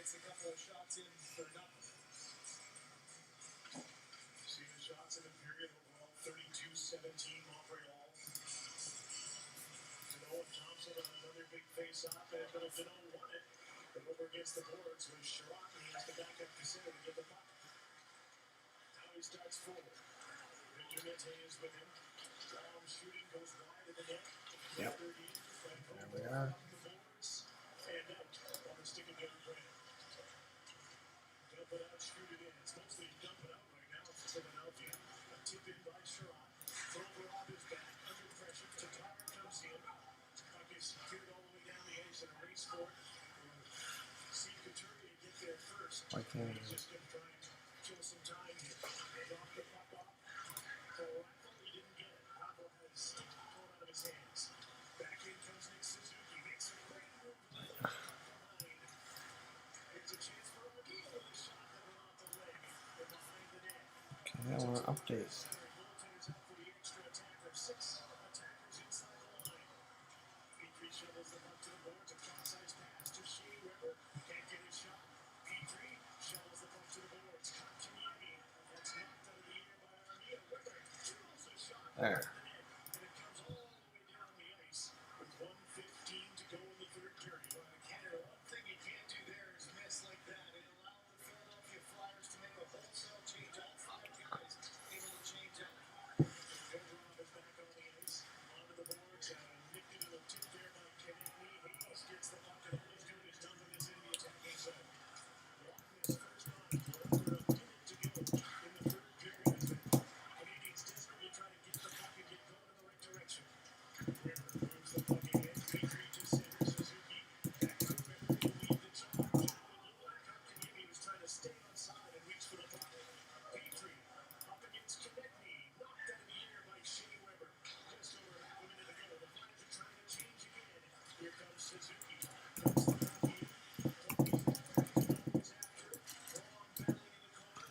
gets a couple of shots in for nothing. See the shots in the period overall, 32-17 Montreal. Deneau and Thompson on another big face-off, but if Deneau won it, the over against the boards was Sherratt, and he has to back up the center to get the puck. Now he starts forward. Victor Mete is with him. Long shooting goes wide of the net. Yep. There we are. And out on the stick of David Brand. Dump it out, shoot it in. It's mostly dump it out right now for Philadelphia. A tip in by Sherratt. Thrower off his back, under pressure. Tatar comes in. Puck is secured all the way down the ice in a race for it. See Couturier get there first. Okay. He's just going to try and kill some time here. Drop the puck off. For Raffle, he didn't get it. Raffle has torn out of his hands. Back in comes Nick Suzuki. Makes a great move. Here's a chance for a deal with a shot that went off the leg. They're behind the net. Okay, I want to update. Goaltender's out for the extra attacker. 6 attackers inside the line. Petrie shovels the puck to the boards. A top-size pass to Shea Weber. Can't get his shot. Petrie shovels the puck to the boards. Kotkaniemi. That's knocked out of the air by Armia. Weber drills a shot. There. And it comes all the way down the ice with 1:15 to go in the third period. Canada, one thing you can't do there is miss like that. It allowed the Philadelphia Flyers to make a wholesale change. All 5 guys able to change up. Goldrob is back on the ice. Onto the boards. Nicked it in a tip there by Kennedy. Hayes gets the puck, and all he's doing is dumping this into the attacking zone. Walking his first line. Under a minute to go in the third period. Canadians desperately try to get the puck and get going in the right direction. Weber moves the puck again. Petrie to center. Suzuki back to Weber to lead the charge. It looked like Kotkaniemi was trying to stay on side and reach for the puck. Petrie up against Konechny. Knocked out of the air by Shea Weber. Just over half a minute ago. The Flyers are trying to change again. Here comes Suzuki. Cuts the puck in. Is after it. Long battling in the corner.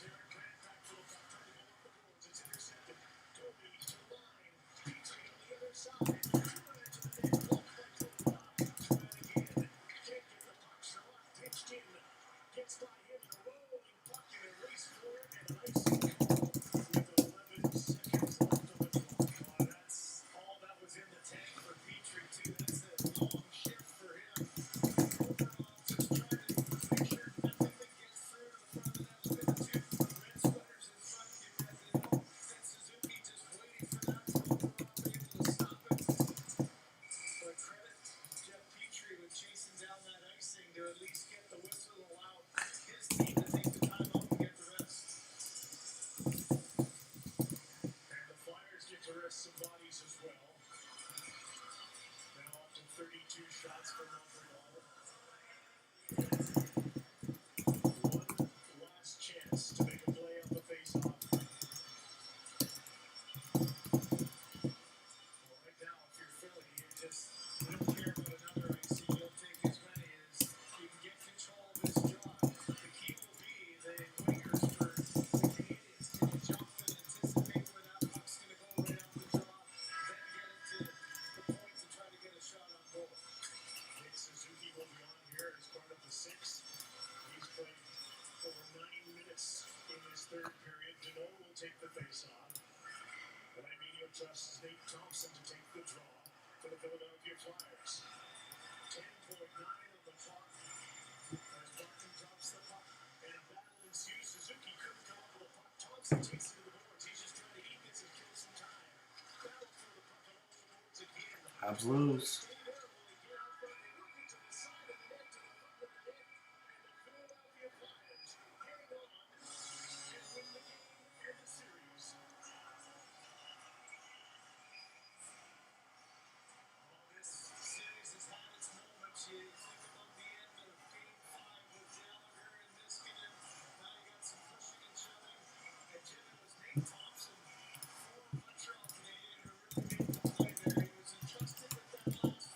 Derek Grant back for the puck. Trying to go up the boards. It's intercepted. Toby to the line. Petrie on the other side. Throwing it to the net. Blocked by Goldrob. Try it again. Can't get the puck. Sherratt pitched in. Gets by him. A rolling puck and a race for it. And an icing call with 11 seconds left on the clock. That's all that was in the tank for Petrie, too. That's a long shift for him. Overall, just trying to make sure nothing that gets through to the front of the net with the 2 red sweaters in front of you. And Suzuki just waiting for that. Overall, able to stop it. But credit Jeff Petrie with chasing down that icing to at least get the whistle and allow his team to take the time out and get the rest. And the Flyers get to rest some bodies as well. Now up to 32 shots for Montreal. One last chance to make a play on the face-off. Well, right now, if you're Philly, you don't care about another icing. You'll take as many as you can get control of this job. The key will be the wingers for the Canadians. Can you jump and anticipate where that puck's going to go right off the draw, then get it to the point to try to get a shot on goal. Nick Suzuki will be on here as part of the 6. He's played over 9 minutes in his third period. Deneau will take the face-off. Vladimir trusts Nate Thompson to take the draw for the Philadelphia Flyers. 10.9 on the clock. As Barton drops the puck, and a battle ensues. Suzuki couldn't come up with a puck. Thompson takes it to the boards. He's just trying to eat this and kill some time. Battle for the puck on all the boards again. Habs lose. Stay there while they get out front. They work it to the side of the net, to the front of the net, and the Philadelphia Flyers hang on and win the game and the series. This series has had its moments. You think about the end of Game 5 with Gallagher and Niskanen. Now you got some pushing and shoving. And Jim, it was Nate Thompson, former Montreal Canadian, who really made the play there. He was entrusted with that last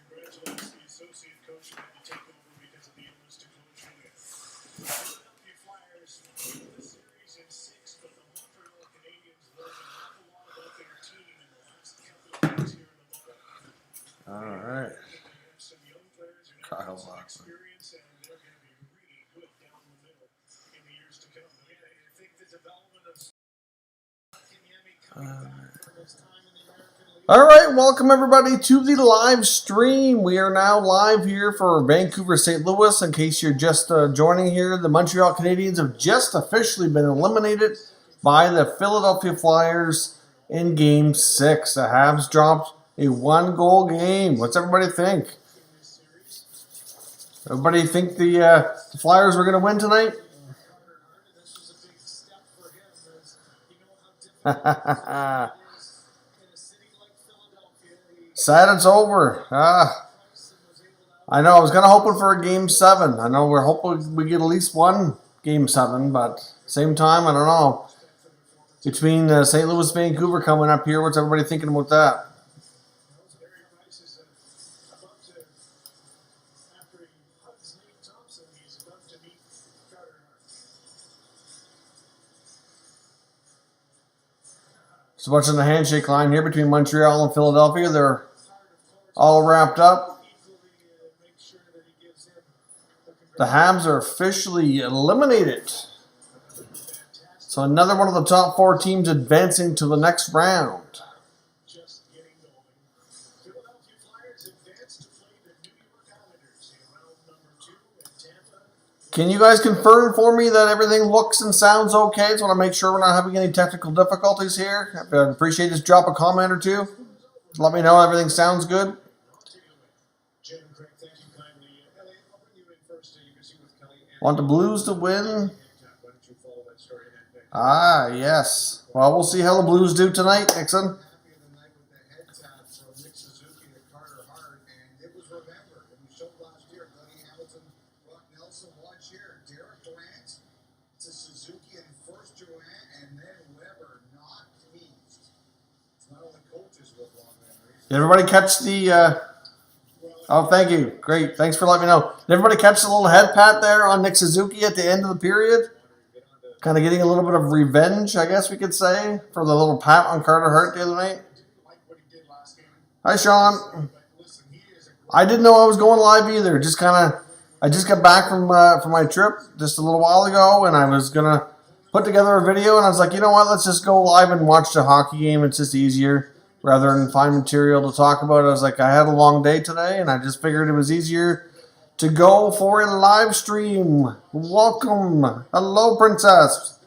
Congratulations, the associate coach who had to take over because of the illness to coach the Philadelphia Flyers win the series in 6, but the Montreal Canadiens learned an awful lot about their team in the last couple of weeks here in the bubble. All right. They have some young players who Kyle have some Walker. experience, and they're going to be really good down the middle in the years to come. I mean, I think the development of Kanyemi coming back from his time in the American League. All right, welcome everybody to the live stream. We are now live here for Vancouver, St. Louis. In case you're just joining here, the Montreal Canadiens have just officially been eliminated by the Philadelphia Flyers in Game 6. The Habs dropped a one-goal game. What's everybody think? Everybody think the Flyers were going to win tonight? This was a big step for him, as you know how difficult it is in a city like Philadelphia. Sad it's over. I know. I was kind of hoping for a Game 7. I know we're hoping we get at least one Game 7, but same time, I don't know. Between St. Louis, Vancouver coming up here, what's everybody thinking about that? Barry Price is about to, after he hugs Nate Thompson, he's about to meet Carter Hart. So watching the handshake line here between Montreal and Philadelphia. They're all wrapped up. Equally make sure that he gives him The Habs are officially eliminated. So another one of the top 4 teams advancing to the next round. just getting going. Philadelphia Flyers advance to play the New York Islanders in round number 2 in Tampa. Can you guys confirm for me that everything looks and sounds okay? Just want to make sure we're not having any technical difficulties here. I'd appreciate just drop a comment or two. Just let me know everything sounds good. Jim and Craig, thank you kindly. Elliot, I'll bring you in first. You can see with Kelly. Want the Blues to win? Why don't you follow that story? Ah, yes. Well, we'll see how the Blues do tonight, Nixon. Happy of the night with the head tap from Nick Suzuki to Carter Hart, and it was remembered. And we showed last year, Buddy Hamilton, Brock Nelson, watch here, Derek Durant to Suzuki, and first Durant, and then Weber, not pleased. It's not only coaches with long memories. Did everybody catch the... Oh, thank you. Great. Thanks for letting me know. Did everybody catch the little head pat there on Nick Suzuki at the end of the period? Kind of getting a little bit of revenge, I guess we could say, for the little pat on Carter Hart the other night. Like what he did last game. Hi, Sean. But listen, he is a I didn't know I was going live either. I just got back from my trip just a little while ago, and I was gonna put together a video, and I was like, you know what? Let's just go live and watch the hockey game. It's just easier rather than find material to talk about. I was like, I had a long day today, and I just figured it was easier to go for a live stream. Welcome. Hello, Princess.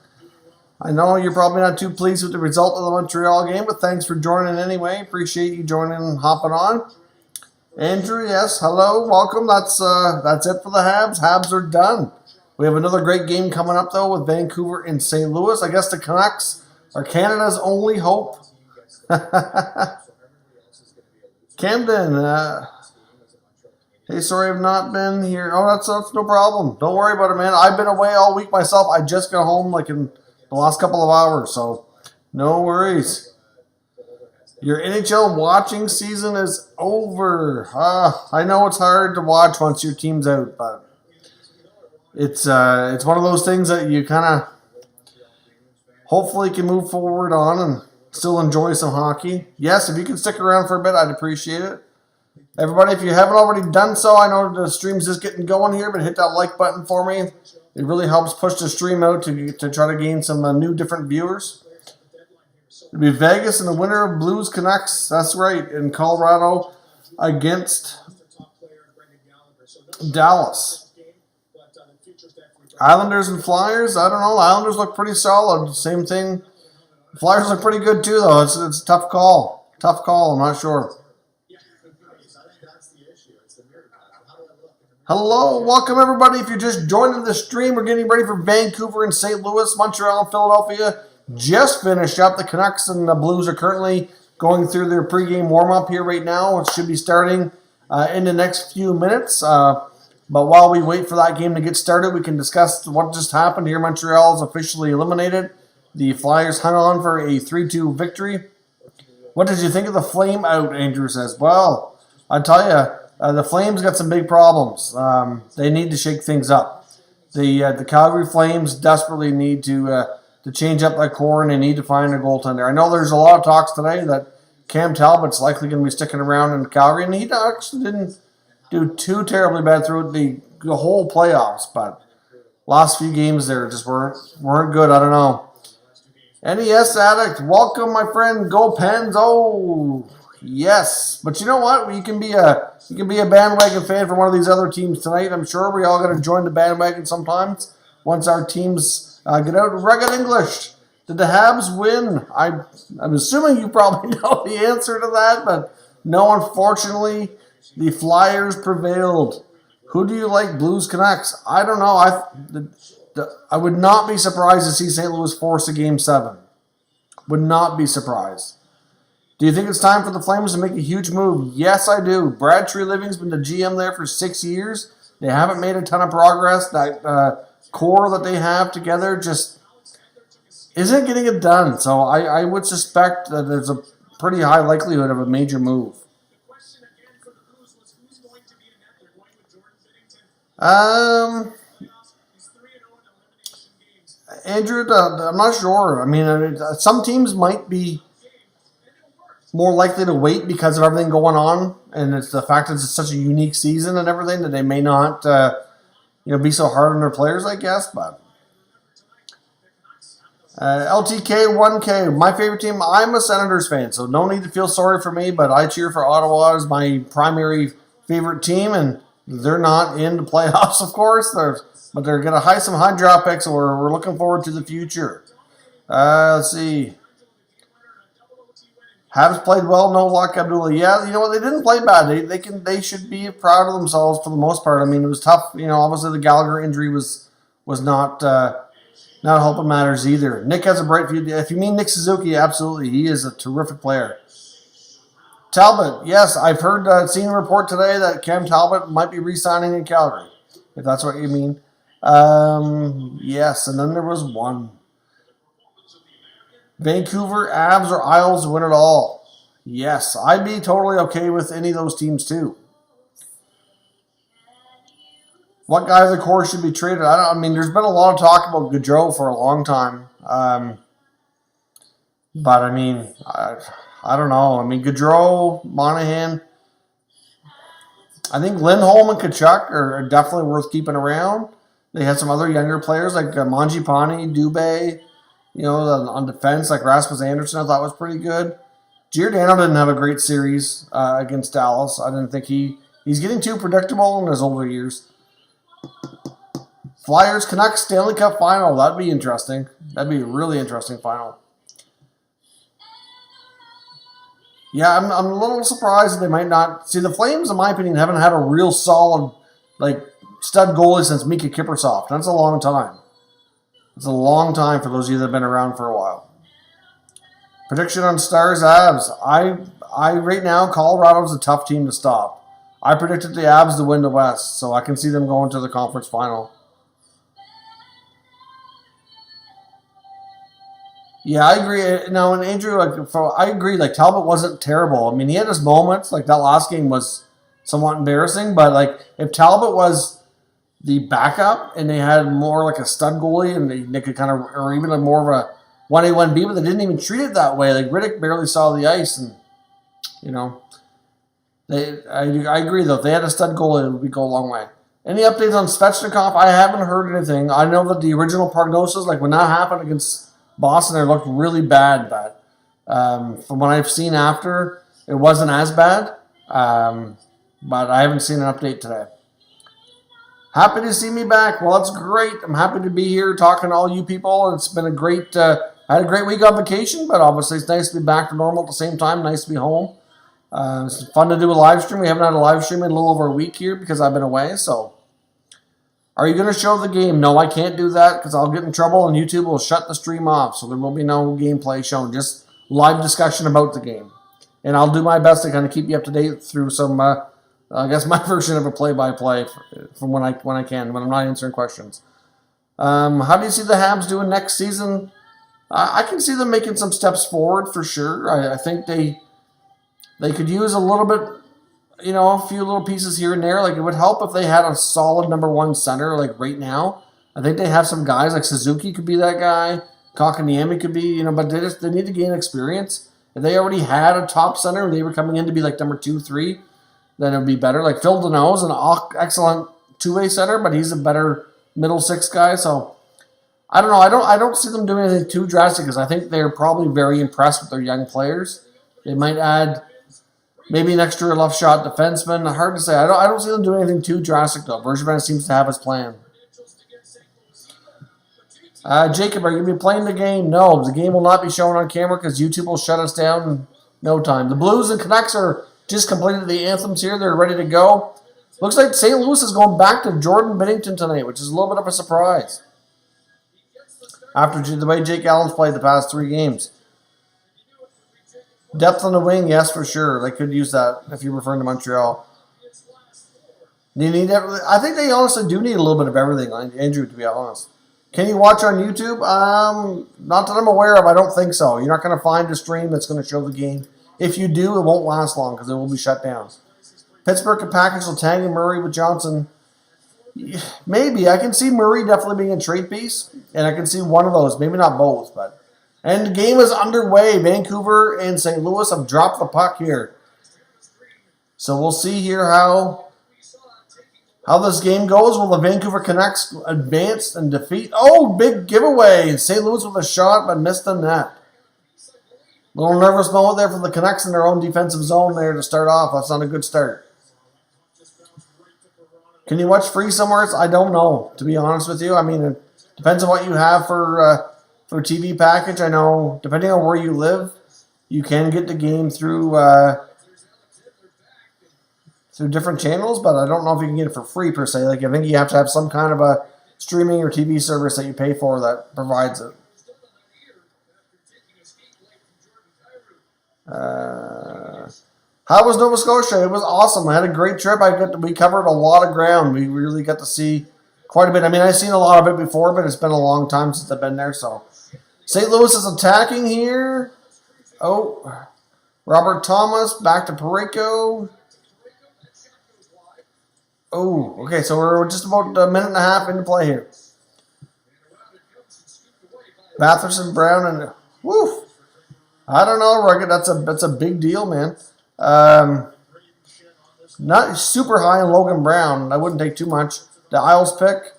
I know you're probably not too pleased with the result of the Montreal game, but thanks for joining anyway. Appreciate you joining and hopping on. Andrew, yes, hello, welcome. That's it for the Habs. Habs are done. We have another great game coming up, though, with Vancouver and St. Louis. I guess the Canucks are Canada's only hope. Camden, hey, sorry I've not been here. Oh, that's no problem. Don't worry about it, man. I've been away all week myself. I just got home like in the last couple of hours, so no worries. Your NHL watching season is over. I know it's hard to watch once your team's out, but it's one of those things that you kind of hopefully can move forward on and still enjoy some hockey. Yes, if you can stick around for a bit, I'd appreciate it. Everybody, if you haven't already done so, I know the stream's just getting going here, but hit that like button for me. It really helps push the stream out to try to gain some new different viewers. It'll be Vegas and the winner of Blues Canucks. That's right, in Colorado against Dallas. Islanders and Flyers, I don't know. Islanders look pretty solid. Same thing. Flyers look pretty good too, though. It's a tough call. Tough call, I'm not sure. Hello, welcome everybody. If you're just joining the stream, we're getting ready for Vancouver and St. Louis, Montreal and Philadelphia. Just finished up. The Canucks and the Blues are currently going through their pregame warm-up here right now. It should be starting in the next few minutes. But while we wait for that game to get started, we can discuss what just happened here. Montreal is officially eliminated. The Flyers hung on for a 3-2 victory. What did you think of the flame out, Andrew says. Well, I tell you, the Flames got some big problems. They need to shake things up. The Calgary Flames desperately need to change up that core, and they need to find a goaltender. I know there's a lot of talks today that Cam Talbot's likely going to be sticking around in Calgary, and he actually didn't do too terribly bad through the whole playoffs, but last few games there just weren't good. I don't know. NES Addict, welcome, my friend. Go Pens. Oh, yes. But you know what? You can be a bandwagon fan for one of these other teams tonight. I'm sure we all got to join the bandwagon sometimes once our teams get out of rugged English. Did the Habs win? I'm assuming you probably know the answer to that, but no, unfortunately, the Flyers prevailed. Who do you like, Blues Canucks? I don't know. I would not be surprised to see St. Louis force a Game 7. Would not be surprised. Do you think it's time for the Flames to make a huge move? Yes, I do. Brad Treliving's been the GM there for 6 years. They haven't made a ton of progress. That core that they have together just isn't getting it done. So I would suspect that there's a pretty high likelihood of a major move. Andrew, I'm not sure. I mean, some teams might be more likely to wait because of everything going on, and it's the fact that it's such a unique season and everything that they may not, be so hard on their players, I guess. But LTK 1K, my favorite team. I'm a Senators fan, so no need to feel sorry for me. But I cheer for Ottawa as my primary favorite team, and they're not in the playoffs, of course. But they're going to some high draft picks, and we're looking forward to the future. Let's see. Habs played well, no luck, Abdullah. Yeah, you know what? They didn't play bad. They should be proud of themselves for the most part. I mean, it was tough. Obviously the Gallagher injury was not helping matters either. Nick has a bright future. If you mean Nick Suzuki, absolutely, he is a terrific player. Talbot, yes, I've seen a report today that Cam Talbot might be re-signing in Calgary, if that's what you mean. Yes, and then there was one. Vancouver, Avs, or Isles win it all. Yes, I'd be totally okay with any of those teams too. What guy of the core should be traded? I mean, there's been a lot of talk about Gaudreau for a long time. But I mean, I don't know. I mean, Gaudreau, Monahan. I think Lindholm and Tkachuk are definitely worth keeping around. They had some other younger players like Mangiapane, Dubé. On defense, like Rasmus Anderson, I thought was pretty good. Giordano didn't have a great series against Dallas. I didn't think he's getting too predictable in his older years. Flyers, Canucks, Stanley Cup final. That'd be interesting. That'd be a really interesting final. Yeah, I'm a little surprised that they might not. See, the Flames, in my opinion, haven't had a real solid, stud goalie since Mika Kiprusoff. That's a long time. It's a long time for those of you that have been around for a while. Prediction on Stars, Avs. I right now, Colorado's a tough team to stop. I predicted the Avs to win the West, so I can see them going to the conference final. Yeah, I agree. Now, and Andrew, I agree. Talbot wasn't terrible. I mean, he had his moments. That last game was somewhat embarrassing, but if Talbot was the backup, and they had more like a stud goalie, and they could kind of, or even more of a 1A, 1B, but they didn't even treat it that way. Riddick barely saw the ice, and, I agree, though. If they had a stud goalie, it would go a long way. Any updates on Svechnikov? I haven't heard anything. I know that the original prognosis, when that happened against Boston, it looked really bad, but from what I've seen after, it wasn't as bad, but I haven't seen an update today. Happy to see me back. Well, that's great. I'm happy to be here talking to all you people. It's been I had a great week on vacation, but obviously it's nice to be back to normal at the same time. Nice to be home. It's fun to do a live stream. We haven't had a live stream in a little over a week here because I've been away. So, are you going to show the game? No, I can't do that because I'll get in trouble and YouTube will shut the stream off. So there will be no gameplay shown, just live discussion about the game. And I'll do my best to kind of keep you up to date through some, I guess, my version of a play-by-play from when I can, when I'm not answering questions. How do you see the Habs doing next season? I can see them making some steps forward for sure. I think they They could use a little bit, a few little pieces here and there. Like, it would help if they had a solid number one center, like right now. I think they have some guys, like Suzuki could be that guy. Kakaniemi could be, but they need to gain experience. If they already had a top center and they were coming in to be like number 2, 3, then it would be better. Like Phil Deneau is an excellent two-way center, but he's a better middle six guy. So I don't know. I don't see them doing anything too drastic because I think they're probably very impressed with their young players. They might add maybe an extra left shot defenseman. Hard to say. I don't see them doing anything too drastic though. Bergevin seems to have his plan. Jacob, are you going to be playing the game? No, the game will not be shown on camera because YouTube will shut us down in no time. The Blues and Canucks are just completed the anthems here. They're ready to go. Looks like St. Louis is going back to Jordan Binnington tonight, which is a little bit of a surprise. After the way Jake Allen's played the past 3 games. Depth on the wing, yes, for sure. They could use that if you're referring to Montreal. I think they honestly do need a little bit of everything, Andrew, to be honest. Can you watch on YouTube? Not that I'm aware of. I don't think so. You're not going to find a stream that's going to show the game. If you do, it won't last long because it will be shut down. Pittsburgh and Packers will tag in Murray with Johnson. Maybe. I can see Murray definitely being a trade piece, and I can see one of those. Maybe not both. And the game is underway. Vancouver and St. Louis have dropped the puck here. So we'll see here how this game goes. Will the Vancouver Canucks advance and defeat? Oh, big giveaway. St. Louis with a shot, but missed the net. Little nervous moment there for the Canucks in their own defensive zone there to start off. That's not a good start. Can you watch free somewhere? I don't know, to be honest with you. I mean, it depends on what you have for TV package. I know, depending on where you live, you can get the game through different channels, but I don't know if you can get it for free per se. Like, I think you have to have some kind of a streaming or TV service that you pay for that provides it. How was Nova Scotia? It was awesome. I had a great trip. We covered a lot of ground. We really got to see quite a bit. I mean, I've seen a lot of it before, but it's been a long time since I've been there. So, St. Louis is attacking here. Oh, Robert Thomas back to Parayko. Oh, okay. So we're just about a minute and a half into play here. Batherson, Brown, and woof. I don't know, Rugged. That's a big deal, man. Not super high in Logan Brown. I wouldn't take too much. The Isles pick.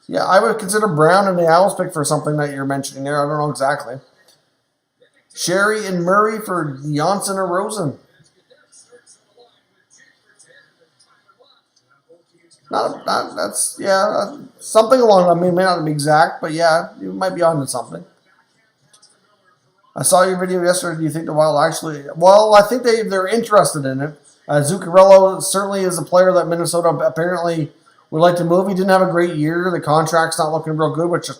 Yeah, I would consider Brown and the Isles pick for something that you're mentioning there. I don't know exactly. Sherry and Murray for Janssen or Rosen. That's something along. I mean, it may not be exact, but yeah, you might be onto something. I saw your video yesterday. Do you think the Wild actually? Well, I think they're interested in it. Zuccarello certainly is a player that Minnesota apparently would like to move. He didn't have a great year. The contract's not looking real good, which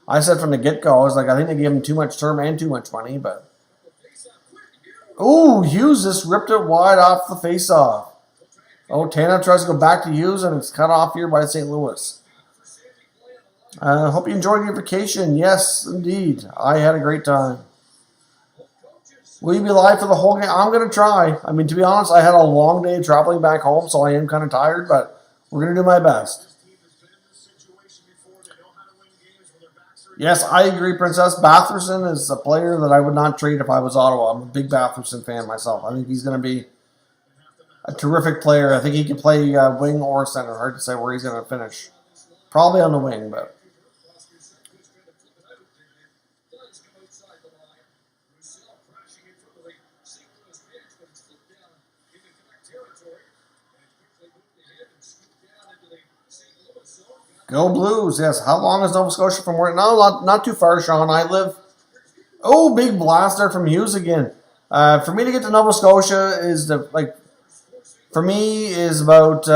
I said from the get-go. I was like, I think they gave him too much term and too much money. But oh, Hughes just ripped it wide off the face-off. Oh, Tana tries to go back to Hughes, and it's cut off here by St. Louis. Hope you enjoyed your vacation. Yes, indeed. I had a great time. Will you be live for the whole game? I'm going to try. I mean, to be honest, I had a long day traveling back home, so I am kind of tired, but we're going to do my best. Yes, I agree, Princess. Batherson is a player that I would not trade if I was Ottawa. I'm a big Batherson fan myself. I think he's going to be a terrific player. I think he can play wing or center. Hard to say where he's going to finish. Probably on the wing, but... Go Blues, yes. How long is Nova Scotia from where? No, not too far, Sean. I live... Oh, big blaster from Hughes again. For me to get to Nova Scotia is for me is about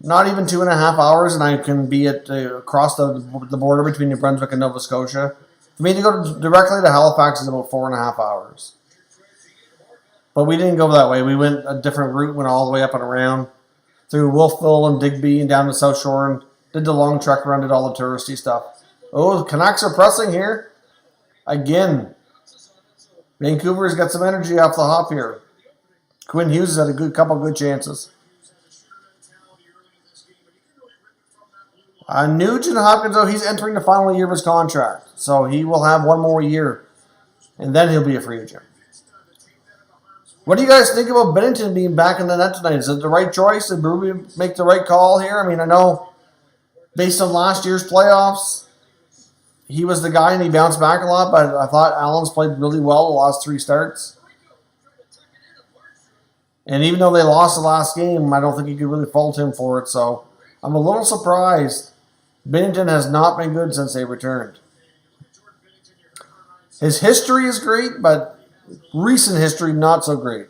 not even 2.5 hours, and I can be across the border between New Brunswick and Nova Scotia. For me to go directly to Halifax is about 4.5 hours. But we didn't go that way. We went a different route, went all the way up and around through Wolfville and Digby and down the South Shore and did the long trek around, did all the touristy stuff. Oh, the Canucks are pressing here. Again. Vancouver's got some energy off the hop here. Quinn Hughes has had a couple good chances. Nugent Hopkins, though, he's entering the final year of his contract. So he will have one more year. And then he'll be a free agent. What do you guys think about Binnington being back in the net tonight? Is it the right choice? Did Ruby make the right call here? I mean, I know based on last year's playoffs, he was the guy and he bounced back a lot, but I thought Allen's played really well the last 3 starts. And even though they lost the last game, I don't think you could really fault him for it. So I'm a little surprised. Binnington has not been good since they returned. His history is great, but recent history not so great.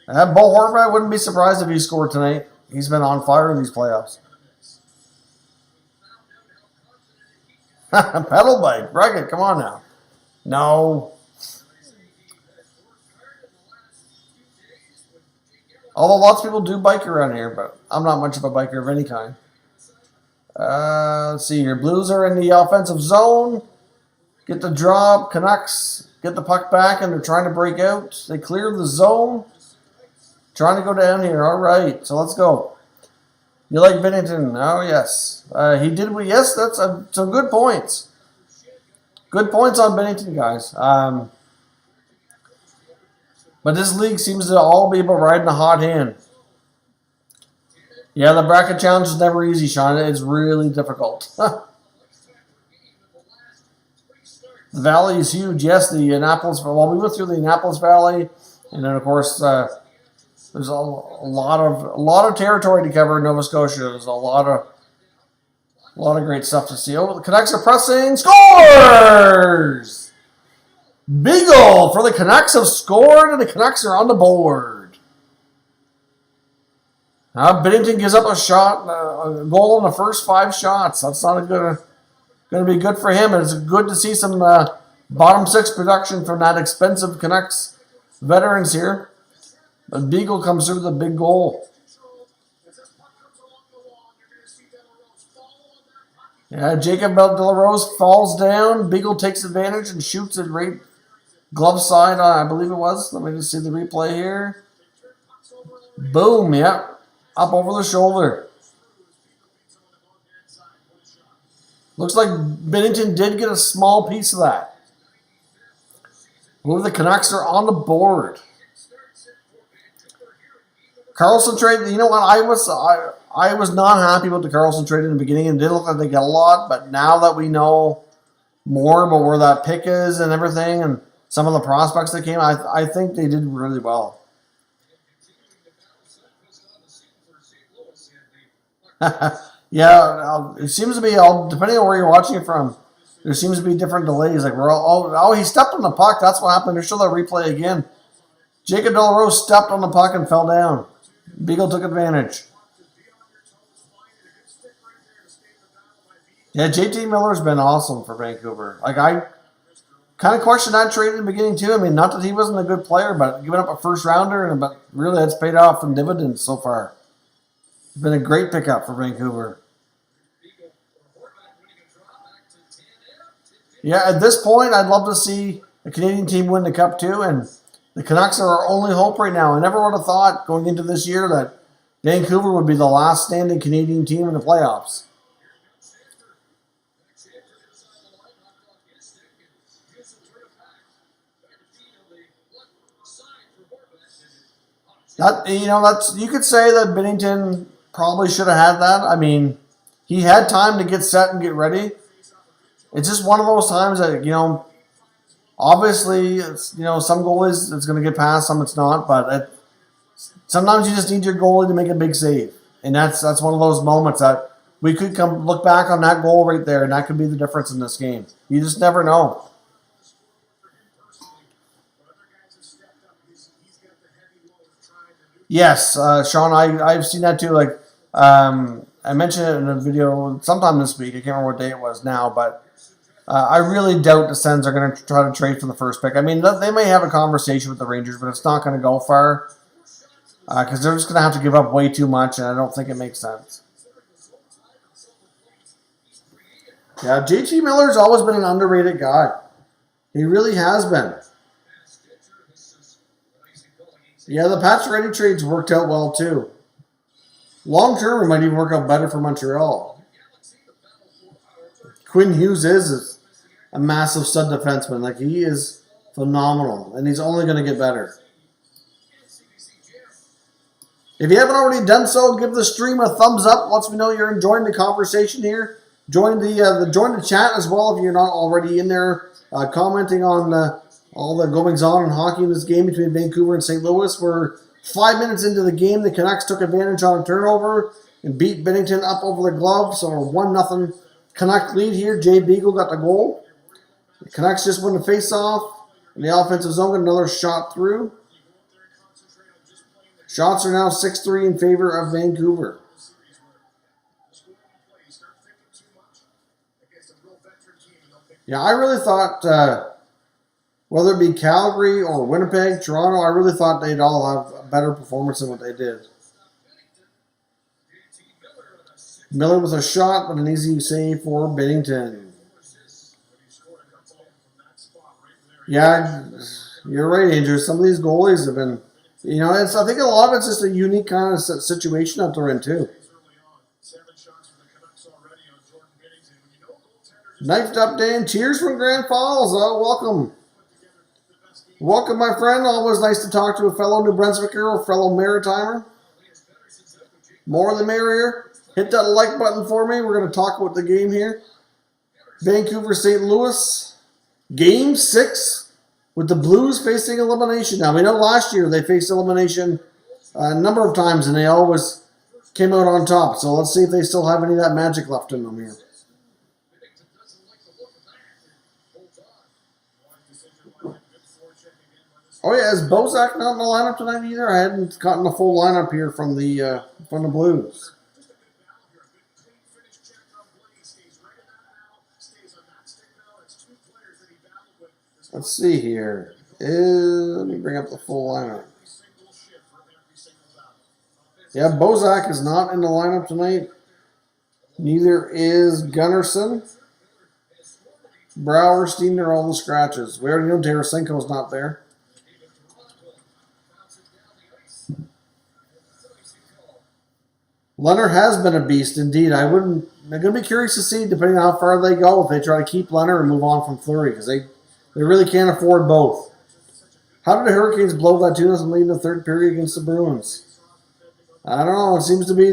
Bo Horvat, I wouldn't be surprised if he scored tonight. He's been on fire in these playoffs. Pedal bike. Breggett, come on now. No. Although lots of people do bike around here, but I'm not much of a biker of any kind. Let's see here. Blues are in the offensive zone. Get the drop. Canucks get the puck back, and they're trying to break out. They clear the zone. Trying to go down here. All right, so let's go. You like Binnington? Oh, yes. He did. Yes, that's some good points. Good points on Binnington, guys. But this league seems to all be about riding a hot hand. Yeah, the bracket challenge is never easy, Sean. It's really difficult. The valley is huge. Yes, the Annapolis. Well, we went through the Annapolis Valley, and then of course there's a lot of territory to cover in Nova Scotia. There's a lot of great stuff to see. Oh, the Canucks are pressing. Scores! Beagle for the Canucks have scored, and the Canucks are on the board. Now Binnington gives up a goal in the first 5 shots. That's not going to be good for him. It's good to see some bottom 6 production from that expensive Canucks veterans here. But Beagle comes through with a big goal. Yeah, Jacob De La Rose falls down. Beagle takes advantage and shoots it right glove side, I believe it was. Let me just see the replay here. Boom, yeah. Up over the shoulder. Looks like Binnington did get a small piece of that. Ooh, the Canucks are on the board. Carlson trade, you know what? I was not happy about the Carlson trade in the beginning. It didn't look like they got a lot, but now that we know more about where that pick is and everything, and some of the prospects that came, I think they did really well. Yeah, it seems to be, depending on where you're watching it from, there seems to be different delays. Like he stepped on the puck. That's what happened. There's still that replay again. Jacob De La Rose stepped on the puck and fell down. Beagle took advantage. Yeah, JT Miller's been awesome for Vancouver. Like, I kind of questioned that trade in the beginning, too. I mean, not that he wasn't a good player, but giving up a first-rounder, but really that's paid off in dividends so far. It's been a great pickup for Vancouver. Yeah, at this point, I'd love to see a Canadian team win the Cup, too, and the Canucks are our only hope right now. I never would have thought going into this year that Vancouver would be the last standing Canadian team in the playoffs. You could say that Binnington probably should have had that. I mean, he had time to get set and get ready. It's just one of those times that, obviously, it's, some goalies it's going to get past, some it's not, but sometimes you just need your goalie to make a big save. And that's one of those moments that we could look back on that goal right there, and that could be the difference in this game. You just never know. Yes, Sean, I've seen that too. Like, I mentioned it in a video sometime this week. I can't remember what day it was now, but I really doubt the Sens are going to try to trade for the first pick. I mean, they may have a conversation with the Rangers, but it's not going to go far. Because they're just going to have to give up way too much, and I don't think it makes sense. Yeah, JT Miller's always been an underrated guy. He really has been. Yeah, the Pacioretty trade's worked out well, too. Long term, it might even work out better for Montreal. Quinn Hughes is a massive stud defenseman. Like, he is phenomenal, and he's only going to get better. If you haven't already done so, give the stream a thumbs up. Lets me know you're enjoying the conversation here. Join the chat as well if you're not already in there commenting on all the goings on in hockey in this game between Vancouver and St. Louis. We're 5 minutes into the game. The Canucks took advantage on a turnover and beat Bennington up over the glove. So we're 1-0 Canuck lead here. Jay Beagle got the goal. The Canucks just won the face-off. In the offensive zone, got another shot through. Shots are now 6-3 in favor of Vancouver. Yeah, I really thought, whether it be Calgary or Winnipeg, Toronto, I really thought they'd all have a better performance than what they did. Miller with a shot, but an easy save for Bennington. Yeah, you're right, Andrew. Some of these goalies have been... You know, I think a lot of it's just a unique kind of situation that they're in, too. Knifed up, Dan. Cheers from Grand Falls. Oh, welcome. Welcome, my friend. Always nice to talk to a fellow New Brunswicker or fellow Maritimer. More the merrier. Hit that like button for me. We're going to talk about the game here. Vancouver, St. Louis. Game 6. With the Blues facing elimination. Now, we know last year they faced elimination a number of times, and they always came out on top. So let's see if they still have any of that magic left in them here. Oh, yeah, is Bozak not in the lineup tonight either? I hadn't gotten the full lineup here from the Blues. Let's see here. Let me bring up the full lineup. Yeah, Bozak is not in the lineup tonight. Neither is Gunnarsson. Browerstein are all the scratches. We already know Tarasenko's not there. Leonard has been a beast indeed. I'm going to be curious to see, depending on how far they go, if they try to keep Leonard and move on from Fleury, because they really can't afford both. How did the Hurricanes blow that 2-0 lead in the third period against the Bruins? I don't know. It seems to be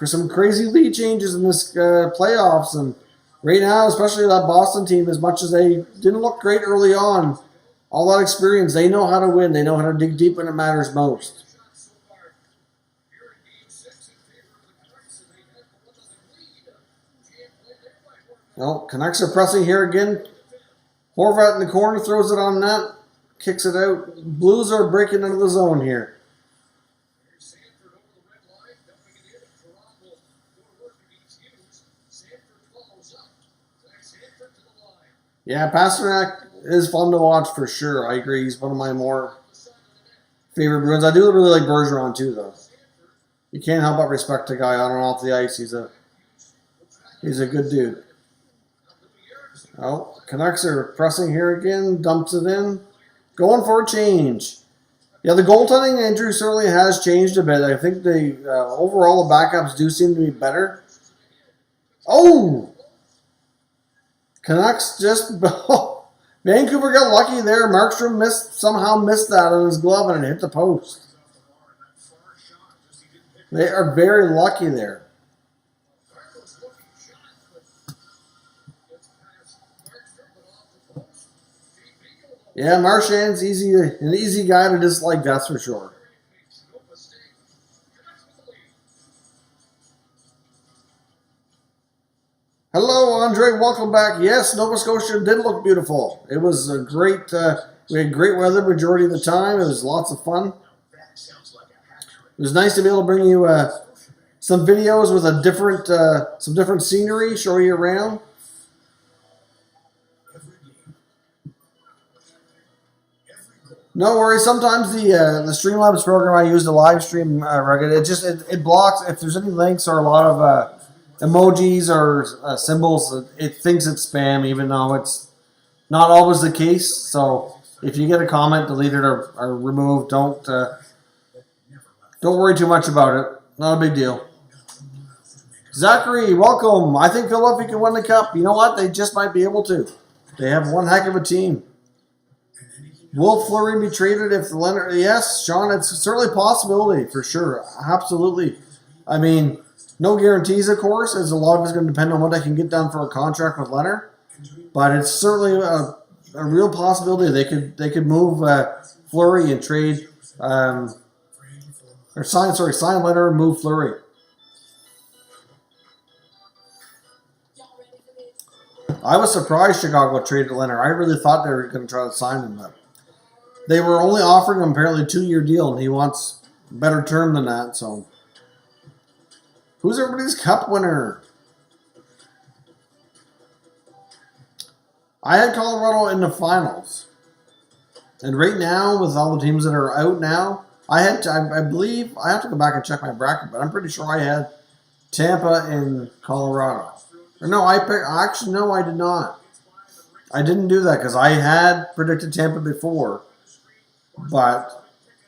some crazy lead changes in this playoffs. And right now, especially that Boston team, as much as they didn't look great early on, all that experience, they know how to win. They know how to dig deep when it matters most. Well, Canucks are pressing here again. Horvat in the corner throws it on net, kicks it out. Blues are breaking into the zone here. Yeah, Pasternak is fun to watch for sure. I agree. He's one of my more favorite Bruins. I do really like Bergeron too, though. You can't help but respect the guy on and off the ice. He's a good dude. Oh, Canucks are pressing here again. Dumps it in. Going for a change. Yeah, the goaltending, Andrew, certainly has changed a bit. I think the overall the backups do seem to be better. Oh! Canucks just... Vancouver got lucky there. Markstrom somehow missed that on his glove and it hit the post. They are very lucky there. Yeah, Marchand's an easy guy to dislike, that's for sure. Hello, Andre. Welcome back. Yes, Nova Scotia did look beautiful. It was a great, we had great weather majority of the time. It was lots of fun. It was nice to be able to bring you some videos with some different scenery, show you around. No worries. Sometimes the Streamlabs program I use to live stream it blocks if there's any links or a lot of emojis or symbols. It thinks it's spam, even though it's not always the case. So if you get a comment deleted or removed, don't worry too much about it. Not a big deal. Zachary, welcome. I think Philadelphia can win the cup. You know what? They just might be able to. They have one heck of a team. Will Fleury be traded if the Leonard? Yes, Sean, it's certainly a possibility for sure. Absolutely. I mean, no guarantees, of course, as a lot of it's going to depend on what they can get done for a contract with Leonard. But it's certainly a real possibility. They could move Fleury and trade sign Leonard and move Fleury. I was surprised Chicago traded Leonard. I really thought they were going to try to sign him, but they were only offering him apparently a 2-year deal, and he wants a better term than that. So, who's everybody's cup winner? I had Colorado in the finals, and right now with all the teams that are out now, I believe I have to go back and check my bracket, but I'm pretty sure I had Tampa in Colorado. Or no, I did not. I didn't do that because I had predicted Tampa before. But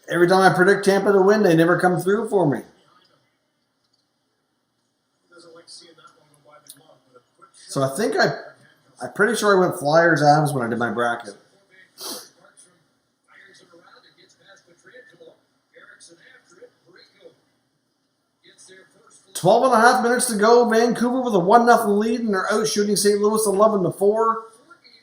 every time I predict Tampa to win, they never come through for me. So I think I'm pretty sure I went Flyers Avs when I did my bracket. 12.5 minutes to go. Vancouver with a 1-0 lead, and they're out shooting St. Louis 11-4.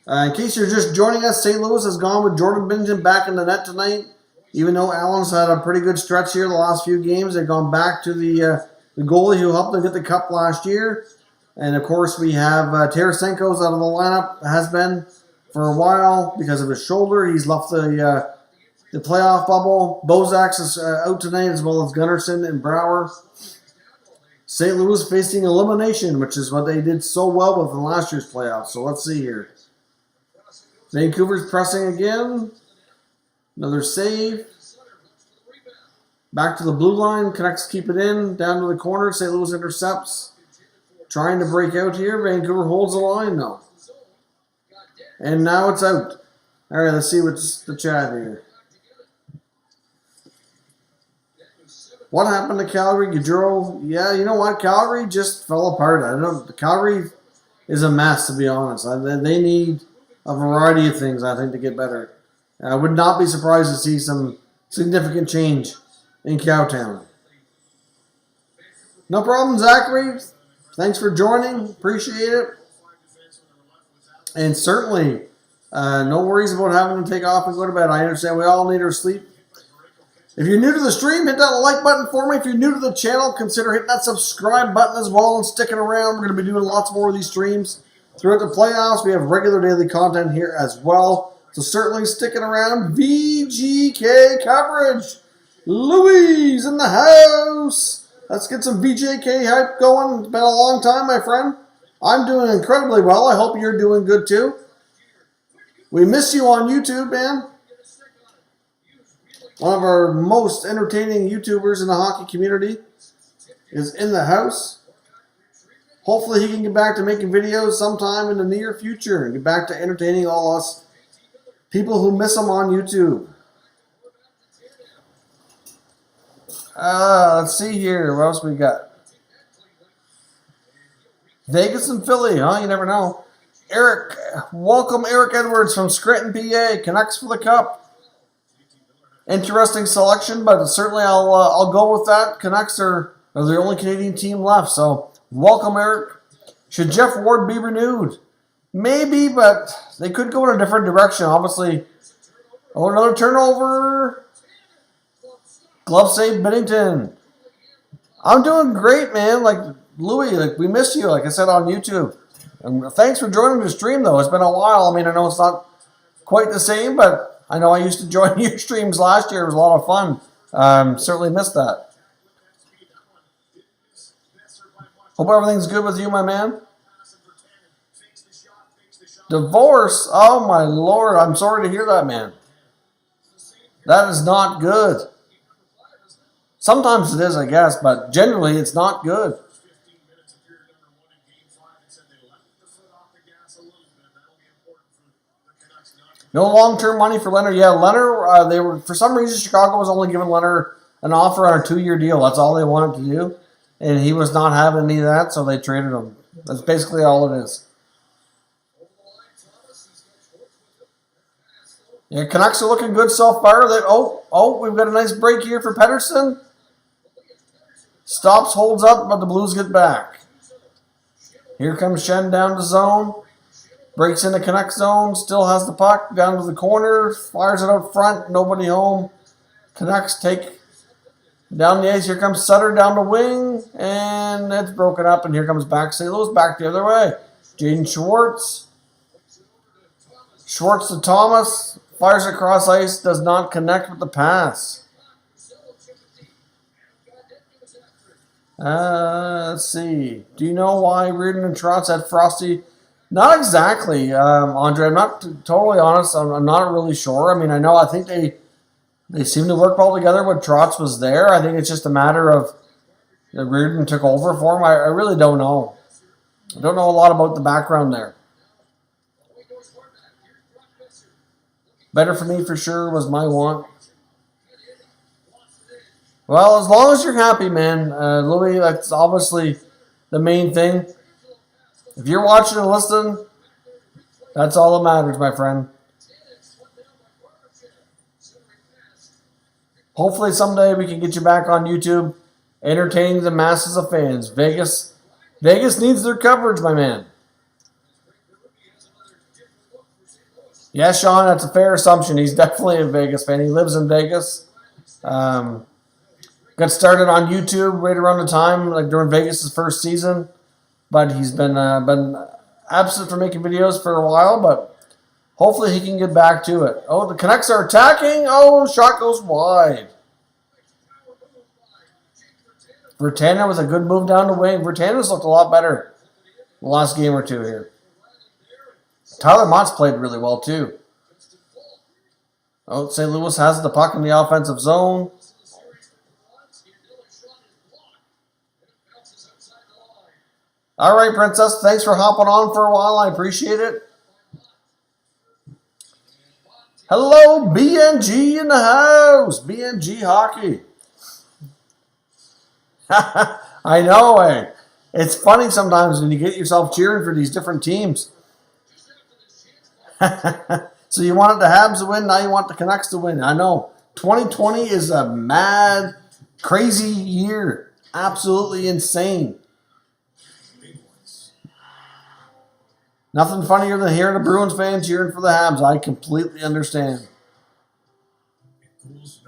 In case you're just joining us, St. Louis has gone with Jordan Binnington back in the net tonight. Even though Allen's had a pretty good stretch here the last few games, they've gone back to the goalie who helped them get the cup last year. And, of course, we have Tarasenko's out of the lineup, has been for a while because of his shoulder. He's left the playoff bubble. Bozak's is out tonight, as well as Gunnarsson and Brouwer. St. Louis facing elimination, which is what they did so well with in last year's playoffs. So let's see here. Vancouver's pressing again. Another save. Back to the blue line. Canucks keep it in. Down to the corner. St. Louis intercepts. Trying to break out here. Vancouver holds the line, though. And now it's out. All right, let's see what's the chat here. What happened to Calgary? Gaudreau? Yeah, you know what? Calgary just fell apart. I don't know. Calgary is a mess, to be honest. They need a variety of things, I think, to get better. I would not be surprised to see some significant change in Cowtown. No problem, Zachary. Thanks for joining. Appreciate it. And certainly, no worries about having to take off and go to bed. I understand we all need our sleep. If you're new to the stream, hit that like button for me. If you're new to the channel, consider hitting that subscribe button as well and sticking around. We're going to be doing lots more of these streams throughout the playoffs. We have regular daily content here as well. So certainly sticking around. VGK coverage. Louis in the house. Let's get some VJK hype going. It's been a long time, my friend. I'm doing incredibly well. I hope you're doing good too. We miss you on YouTube, man. One of our most entertaining YouTubers in the hockey community is in the house. Hopefully he can get back to making videos sometime in the near future and get back to entertaining all us people who miss him on YouTube. Let's see here. What else we got? Vegas and Philly, huh? You never know. Eric, welcome Eric Edwards from Scranton, PA. Canucks for the Cup. Interesting selection, but certainly I'll go with that. Canucks are the only Canadian team left, so welcome, Eric. Should Jeff Ward be renewed? Maybe, but they could go in a different direction. Obviously, another turnover. Glove save, Binnington. I'm doing great, man. Like Louis, we miss you, like I said on YouTube. And thanks for joining the stream, though. It's been a while. I mean, I know it's not quite the same, but I know I used to join your streams last year. It was a lot of fun. Certainly missed that. Hope everything's good with you, my man. Divorce? Oh, my Lord. I'm sorry to hear that, man. That is not good. Sometimes it is, I guess, but generally it's not good. No long-term money for Leonard. Yeah, Leonard, they were, for some reason, Chicago was only giving Leonard an offer on a 2-year deal. That's all they wanted to do. And he was not having any of that, so they traded him. That's basically all it is. Yeah, Canucks are looking good so far. We've got a nice break here for Pettersson. Stops, holds up, but the Blues get back. Here comes Shen down to zone. Breaks into Canucks zone. Still has the puck. Down to the corner. Fires it out front. Nobody home. Canucks take down the ice. Here comes Sutter down the wing. And it's broken up. And here comes back St. Louis back the other way. Jaden Schwartz. Schwartz to Thomas. Fires across ice. Does not connect with the pass. Let's see. Do you know why Reardon and Trotz had Frosty? Not exactly, Andre. I'm not totally honest. I'm not really sure. I mean, I think they seem to work well together when Trotz was there. I think it's just a matter of Reardon took over for him. I really don't know. I don't know a lot about the background there. Better for me for sure was my want. Well, as long as you're happy, man, Louis, that's obviously the main thing. If you're watching and listening, that's all that matters, my friend. Hopefully someday we can get you back on YouTube, entertaining the masses of fans. Vegas needs their coverage, my man. Yeah, Sean, that's a fair assumption. He's definitely a Vegas fan. He lives in Vegas. Got started on YouTube right around the time, like during Vegas' first season. But he's been absent from making videos for a while, but hopefully he can get back to it. Oh, the Canucks are attacking. Oh, shot goes wide. Vertanen with a good move down the wing. Vertanen's looked a lot better the last game or two here. Tyler Mott's played really well too. Oh, St. Louis has the puck in the offensive zone. All right, Princess. Thanks for hopping on for a while. I appreciate it. Hello, BNG in the house. BNG Hockey. I know, eh? It's funny sometimes when you get yourself cheering for these different teams. So you wanted the Habs to win, now you want the Canucks to win. I know. 2020 is a mad, crazy year. Absolutely insane. Nothing funnier than hearing a Bruins fan cheering for the Habs. I completely understand.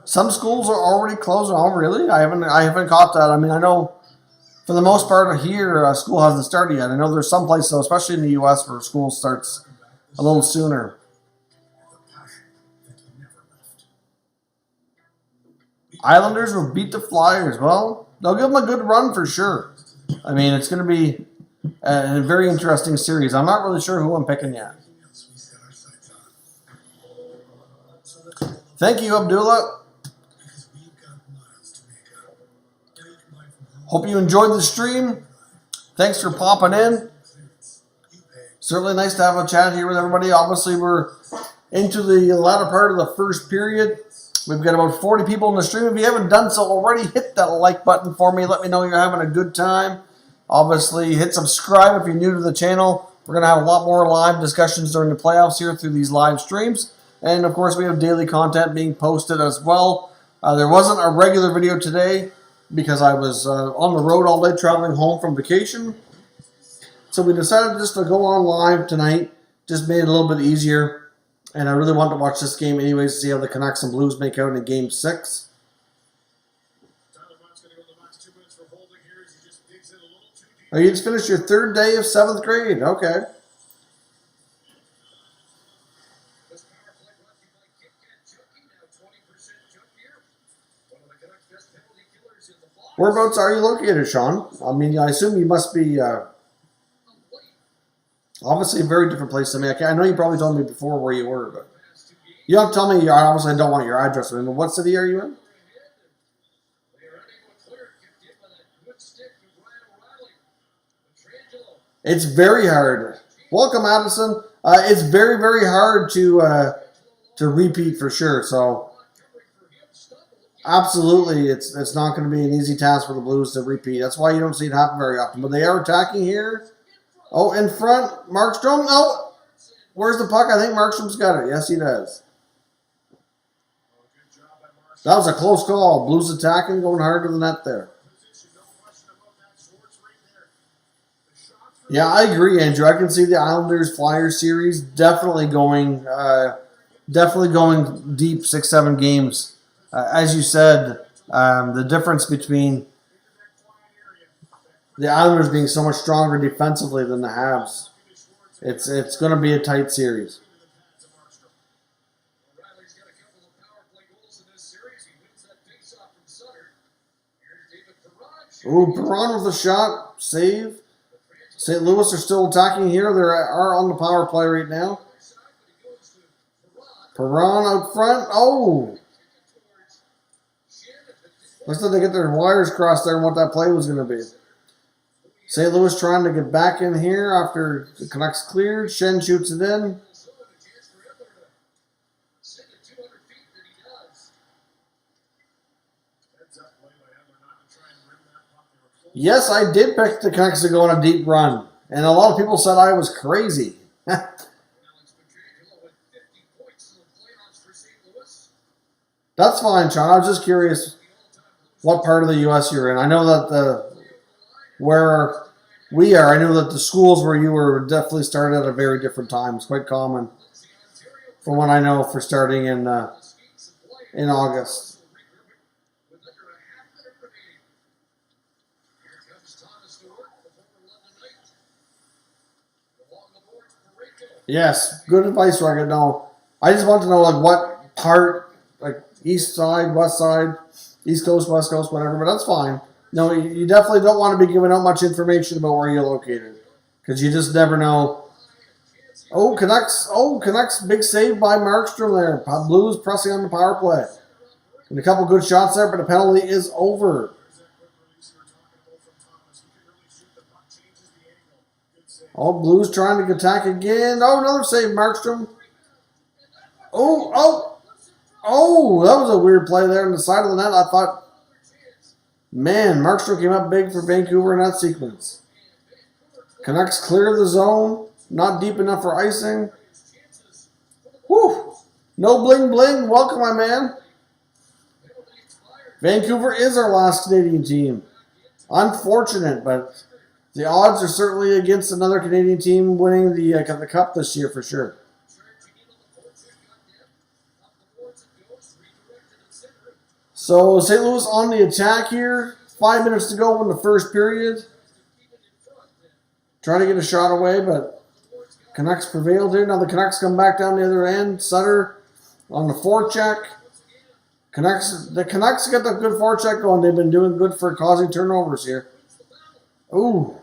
Some schools are already closing. Oh, really? I haven't caught that. I mean, I know for the most part here, school hasn't started yet. I know there's some places, especially in the U.S., where school starts a little sooner. Islanders will beat the Flyers. Well, they'll give them a good run for sure. I mean, it's going to be a very interesting series. I'm not really sure who I'm picking yet. Thank you, Abdullah. Hope you enjoyed the stream. Thanks for popping in. Certainly nice to have a chat here with everybody. Obviously, we're into the latter part of the first period. We've got about 40 people in the stream. If you haven't done so already, hit that like button for me. Let me know you're having a good time. Obviously, hit subscribe if you're new to the channel. We're going to have a lot more live discussions during the playoffs here through these live streams. And, of course, we have daily content being posted as well. There wasn't a regular video today because I was on the road all day traveling home from vacation. So we decided just to go on live tonight. Just made it a little bit easier. And I really want to watch this game anyways to see how the Canucks and Blues make out in Game 6. Oh, you just finished your third day of 7th grade. Okay. Whereabouts are you located, Sean? I mean, I assume you must be obviously a very different place than me. I know you probably told me before where you were, but You don't tell me. Obviously, I don't want your address. But what city are you in? It's very hard. Welcome, Addison. It's very, very hard to repeat for sure. So, absolutely, it's not going to be an easy task for the Blues to repeat. That's why you don't see it happen very often. But they are attacking here. Oh, in front, Markstrom. Oh, where's the puck? I think Markstrom's got it. Yes, he does. That was a close call. Blues attacking, going hard to the net there. Yeah, I agree, Andrew. I can see the Islanders Flyers series definitely going deep 6-7 games. As you said, the difference between the Islanders being so much stronger defensively than the Habs, it's going to be a tight series. Ooh, Perron with a shot, save. St. Louis are still attacking here. They are on the power play right now. Perron out front. Oh! Looks like they get their wires crossed there and what that play was going to be. St. Louis trying to get back in here after the Canucks cleared. Shen shoots it in. Yes, I did pick the Canucks to go on a deep run. And a lot of people said I was crazy. That's fine, Sean. I was just curious what part of the U.S. you're in. I know that where we are, I know that the schools where you were definitely started at a very different time. It's quite common from what I know for starting in August. Yes, good advice, Rocket. No, I just want to know like what part, like east side, west side, east coast, west coast, whatever. But that's fine. No, you definitely don't want to be giving out much information about where you're located because you just never know. Oh, Canucks! Oh, Canucks! Big save by Markstrom there. Blues pressing on the power play, and a couple good shots there, but the penalty is over. Oh, Blues trying to attack again. Oh, another save, Markstrom. Oh, that was a weird play there on the side of the net. I thought, man, Markstrom came up big for Vancouver in that sequence. Canucks clear the zone. Not deep enough for icing. Whew. No bling bling. Welcome, my man. Vancouver is our last Canadian team. Unfortunate, but the odds are certainly against another Canadian team winning the Cup this year for sure. So St. Louis on the attack here. 5 minutes to go in the first period. Trying to get a shot away, but Canucks prevailed here. Now the Canucks come back down the other end. Sutter on the forecheck. The Canucks get the good forecheck going. They've been doing good for causing turnovers here. Ooh.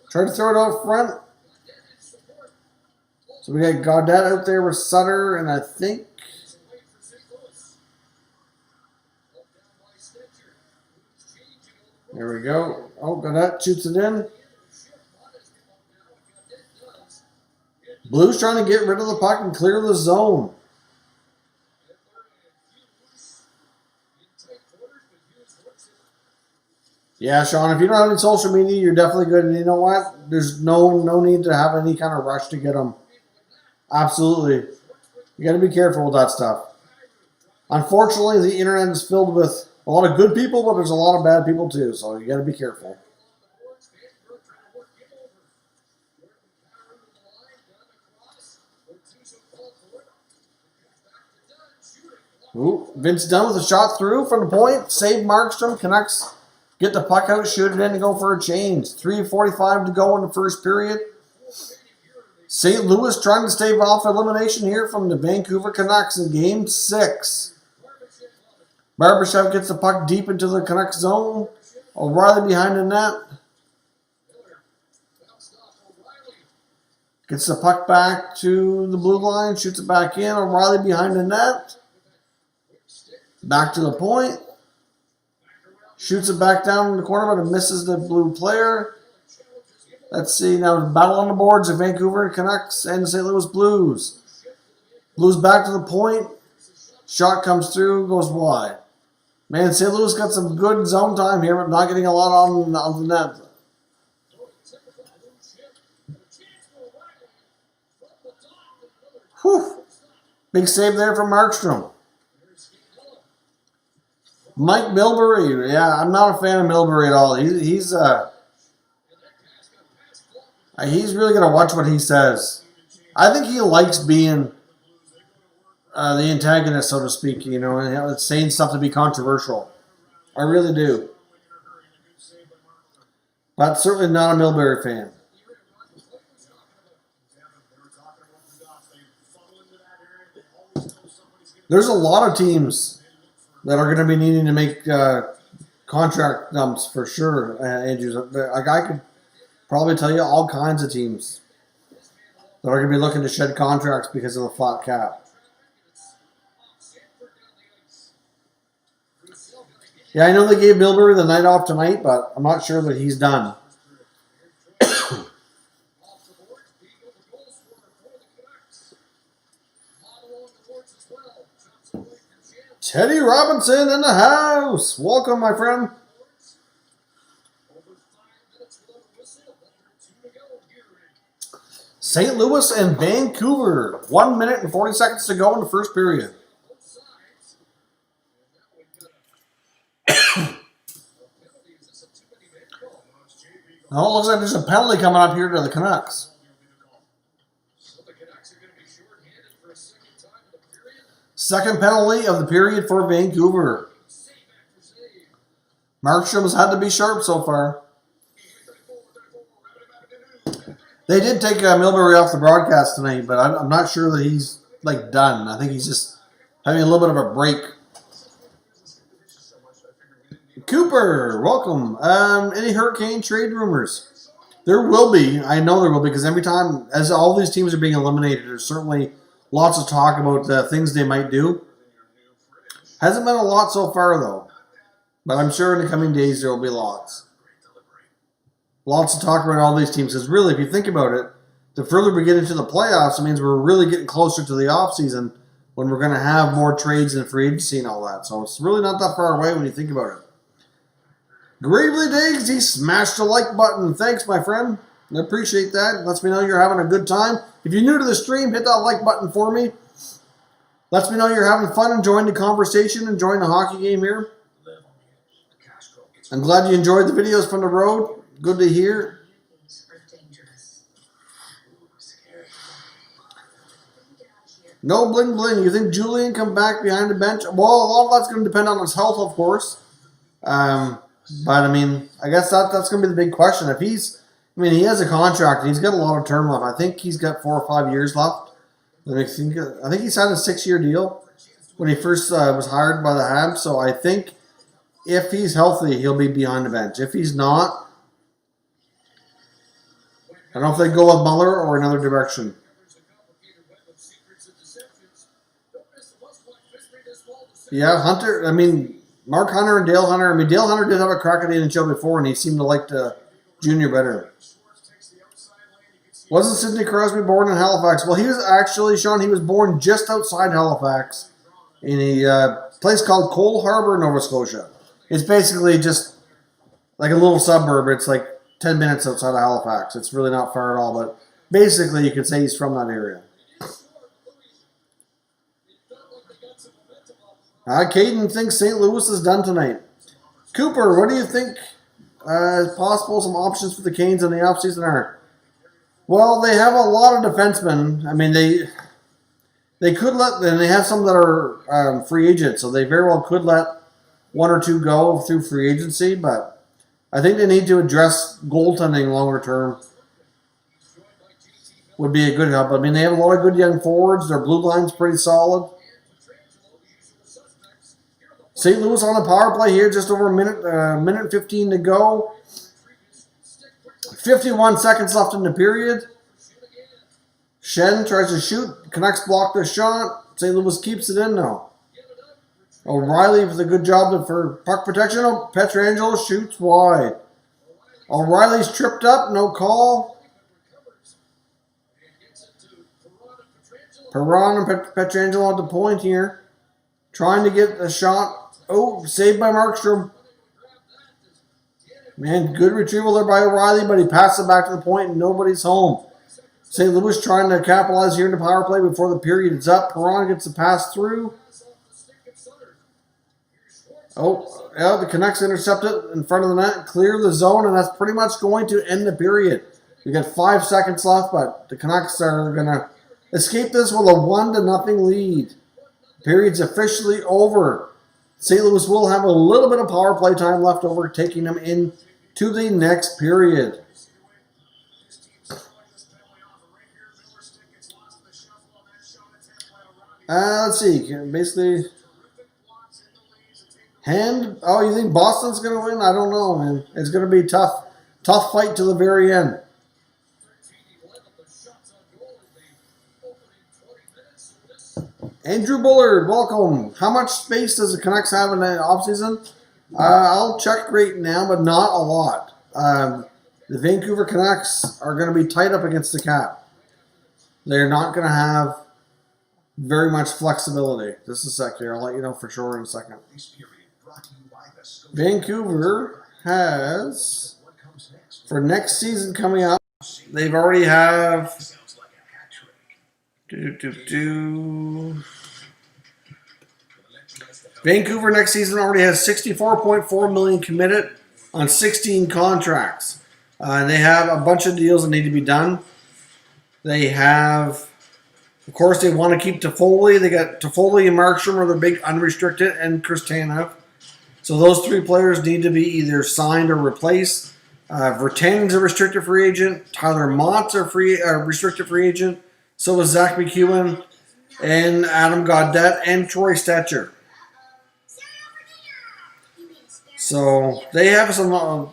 Tried to throw it out front. So we got Gaudette out there with Sutter, and I think... There we go. Oh, Gaudette shoots it in. Blues trying to get rid of the puck and clear the zone. Yeah, Sean, if you don't have any social media, you're definitely good. And you know what? There's no need to have any kind of rush to get them. Absolutely. You got to be careful with that stuff. Unfortunately, the internet is filled with a lot of good people, but there's a lot of bad people too. So you got to be careful. Ooh, Vince Dunn with a shot through from the point. Save Markstrom. Canucks get the puck out, shoot it in, and go for a change. 3:45 to go in the first period. St. Louis trying to stave off elimination here from the Vancouver Canucks in Game 6. Barbashev gets the puck deep into the Canucks zone. O'Reilly behind the net. Gets the puck back to the blue line, shoots it back in. O'Reilly behind the net. Back to the point. Shoots it back down in the corner, but it misses the blue player. Let's see, now the battle on the boards of Vancouver Canucks and the St. Louis Blues. Blues back to the point. Shot comes through, goes wide. Man, St. Louis got some good zone time here, but not getting a lot on the net. Whew. Big save there from Markstrom. Mike Milbury. Yeah, I'm not a fan of Milbury at all. He's really going to watch what he says. I think he likes being the antagonist, so to speak, you know, and saying stuff to be controversial. I really do. But certainly not a Milbury fan. There's a lot of teams that are going to be needing to make contract dumps for sure, Andrews. Like I could probably tell you all kinds of teams that are going to be looking to shed contracts because of the flat cap. Yeah, I know they gave Milbury the night off tonight, but I'm not sure that he's done. Teddy Robinson in the house. Welcome, my friend. St. Louis and Vancouver. 1 minute and 40 seconds to go in the first period. Now it looks like there's a penalty coming up here to the Canucks. Second penalty of the period for Vancouver. Markstrom's had to be sharp so far. They did take Milbury off the broadcast tonight, but I'm not sure that he's like done. I think he's just having a little bit of a break. Cooper, welcome. Any Hurricane trade rumors? There will be. I know there will be because every time, as all these teams are being eliminated, there's certainly lots of talk about the things they might do. Hasn't been a lot so far, though. But I'm sure in the coming days there will be lots. Lots of talk about all these teams. Because really, if you think about it, the further we get into the playoffs, it means we're really getting closer to the offseason when we're going to have more trades and free agency and all that. So it's really not that far away when you think about it. Gravely Diggs, he smashed the like button. Thanks, my friend. I appreciate that. Lets me know you're having a good time. If you're new to the stream, hit that like button for me. Lets me know you're having fun, enjoying the conversation, enjoying the hockey game here. I'm glad you enjoyed the videos from the road. Good to hear. No bling bling. You think Julian come back behind the bench? Well, a lot of that's going to depend on his health, of course. But I mean, I guess that's going to be the big question. If he's, I mean, he has a contract and he's got a lot of term left. I think he's got 4 or 5 years left. I think he signed a 6-year deal when he first was hired by the Habs. So I think if he's healthy, he'll be behind the bench. If he's not, I don't know if they go with Muller or another direction. Yeah, Hunter, I mean, Mark Hunter and Dale Hunter. I mean, Dale Hunter did have a crack at the NHL before, and he seemed to like the junior better. Wasn't Sidney Crosby born in Halifax? Well, he was actually, Sean, he was born just outside Halifax in a place called Cole Harbour, Nova Scotia. It's basically just like a little suburb. It's like 10 minutes outside of Halifax. It's really not far at all, but basically you could say he's from that area. Caden thinks St. Louis is done tonight. Cooper, what do you think is possible some options for the Canes in the offseason are? Well, they have a lot of defensemen. I mean, they could let, and they have some that are free agents, so they very well could let 1 or 2 go through free agency, but I think they need to address goaltending longer term. Would be a good help. I mean, they have a lot of good young forwards. Their blue line's pretty solid. St. Louis on the power play here, just over a minute 15 to go. 51 seconds left in the period. Shen tries to shoot. Canucks block the shot. St. Louis keeps it in now. O'Reilly with a good job for puck protection. Oh, Pietrangelo shoots wide. O'Reilly's tripped up. No call. Perron and Pietrangelo at the point here. Trying to get the shot. Oh, saved by Markstrom. Man, good retrieval there by O'Reilly, but he passed it back to the point and nobody's home. St. Louis trying to capitalize here in the power play before the period is up. Perron gets the pass through. Oh, yeah, the Canucks intercept it in front of the net, clear the zone, and that's pretty much going to end the period. We got 5 seconds left, but the Canucks are going to escape this with a 1-0 lead. Period's officially over. St. Louis will have a little bit of power play time left over, taking them into the next period. Let's see. Basically, oh, you think Boston's going to win? I don't know, man. It's going to be tough. Tough fight to the very end. Andrew Bullard, welcome. How much space does the Canucks have in the offseason? I'll check right now, but not a lot. The Vancouver Canucks are going to be tight up against the cap. They're not going to have very much flexibility. Just a sec here. I'll let you know for sure in a second. Vancouver has, for next season coming up, they've already have Vancouver next season already has $64.4 million committed on 16 contracts. And they have a bunch of deals that need to be done. They have, of course, they want to keep Toffoli. They got Toffoli and Markstrom are the big unrestricted, and Chris Tanev. So those 3 players need to be either signed or replaced. Vertanen's a restricted free agent. Tyler Mott's a restricted free agent. So is Zach McEwen and Adam Gaudette and Troy Stetcher. So they have some.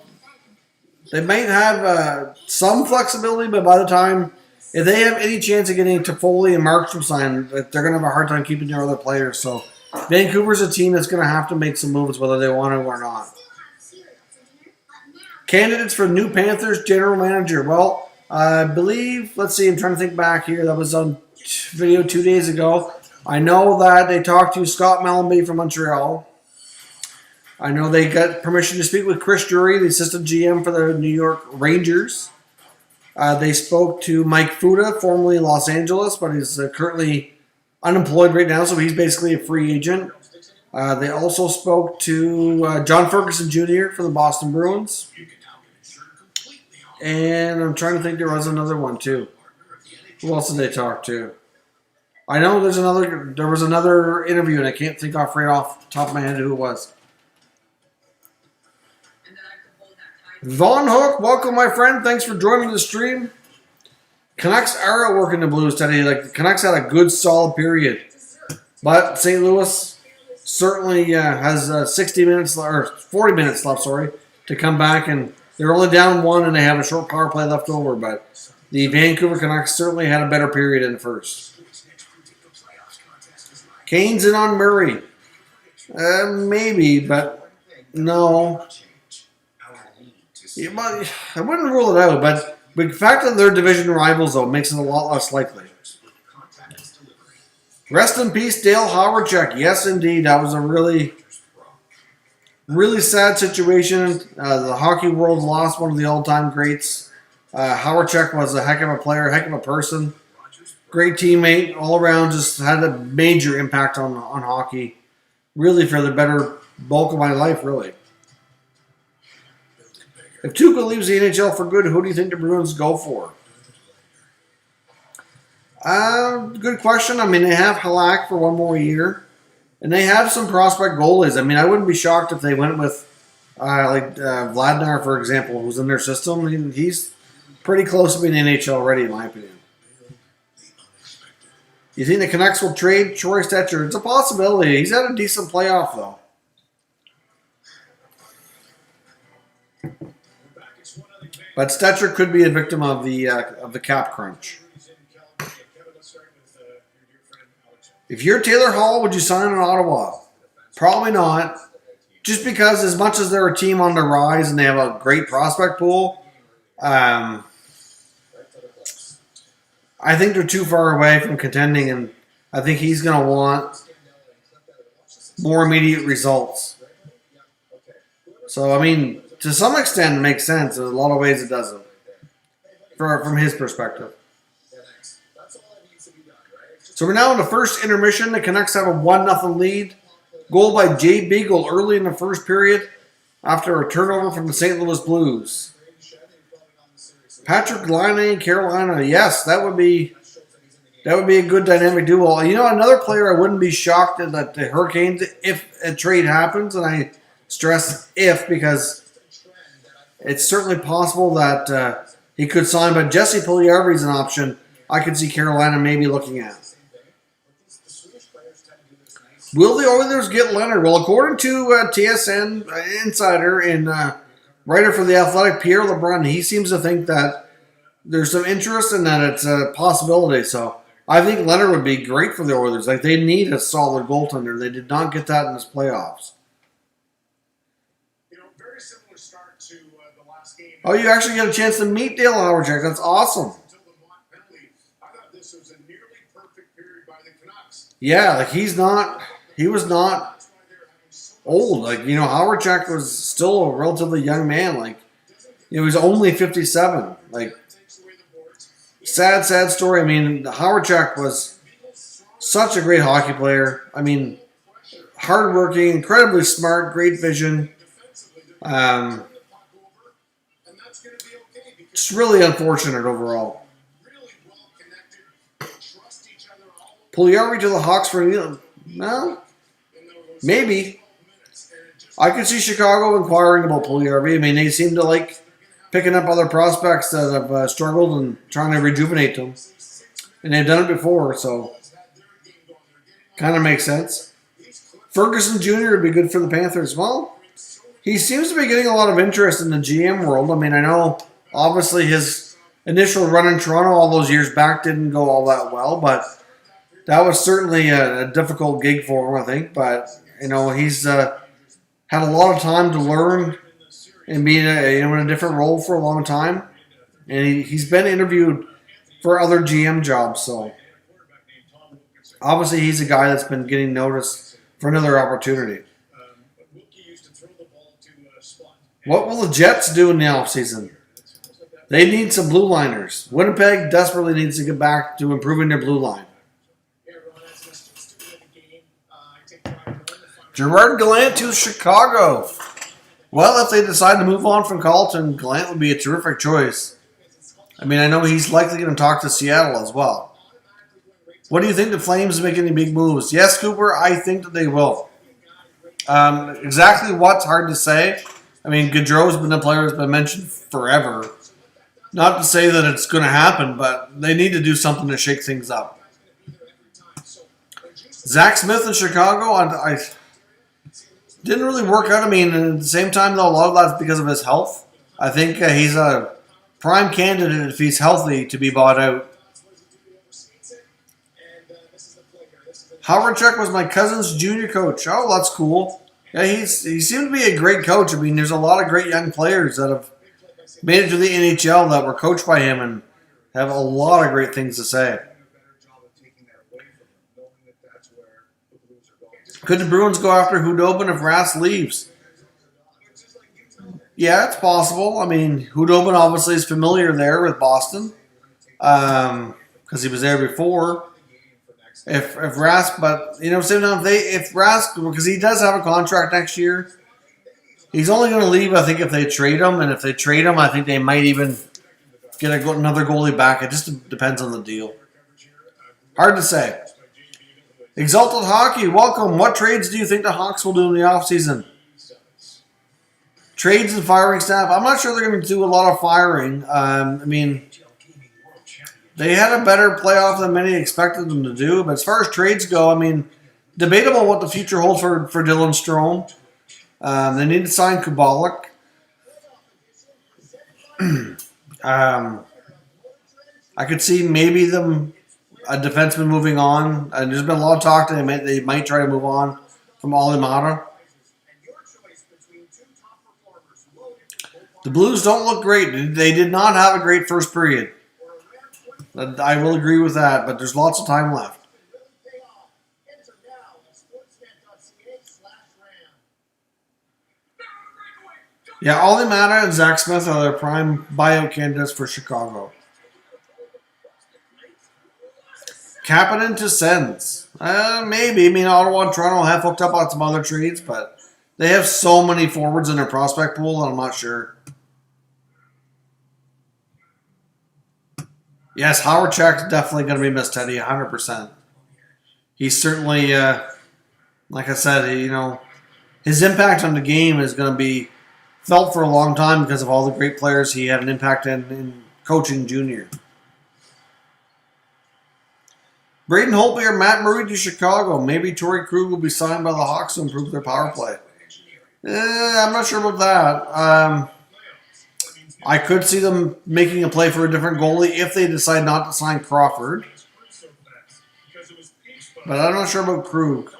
They might have some flexibility, but by the time, if they have any chance of getting Toffoli and Markstrom signed, they're going to have a hard time keeping their other players. So Vancouver's a team that's going to have to make some moves, whether they want to or not. Candidates for new Panthers general manager. Well, I believe, let's see, I'm trying to think back here. That was on video 2 days ago. I know that they talked to Scott Mellenby from Montreal. I know they got permission to speak with Chris Drury, the assistant GM for the New York Rangers. They spoke to Mike Fuda, formerly in Los Angeles, but he's currently unemployed right now, so he's basically a free agent. They also spoke to John Ferguson Jr. for the Boston Bruins. And I'm trying to think, there was another one too. Who else did they talk to? I know there was another interview, and I can't think off the top of my head who it was. Von Hook, welcome, my friend. Thanks for joining the stream. Canucks are at work in the Blues today. Like, the Canucks had a good, solid period. But St. Louis certainly has 60 minutes, or 40 minutes left, to come back. And they're only down 1, and they have a short power play left over. But the Vancouver Canucks certainly had a better period in the first. Kane's in on Murray. Maybe, but no. I wouldn't rule it out, but the fact that they're division rivals, though, makes it a lot less likely. Rest in peace, Dale Hawerchuk. Yes, indeed. That was a really, really sad situation. The hockey world lost one of the all-time greats. Hawerchuk was a heck of a player, heck of a person. Great teammate, all around, just had a major impact on hockey. Really, for the better bulk of my life, really. If Tuukka leaves the NHL for good, who do you think the Bruins go for? Good question. I mean, they have Halak for 1 more year. And they have some prospect goalies. I mean, I wouldn't be shocked if they went with Vladimir, for example, who's in their system. He's pretty close to being NHL already, in my opinion. You think the Canucks will trade Troy Stetcher? It's a possibility. He's had a decent playoff, though. But Stetcher could be a victim of the cap crunch. If you're Taylor Hall, would you sign in Ottawa? Probably not. Just because as much as they're a team on the rise and they have a great prospect pool, I think they're too far away from contending, and I think he's going to want more immediate results. So, I mean, to some extent it makes sense. In a lot of ways it doesn't, from his perspective. So we're now in the first intermission. The Canucks have a 1-0 lead. Goal by Jay Beagle early in the first period after a turnover from the St. Louis Blues. Patrick Laine, Carolina. Yes, that would be a good dynamic duo. You know, another player I wouldn't be shocked that the Hurricanes, if a trade happens, and I stress if because it's certainly possible that he could sign, but Jesse Puljujarvi is an option I could see Carolina maybe looking at. Will the Oilers get Leonard? Well, according to TSN insider and writer for The Athletic, Pierre LeBrun, he seems to think that there's some interest in that it's a possibility. So I think Leonard would be great for the Oilers. Like, they need a solid goaltender. They did not get that in this playoffs. Very similar start to the last game. Oh, you actually get a chance to meet Dale Hawerchuk. That's awesome. I thought this was a nearly perfect period by the Canucks. Yeah, like he was not old. Like, you know, Hawerchuk was still a relatively young man. Like, you know, he was only 57. Like, sad story. I mean, Hawerchuk was such a great hockey player. I mean, hardworking, incredibly smart, great vision. It's really unfortunate overall. Puljujarvi to the Hawks for no, maybe. I could see Chicago inquiring about Puljujarvi. I mean, they seem to like picking up other prospects that have struggled and trying to rejuvenate them, and they've done it before, so kind of makes sense. Ferguson Jr. would be good for the Panthers. Well, he seems to be getting a lot of interest in the GM world. I mean, I know obviously his initial run in Toronto all those years back didn't go all that well, but that was certainly a difficult gig for him, I think. But, you know, he's had a lot of time to learn and be in a different role for a long time. And he's been interviewed for other GM jobs. So, obviously, he's a guy that's been getting noticed for another opportunity. What will the Jets do in the offseason? They need some blue liners. Winnipeg desperately needs to get back to improving their blue line. Gerard Gallant to Chicago. Well, if they decide to move on from Carlton, Gallant would be a terrific choice. I mean, I know he's likely going to talk to Seattle as well. What do you think the Flames make any big moves? Yes, Cooper, I think that they will. Exactly what's hard to say. I mean, Gaudreau's been a player that's been mentioned forever. Not to say that it's going to happen, but they need to do something to shake things up. Zach Smith in Chicago, I didn't really work out. I mean, at the same time, though, a lot of that's because of his health. I think he's a prime candidate if he's healthy to be bought out. Hawerchuk was my cousin's junior coach. Oh, that's cool. Yeah, he seems to be a great coach. I mean, there's a lot of great young players that have made it to the NHL that were coached by him and have a lot of great things to say. Could the Bruins go after Hudobin if Rask leaves? Yeah, it's possible. I mean, Hudobin obviously is familiar there with Boston because he was there before. If Rask, but you know, same time if Rask, because he does have a contract next year, he's only going to leave. I think if they trade him, and if they trade him, I think they might even get another goalie back. It just depends on the deal. Hard to say. Exalted Hockey, welcome. What trades do you think the Hawks will do in the offseason? Trades and firing staff. I'm not sure they're going to do a lot of firing. I mean, they had a better playoff than many expected them to do. But as far as trades go, I mean, debatable what the future holds for Dylan Strome. They need to sign Kubalik. I could see maybe them a defenseman moving on. And there's been a lot of talk that they might try to move on from Alimata. The Blues don't look great. They did not have a great first period. I will agree with that, but there's lots of time left. Yeah, Alimata and Zach Smith are their prime buyout candidates for Chicago. Kapanen to Sens. Maybe. I mean, Ottawa and Toronto have hooked up on some other trades, but they have so many forwards in their prospect pool that I'm not sure. Yes, Howard Check's definitely going to be missed, Teddy, 100%. He's certainly, like I said, his impact on the game is going to be felt for a long time because of all the great players he had an impact in coaching junior. Braden Holtby or Matt Murray to Chicago. Maybe Torrey Krug will be signed by the Hawks to improve their power play. I'm not sure about that. I could see them making a play for a different goalie if they decide not to sign Crawford. But I'm not sure about Krug.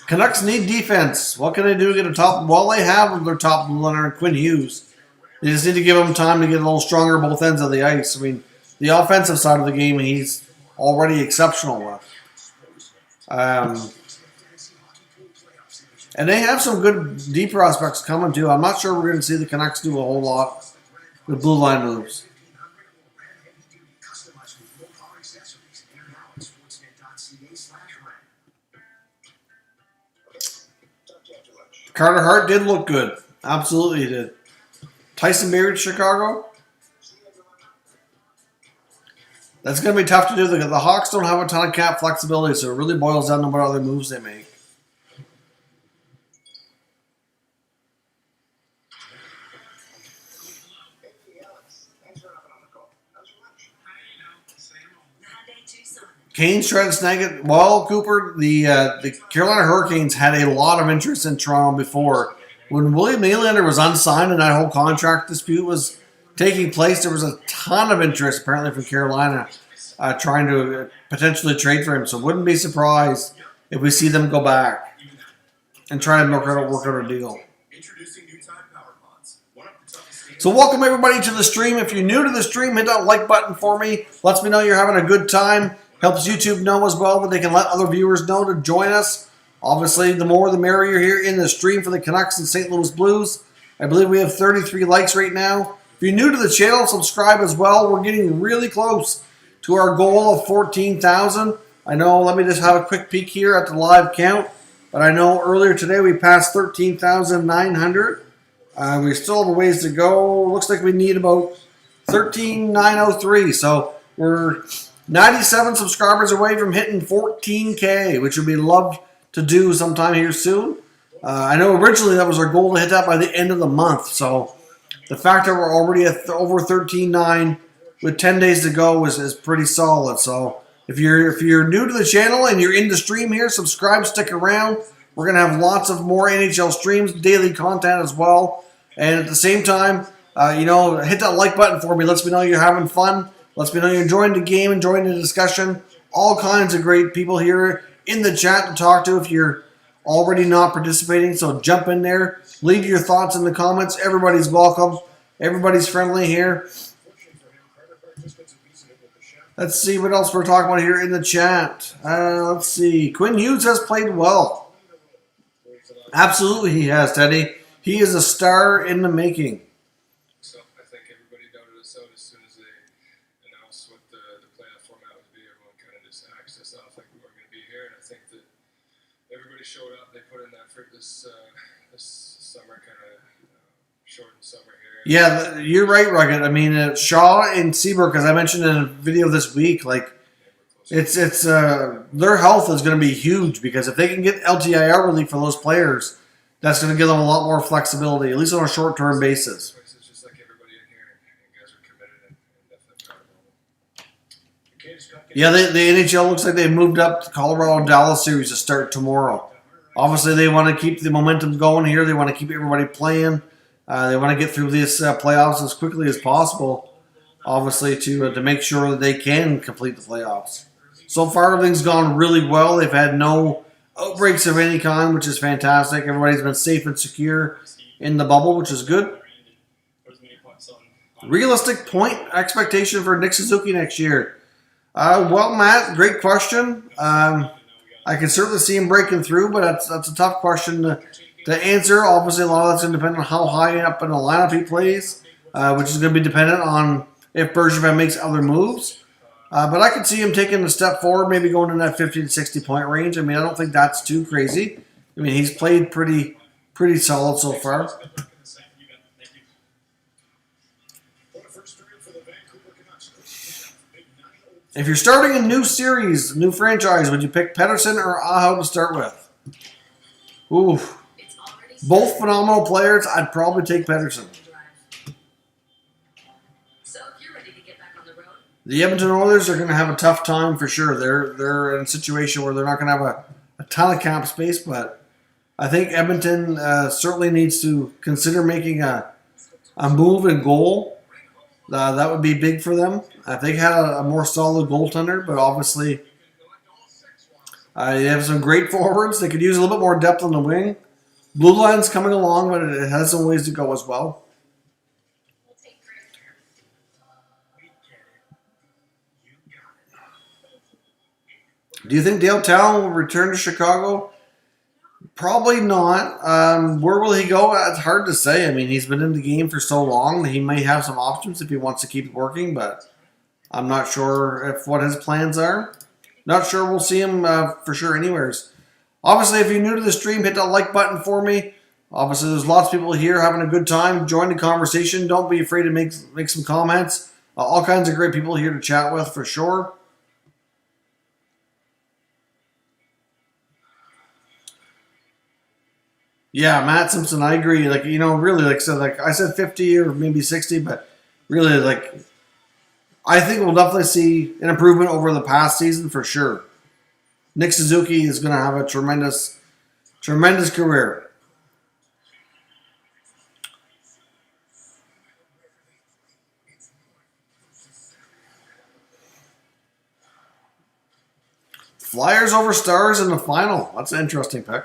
Canucks need defense. What can they do to get a top? Well, they have their top blue liner, Quinn Hughes. They just need to give him time to get a little stronger both ends of the ice. I mean, the offensive side of the game, he's already exceptional with. And they have some good deep prospects coming too. I'm not sure we're going to see the Canucks do a whole lot with blue line moves. Carter Hart did look good. Absolutely he did. Tyson Berry to Chicago. That's going to be tough to do. The Hawks don't have a ton of cap flexibility, so it really boils down to what other moves they make. Canes trying to snag it. Well, Cooper, the Carolina Hurricanes had a lot of interest in Toronto before. When William Nylander was unsigned and that whole contract dispute was taking place, there was a ton of interest apparently from Carolina trying to potentially trade for him. So wouldn't be surprised if we see them go back and try to work out a deal. So welcome everybody to the stream. If you're new to the stream, hit that like button for me. Lets me know you're having a good time. Helps YouTube know as well that they can let other viewers know to join us. Obviously, the more the merrier here in the stream for the Canucks and St. Louis Blues. I believe we have 33 likes right now. If you're new to the channel, subscribe as well. We're getting really close to our goal of 14,000. I know, let me just have a quick peek here at the live count. But I know earlier today we passed 13,900. We still have a ways to go. Looks like we need about 13,903. So we're 97 subscribers away from hitting 14K, which would be loved to do sometime here soon. I know originally that was our goal to hit that by the end of the month. So the fact that we're already at over 13.9 with 10 days to go is pretty solid. So if you're new to the channel and you're in the stream here, subscribe, stick around. We're going to have lots of more NHL streams, daily content as well. And at the same time, hit that like button for me. Lets me know you're having fun. Lets me know you're enjoying the game, enjoying the discussion. All kinds of great people here in the chat to talk to if you're already not participating. So jump in there. Leave your thoughts in the comments. Everybody's welcome. Everybody's friendly here. Let's see what else we're talking about here in the chat. Let's see. Quinn Hughes has played well. Absolutely he has, Teddy. He is a star in the making. So I think everybody doubted us out as soon as they announced what the playoff format would be. Everyone kind of just axed us off like we weren't going to be here. And I think that everybody showed up. They put in that effort this summer, kind of shortened summer here. Yeah, you're right, Rugged. I mean, Shaw and Seabrook, as I mentioned in a video this week, like it's their health is going to be huge because if they can get LTIR relief for those players, that's going to give them a lot more flexibility, at least on a short-term basis. It's just like everybody in here, and guys are committed and definitely proud of them. Yeah, the NHL looks like they've moved up the Colorado-Dallas series to start tomorrow. Obviously, they want to keep the momentum going here. They want to keep everybody playing. They want to get through these playoffs as quickly as possible. obviously, to make sure that they can complete the playoffs. So far, everything's gone really well. They've had no outbreaks of any kind, which is fantastic. Everybody's been safe and secure in the bubble, which is good. Realistic point expectation for Nick Suzuki next year. Well, Matt, great question. I can certainly see him breaking through, but that's a tough question to answer. Obviously, a lot of that's going to depend on how high up in the lineup he plays, which is going to be dependent on if Bergevin makes other moves. But I could see him taking a step forward, maybe going in that 50 to 60 point range. I mean, I don't think that's too crazy. I mean, he's played pretty solid so far. If you're starting a new series, new franchise, would you pick Pettersson or Aho to start with? Ooh. Both phenomenal players. I'd probably take Pettersson. The Edmonton Oilers are going to have a tough time for sure. They're in a situation where they're not going to have a ton of cap space, but I think Edmonton certainly needs to consider making a move in goal. That would be big for them. If they had a more solid goaltender, but obviously they have some great forwards. They could use a little bit more depth on the wing. Blue line's coming along, but it has some ways to go as well. Do you think Dale Talon will return to Chicago? Probably not. Where will he go? It's hard to say. I mean, he's been in the game for so long that he may have some options if he wants to keep working, but I'm not sure what his plans are. Not sure we'll see him for sure anywheres. Obviously, if you're new to the stream, hit that like button for me. Obviously, there's lots of people here having a good time. Join the conversation. Don't be afraid to make some comments. All kinds of great people here to chat with for sure. Yeah, Matt Simpson, I agree. Like, really, I said 50 or maybe 60, but really, I think we'll definitely see an improvement over the past season for sure. Nick Suzuki is going to have a tremendous career. Flyers over Stars in the final. That's an interesting pick.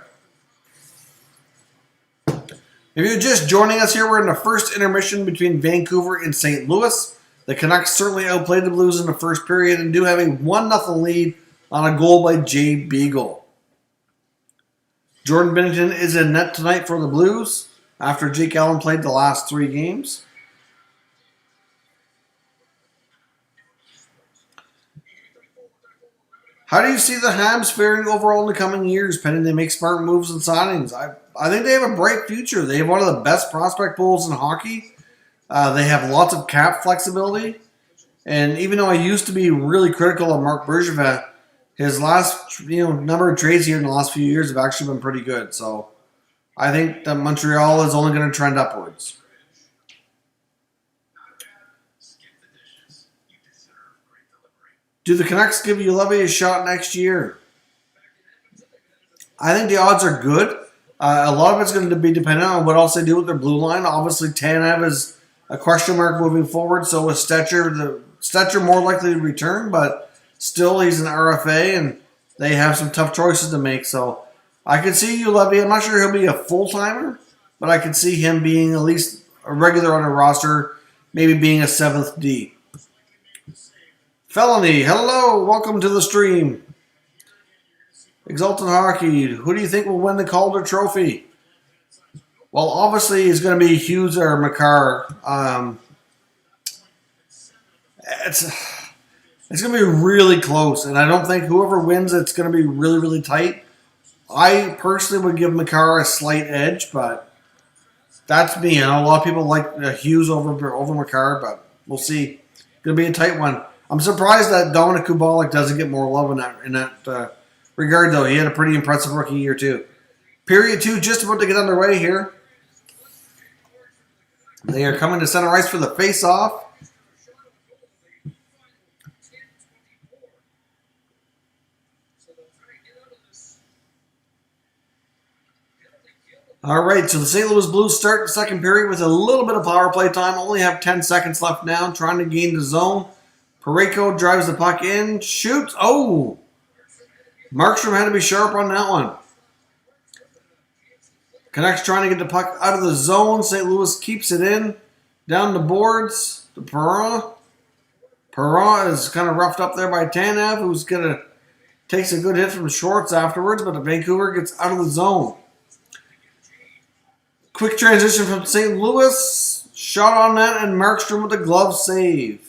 If you're just joining us here, we're in the first intermission between Vancouver and St. Louis. The Canucks certainly outplayed the Blues in the first period and do have a 1-0 lead on a goal by Jay Beagle. Jordan Binnington is in net tonight for the Blues after Jake Allen played the last 3 games. How do you see the Habs faring overall in the coming years, pending they make smart moves and signings? I think they have a bright future. They have one of the best prospect pools in hockey. They have lots of cap flexibility. And even though I used to be really critical of Marc Bergevin, his last number of trades here in the last few years have actually been pretty good. So I think that Montreal is only going to trend upwards. Do the Canucks give Uleve a shot next year? I think the odds are good. A lot of it's going to be dependent on what else they do with their blue line. Obviously, Tanev is a question mark moving forward. So is Stetcher more likely to return, but still he's an RFA, and they have some tough choices to make. So I could see Uleve. I'm not sure he'll be a full-timer, but I could see him being at least a regular on a roster, maybe being a 7th D. Felony, hello, welcome to the stream. Exalted Hockey, who do you think will win the Calder Trophy? Well, obviously, it's going to be Hughes or Makar. It's going to be really close, and I don't think whoever wins, it's going to be really, really tight. I personally would give Makar a slight edge, but that's me. I know a lot of people like Hughes over Makar, but we'll see. It's going to be a tight one. I'm surprised that Dominic Kubalik doesn't get more love in that regard, though. He had a pretty impressive rookie year, too. Period 2 just about to get underway here. They are coming to center ice for the face-off. All right, so the St. Louis Blues start the second period with a little bit of power play time. Only have 10 seconds left now, trying to gain the zone. Parayko drives the puck in, shoots. Oh! Markstrom had to be sharp on that one. Canucks trying to get the puck out of the zone. St. Louis keeps it in. Down the boards. The Perron. Perron is kind of roughed up there by Tanev, who's takes a good hit from Schwartz afterwards, but Vancouver gets out of the zone. Quick transition from St. Louis. Shot on net, and Markstrom with a glove save.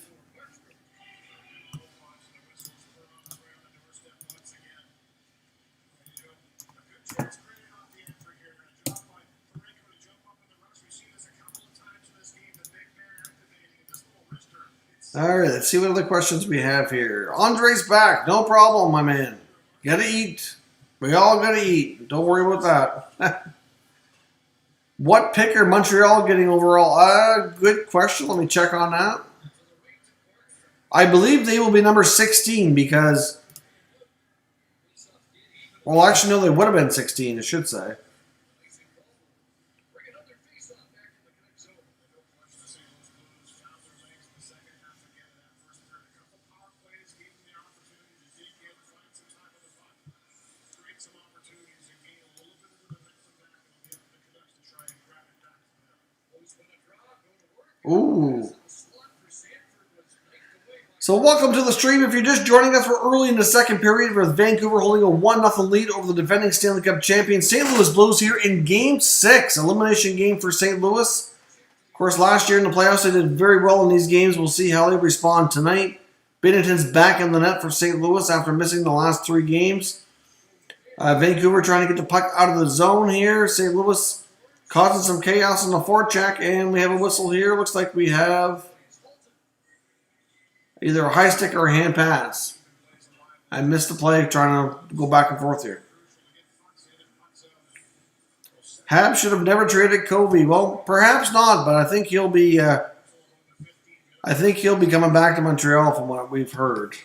All right, let's see what other questions we have here. Andre's back. No problem, my man. Gotta eat. We all gotta eat. Don't worry about that. What pick are Montreal getting overall? Good question. Let me check on that. I believe they will be number 16 because... Well, actually, no, they would have been 16, I should say. Ooh. So welcome to the stream. If you're just joining us, we're early in the second period with Vancouver holding a 1-0 lead over the defending Stanley Cup champion St. Louis Blues here in Game 6. Elimination game for St. Louis. Of course, last year in the playoffs, they did very well in these games. We'll see how they respond tonight. Binnington's back in the net for St. Louis after missing the last 3 games. Vancouver trying to get the puck out of the zone here. St. Louis causing some chaos on the forecheck, and we have a whistle here. Looks like we have either a high stick or a hand pass. I missed the play trying to go back and forth here. Hab should have never traded Covey. Well, perhaps not, but I think he'll be coming back to Montreal from what we've heard.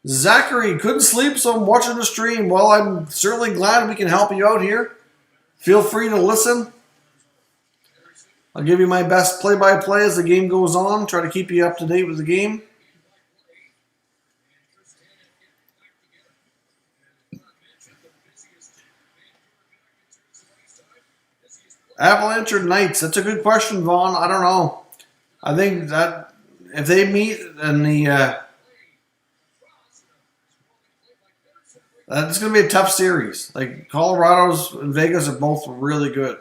Zachary couldn't sleep, so I'm watching the stream. Well, I'm certainly glad we can help you out here. Feel free to listen. I'll give you my best play-by-play as the game goes on. Try to keep you up to date with the game. Avalanche or Knights? That's a good question, Vaughn. I don't know. I think that if they meet in the... it's going to be a tough series. Like, Colorado's and Vegas are both really good.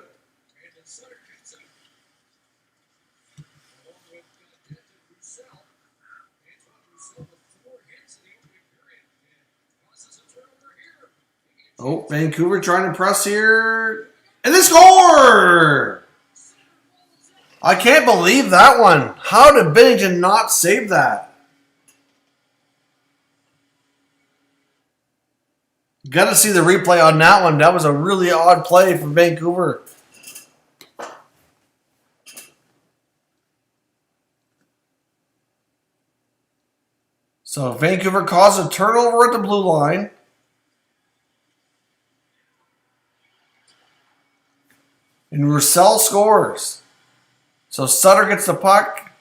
Oh, Vancouver trying to press here. And they score! I can't believe that one. How did Binnington not save that? Got to see the replay on that one. That was a really odd play from Vancouver. So Vancouver caused a turnover at the blue line. And Roussel scores. So Sutter gets the puck.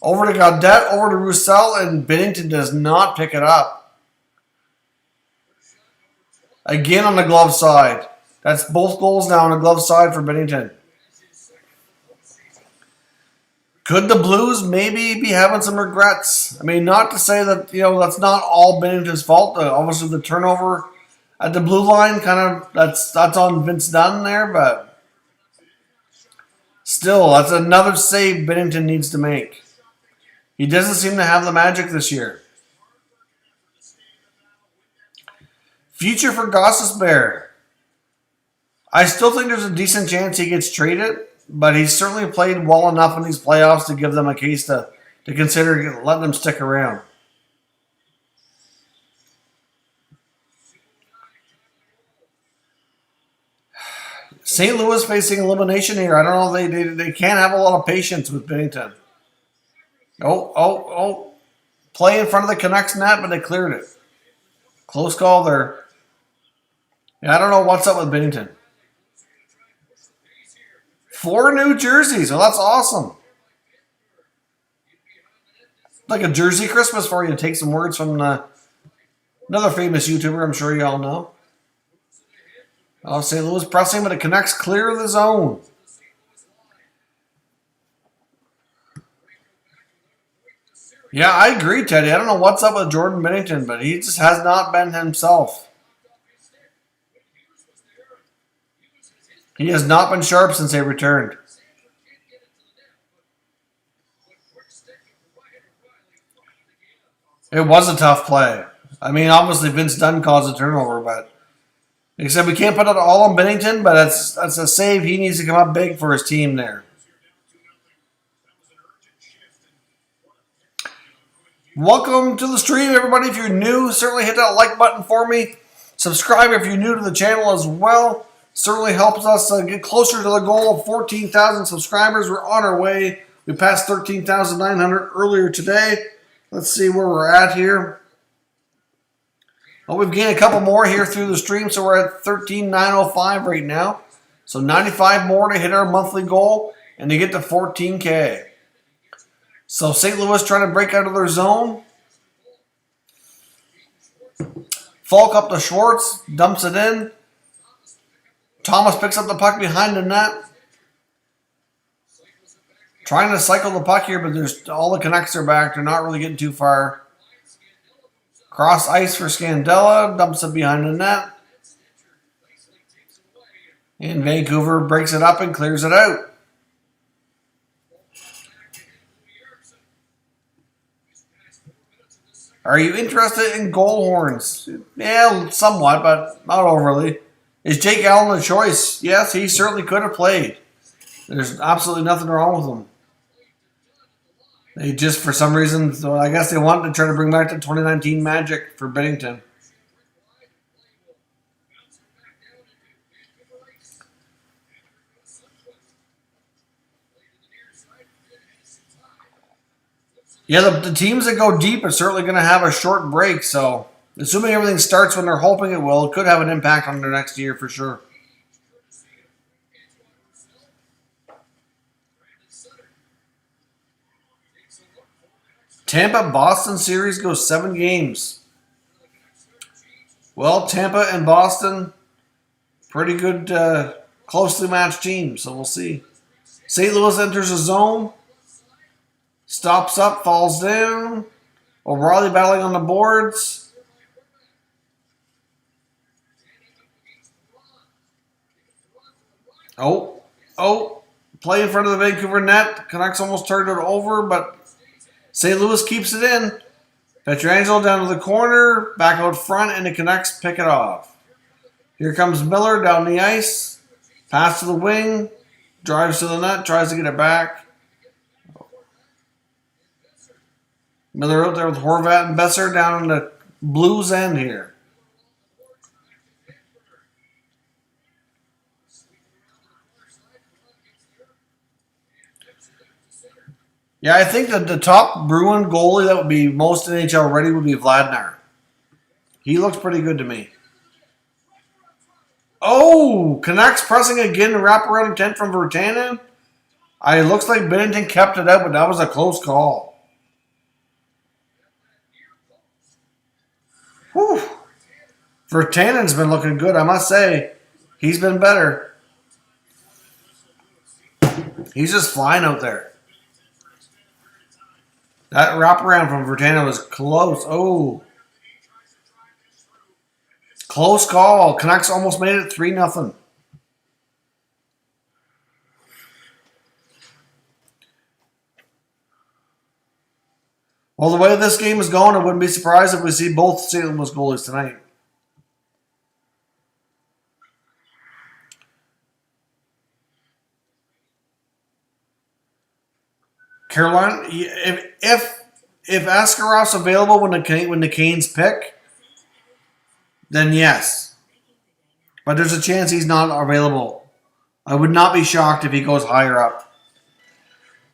Over to Gaudette, over to Roussel, and Binnington does not pick it up. Again on the glove side. That's both goals now on the glove side for Binnington. Could the Blues maybe be having some regrets? I mean, not to say that, that's not all Binnington's fault. Obviously, the turnover at the blue line, that's on Vince Dunn there, but still, that's another save Binnington needs to make. He doesn't seem to have the magic this year. Future for Gostisbehere. I still think there's a decent chance he gets traded, but he's certainly played well enough in these playoffs to give them a case to consider letting him stick around. St. Louis facing elimination here. I don't know. They can't have a lot of patience with Binnington. Oh. play in front of the Canucks net, but they cleared it. Close call there. Yeah, I don't know what's up with Binnington. 4 new jerseys. Well, that's awesome. Like a jersey Christmas for you. Take some words from another famous YouTuber I'm sure you all know. Oh, St. Louis pressing, but the Canucks clear the zone. Yeah, I agree, Teddy. I don't know what's up with Jordan Binnington, but he just has not been himself. He has not been sharp since they returned. It was a tough play. I mean, obviously Vince Dunn caused a turnover, but except we can't put it all on Binnington, but that's a save. He needs to come up big for his team there. Welcome to the stream, everybody. If you're new, certainly hit that like button for me. Subscribe if you're new to the channel as well. Certainly helps us get closer to the goal of 14,000 subscribers. We're on our way. We passed 13,900 earlier today. Let's see where we're at here. Well, we've gained a couple more here through the stream, so we're at 13,905 right now. So 95 more to hit our monthly goal and to get to 14K. So St. Louis trying to break out of their zone. Falk up to Schwartz, dumps it in. Thomas picks up the puck behind the net. Trying to cycle the puck here, but there's all the Canucks are back. They're not really getting too far. Cross ice for Scandella. Dumps it behind the net. And Vancouver breaks it up and clears it out. Are you interested in goal horns? Yeah, somewhat, but not overly. Is Jake Allen a choice? Yes, he certainly could have played. There's absolutely nothing wrong with him. They just, for some reason, so I guess they wanted to try to bring back the 2019 magic for Binnington. Yeah, the teams that go deep are certainly going to have a short break, so assuming everything starts when they're hoping it will, it could have an impact on their next year for sure. Tampa-Boston series goes 7 games. Well, Tampa and Boston, pretty good, closely matched teams, so we'll see. St. Louis enters the zone. Stops up, falls down. O'Reilly battling on the boards. Oh, play in front of the Vancouver net. Canucks almost turned it over, but St. Louis keeps it in. Pietrangelo down to the corner, back out front, and the Canucks pick it off. Here comes Miller down the ice. Pass to the wing. Drives to the net, tries to get it back. Miller out there with Horvat and Besser down in the Blues end here. Yeah, I think that the top Bruin goalie that would be most NHL ready would be Vladimir. He looks pretty good to me. Oh, Canucks pressing again, wraparound intent from Virtanen. It looks like Binnington kept it out, but that was a close call. Whew. Virtanen's been looking good, I must say. He's been better. He's just flying out there. That wraparound from Virtanen was close. Oh. Close call. Canucks almost made it 3-0. Well, the way this game is going, I wouldn't be surprised if we see both St. Louis goalies tonight. Carolina, if Askarof's available when the Canes pick, then yes. But there's a chance he's not available. I would not be shocked if he goes higher up.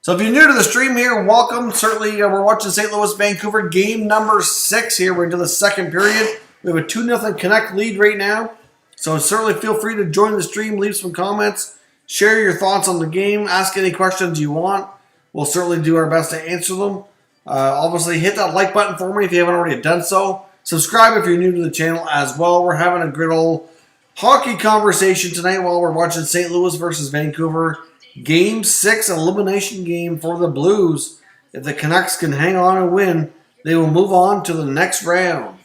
So if you're new to the stream here, welcome. Certainly, we're watching St. Louis, Vancouver, game number 6 here. We're into the second period. We have a 2-0 Canuck lead right now. So certainly feel free to join the stream, leave some comments, share your thoughts on the game, ask any questions you want. We'll certainly do our best to answer them. Obviously, hit that like button for me if you haven't already done so. Subscribe if you're new to the channel as well. We're having a good old hockey conversation tonight while we're watching St. Louis versus Vancouver. Game 6 elimination game for the Blues. If the Canucks can hang on and win, they will move on to the next round.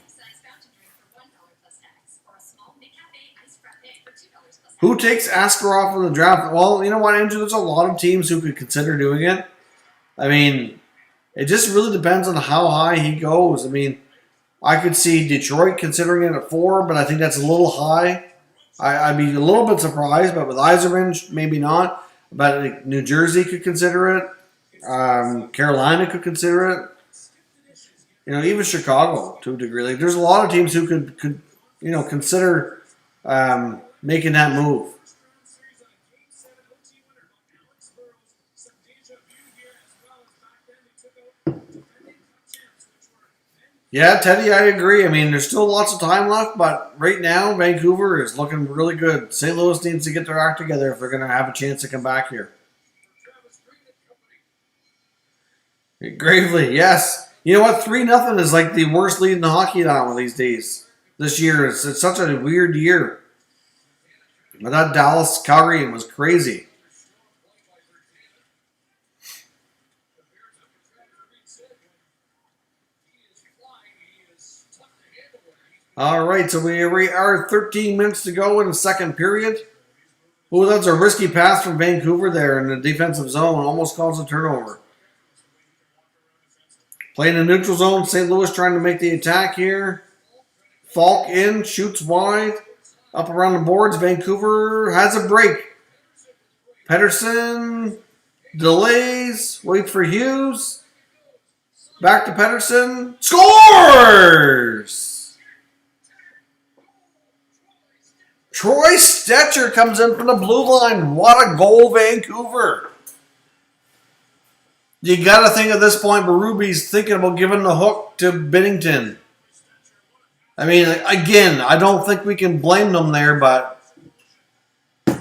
Who takes Askarov in the draft? Well, you know what, Andrew? There's a lot of teams who could consider doing it. I mean, it just really depends on how high he goes. I mean, I could see Detroit considering it at 4, but I think that's a little high. I'd be a little bit surprised, but with Yzerman, maybe not. But New Jersey could consider it. Carolina could consider it. You know, even Chicago to a degree. Like, there's a lot of teams who could consider making that move. Yeah, Teddy, I agree. I mean, there's still lots of time left, but right now, Vancouver is looking really good. St. Louis needs to get their act together if they're going to have a chance to come back here. Gravely, yes. You know what? 3-0 is like the worst lead in the hockey now these days. This year, it's such a weird year. But that Dallas-Calgary game was crazy. All right, so we are 13 minutes to go in the second period. Oh, that's a risky pass from Vancouver there in the defensive zone. Almost caused a turnover. Playing in the neutral zone, St. Louis trying to make the attack here. Falk in, shoots wide. Up around the boards, Vancouver has a break. Pettersson delays, wait for Hughes. Back to Pettersson, scores! Troy Stecher comes in from the blue line. What a goal, Vancouver. You got to think at this point, Berube's thinking about giving the hook to Binnington. I mean, again, I don't think we can blame them there, but you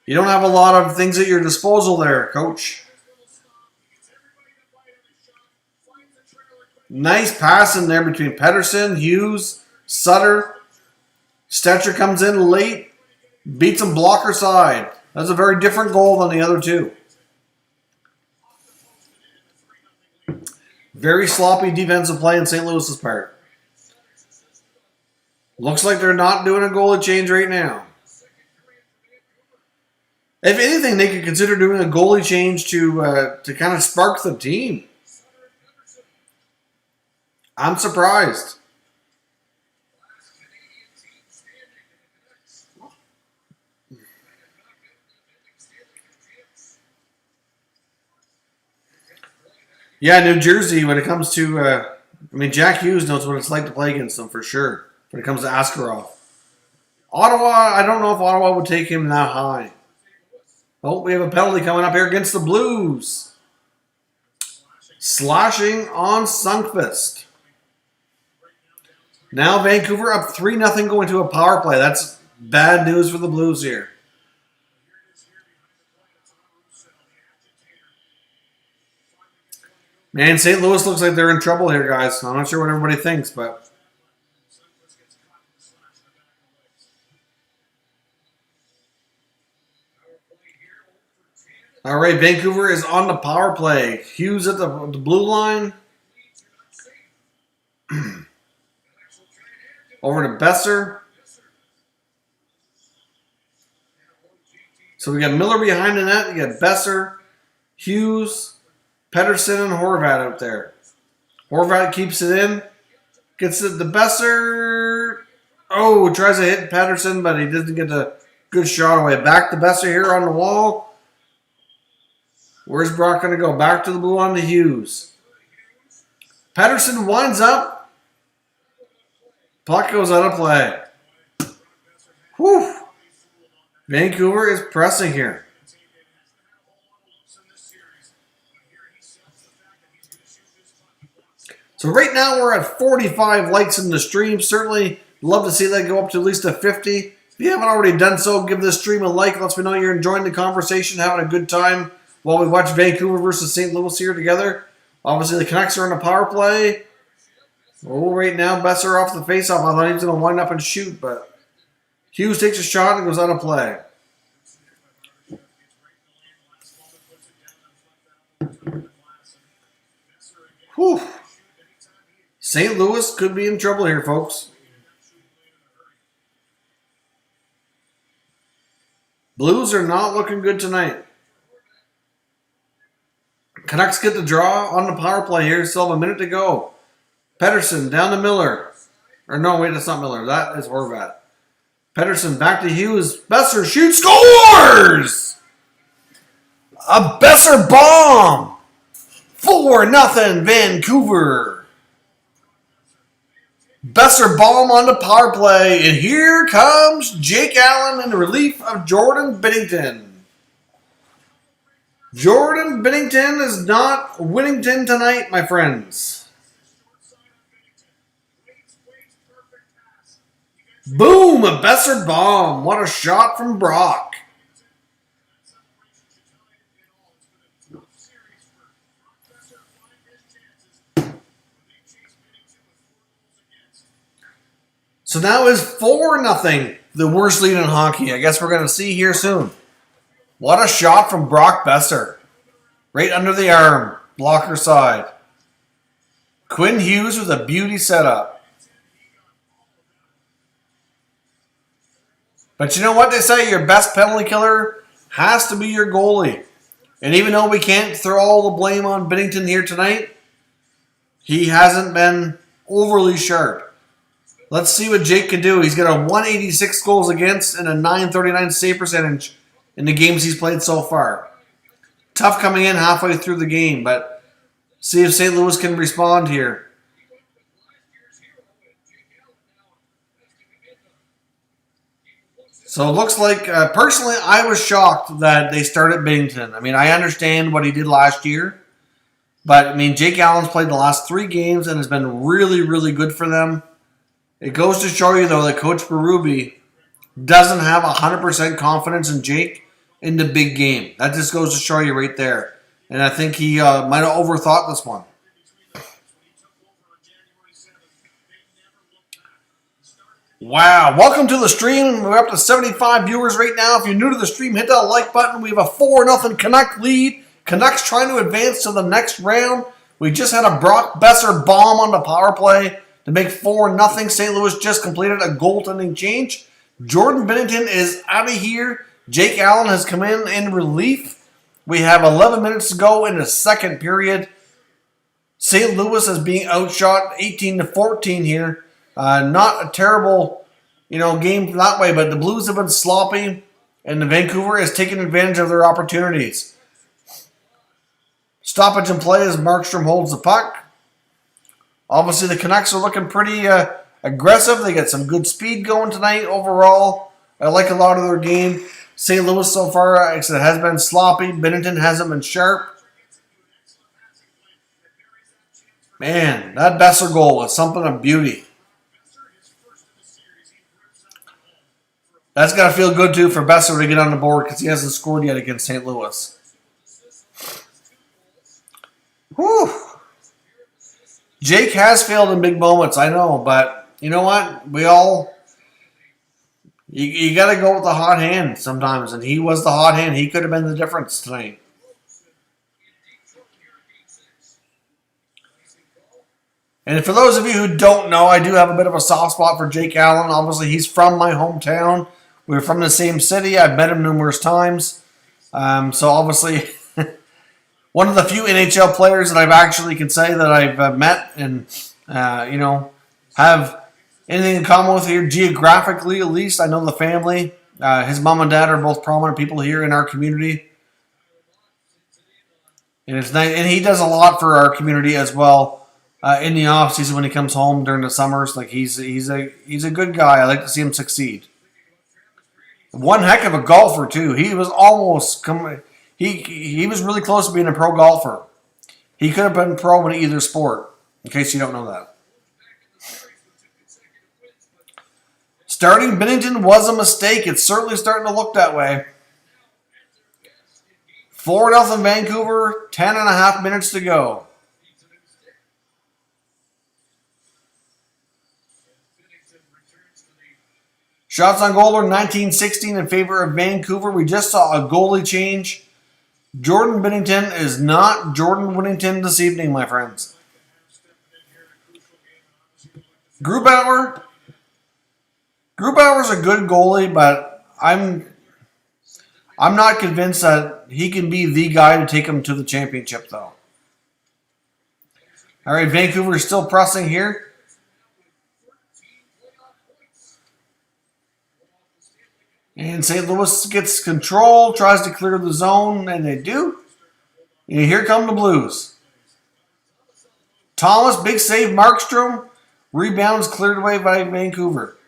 don't have a lot of things at your disposal there, Coach. Nice pass in there between Pettersson, Hughes, Sutter. Stecher comes in late, beats him blocker side. That's a very different goal than the other two. Very sloppy defensive play in St. Louis's part. Looks like they're not doing a goalie change right now. If anything, they could consider doing a goalie change to kind of spark the team. I'm surprised. Yeah, New Jersey, when it comes to, Jack Hughes knows what it's like to play against them for sure, when it comes to Askarov. Ottawa, I don't know if Ottawa would take him that high. Oh, we have a penalty coming up here against the Blues. Slashing on Sundqvist. Now Vancouver up 3-0 going to a power play. That's bad news for the Blues here. Man, St. Louis looks like they're in trouble here, guys. I'm not sure what everybody thinks, but... All right, Vancouver is on the power play. Hughes at the blue line. Over to Besser. So we got Miller behind the net. You got Besser, Hughes, Pettersson, and Horvat out there. Horvat keeps it in. Gets it to Besser. Oh, tries to hit Pettersson, but he doesn't get a good shot away. Back to Besser here on the wall. Where's Brock going to go? Back to the blue on to Hughes. Pettersson winds up. Puck goes out of play. Whew. Vancouver is pressing here. So right now we're at 45 likes in the stream. Certainly love to see that go up to at least a 50. If you haven't already done so, give this stream a like. Lets me know you're enjoying the conversation, having a good time while we watch Vancouver versus St. Louis here together. Obviously the Canucks are on a power play. Oh, right now Besser off the faceoff. I thought he was going to wind up and shoot, but Hughes takes a shot and goes out of play. Whew. St. Louis could be in trouble here, folks. Blues are not looking good tonight. Canucks get the draw on the power play here. Still have a minute to go. Pettersson down to Miller. Or no, wait, that's not Miller. That is Horvat. Pettersson back to Hughes. Besser shoots, scores! A Besser bomb! 4-0 Vancouver. Besser bomb on the power play. And here comes Jake Allen in relief of Jordan Binnington. Jordan Binnington is not Winnington tonight, my friends. Boom! A Besser bomb. What a shot from Brock. So now is 4-0, the worst lead in hockey. I guess we're going to see here soon. What a shot from Brock Besser. Right under the arm. Blocker side. Quinn Hughes with a beauty setup. But you know what they say? Your best penalty killer has to be your goalie. And even though we can't throw all the blame on Binnington here tonight, he hasn't been overly sharp. Let's see what Jake can do. He's got a 186 goals against and a 939 save percentage in the games he's played so far. Tough coming in halfway through the game, but see if St. Louis can respond here. So it looks like, personally, I was shocked that they started Binnington. I mean, I understand what he did last year, but, I mean, Jake Allen's played the last 3 games and has been really, really good for them. It goes to show you, though, that Coach Berube doesn't have 100% confidence in Jake in the big game. That just goes to show you right there. And I think he might have overthought this one. Wow. Welcome to the stream. We're up to 75 viewers right now. If you're new to the stream, hit that like button. We have a 4-0 Canuck lead. Canucks trying to advance to the next round. We just had a Brock Besser bomb on the power play to make 4-0. St. Louis just completed a goaltending change. Jordan Binnington is out of here. Jake Allen has come in relief. We have 11 minutes to go in the second period. St. Louis is being outshot 18-14 here. Not a terrible, game that way, but the Blues have been sloppy, and the Vancouver is taking advantage of their opportunities. Stoppage in play as Markstrom holds the puck. Obviously, the Canucks are looking pretty aggressive. They get some good speed going tonight overall. I like a lot of their game. St. Louis so far, like I said, has been sloppy. Binnington hasn't been sharp. Man, that Besser goal was something of beauty. That's got to feel good, too, for Besser to get on the board because he hasn't scored yet against St. Louis. Whew. Jake has failed in big moments, I know, but you know what? You got to go with the hot hand sometimes, and he was the hot hand. He could have been the difference tonight. And for those of you who don't know, I do have a bit of a soft spot for Jake Allen. Obviously, he's from my hometown. We're from the same city. I've met him numerous times. So obviously, one of the few NHL players that I've actually can say that I've met and, have anything in common with here, geographically at least. I know the family. His mom and dad are both prominent people here in our community. And it's nice, and he does a lot for our community as well. In the off season when he comes home during the summers, like he's a good guy. I like to see him succeed. One heck of a golfer too. He was almost he was really close to being a pro golfer. He could have been pro in either sport. in case you don't know that. Starting Binnington was a mistake. It's certainly starting to look that way. 4-0 Vancouver, 10.5 minutes to go. Shots on goal are 19-16 in favor of Vancouver. We just saw a goalie change. Jordan Binnington is not Jordan Winnington this evening, my friends. Grubauer's a good goalie, but I'm not convinced that he can be the guy to take him to the championship, though. All right, Vancouver is still pressing here. And St. Louis gets control, tries to clear the zone, and they do. And here come the Blues. Thomas, big save, Markstrom. Rebounds cleared away by Vancouver.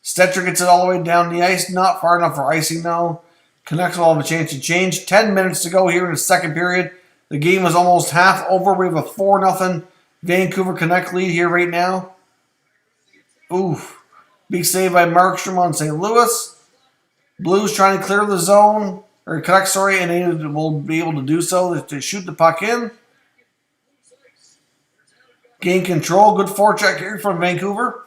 Stetcher gets it all the way down the ice. Not far enough for icing, though. Canucks will have a chance to change. 10 minutes to go here in the second period. The game is almost half over. We have a 4-0 Vancouver Canuck lead here right now. Oof. Big save by Markstrom on St. Louis. Blues trying to clear the zone. Or Canucks, sorry, and they will be able to do so to shoot the puck in. Gain control. Good forecheck here from Vancouver.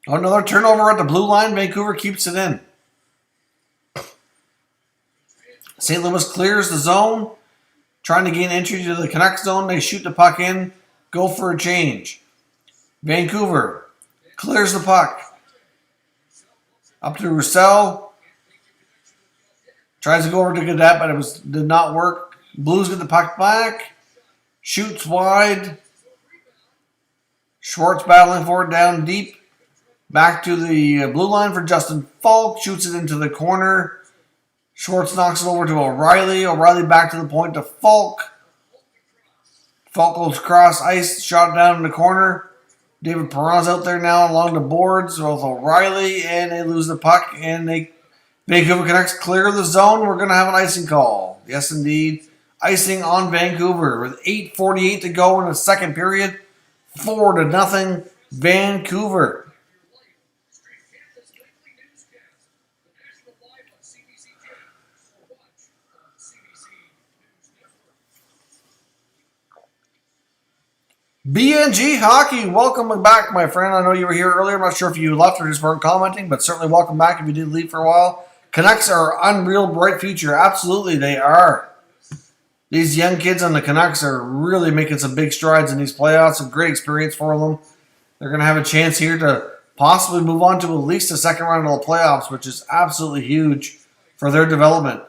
Another turnover at the blue line. Vancouver keeps it in. St. Louis clears the zone. Trying to gain entry to the Canucks zone. They shoot the puck in. Go for a change. Vancouver clears the puck. Up to Roussel. Tries to go over to Gaudette, but did not work. Blues get the puck back. Shoots wide. Schwartz battling for it down deep. Back to the blue line for Justin Falk. Shoots it into the corner. Schwartz knocks it over to O'Reilly. O'Reilly back to the point to Falk. Falk goes across ice. Shot down in the corner. David Perron's out there now along the boards with O'Reilly. And they lose the puck. And Vancouver Canucks clear the zone. We're going to have an icing call. Yes, indeed. Icing on Vancouver with 8:48 to go in the second period. 4-0 Vancouver. BNG Hockey, welcome back, my friend. I know you were here earlier. I'm not sure if you left or just weren't commenting, but certainly welcome back if you did leave for a while. Canucks are unreal bright future. Absolutely, they are. These young kids on the Canucks are really making some big strides in these playoffs. A great experience for them. They're going to have a chance here to possibly move on to at least the second round of the playoffs, which is absolutely huge for their development.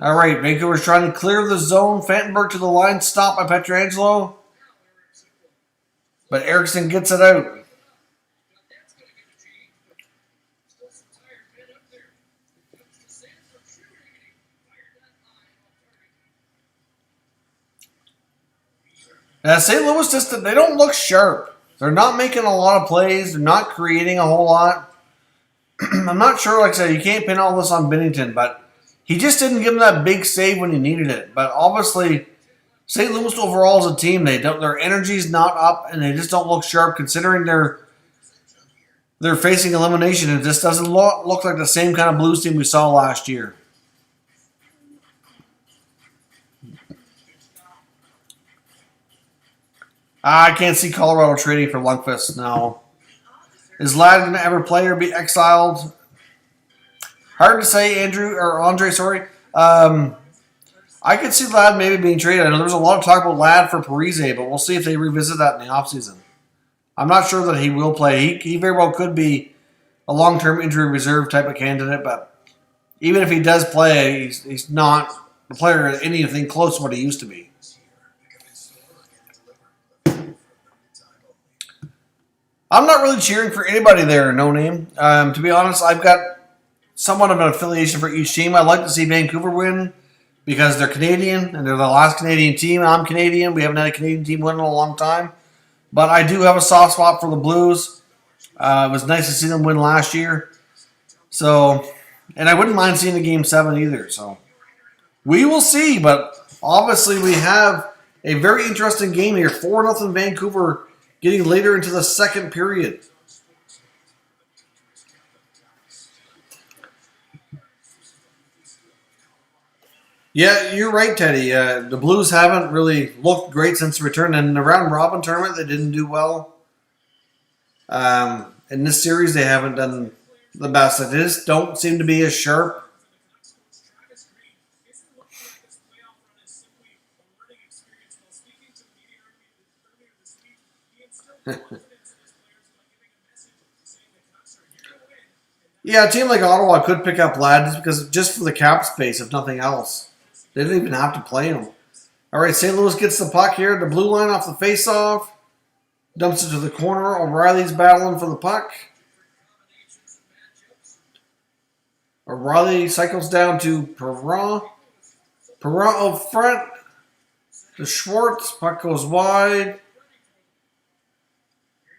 All right, Vancouver's trying to clear the zone. Fantenberg to the line, stopped by Pietrangelo. But Eriksson gets it out. Now, St. Louis they don't look sharp. They're not making a lot of plays. They're not creating a whole lot. I'm not sure, like I said, you can't pin all this on Binnington, but he just didn't give him that big save when he needed it. But obviously, St. Louis overall as a team, their energy's not up, and they just don't look sharp considering they're facing elimination. It just doesn't look like the same kind of Blues team we saw last year. I can't see Colorado trading for Lundqvist now. Is Ladd going to ever play or be exiled? Hard to say, Andre, sorry. I could see Ladd maybe being traded. I know there's a lot of talk about Ladd for Parise, but we'll see if they revisit that in the offseason. I'm not sure that he will play. He very well could be a long-term injury reserve type of candidate, but even if he does play, he's not a player anything close to what he used to be. I'm not really cheering for anybody there, no name. To be honest, I've got somewhat of an affiliation for each team. I'd like to see Vancouver win because they're Canadian and they're the last Canadian team. I'm Canadian. We haven't had a Canadian team win in a long time. But I do have a soft spot for the Blues. It was nice to see them win last year. So, and I wouldn't mind seeing the Game 7 either. So, We will see, but obviously we have a very interesting game here. 4-0 Vancouver getting later into the second period. Yeah, you're right, Teddy. The Blues haven't really looked great since the return. And in the round robin tournament, they didn't do well. In this series, they haven't done the best. They just don't seem to be as sharp. Yeah, a team like Ottawa could pick up Ladd just for the cap space, if nothing else. They didn't even have to play him. All right, St. Louis gets the puck here. The blue line off the faceoff. Dumps it to the corner. O'Reilly's battling for the puck. O'Reilly cycles down to Perron. Perron up front. To Schwartz. Puck goes wide.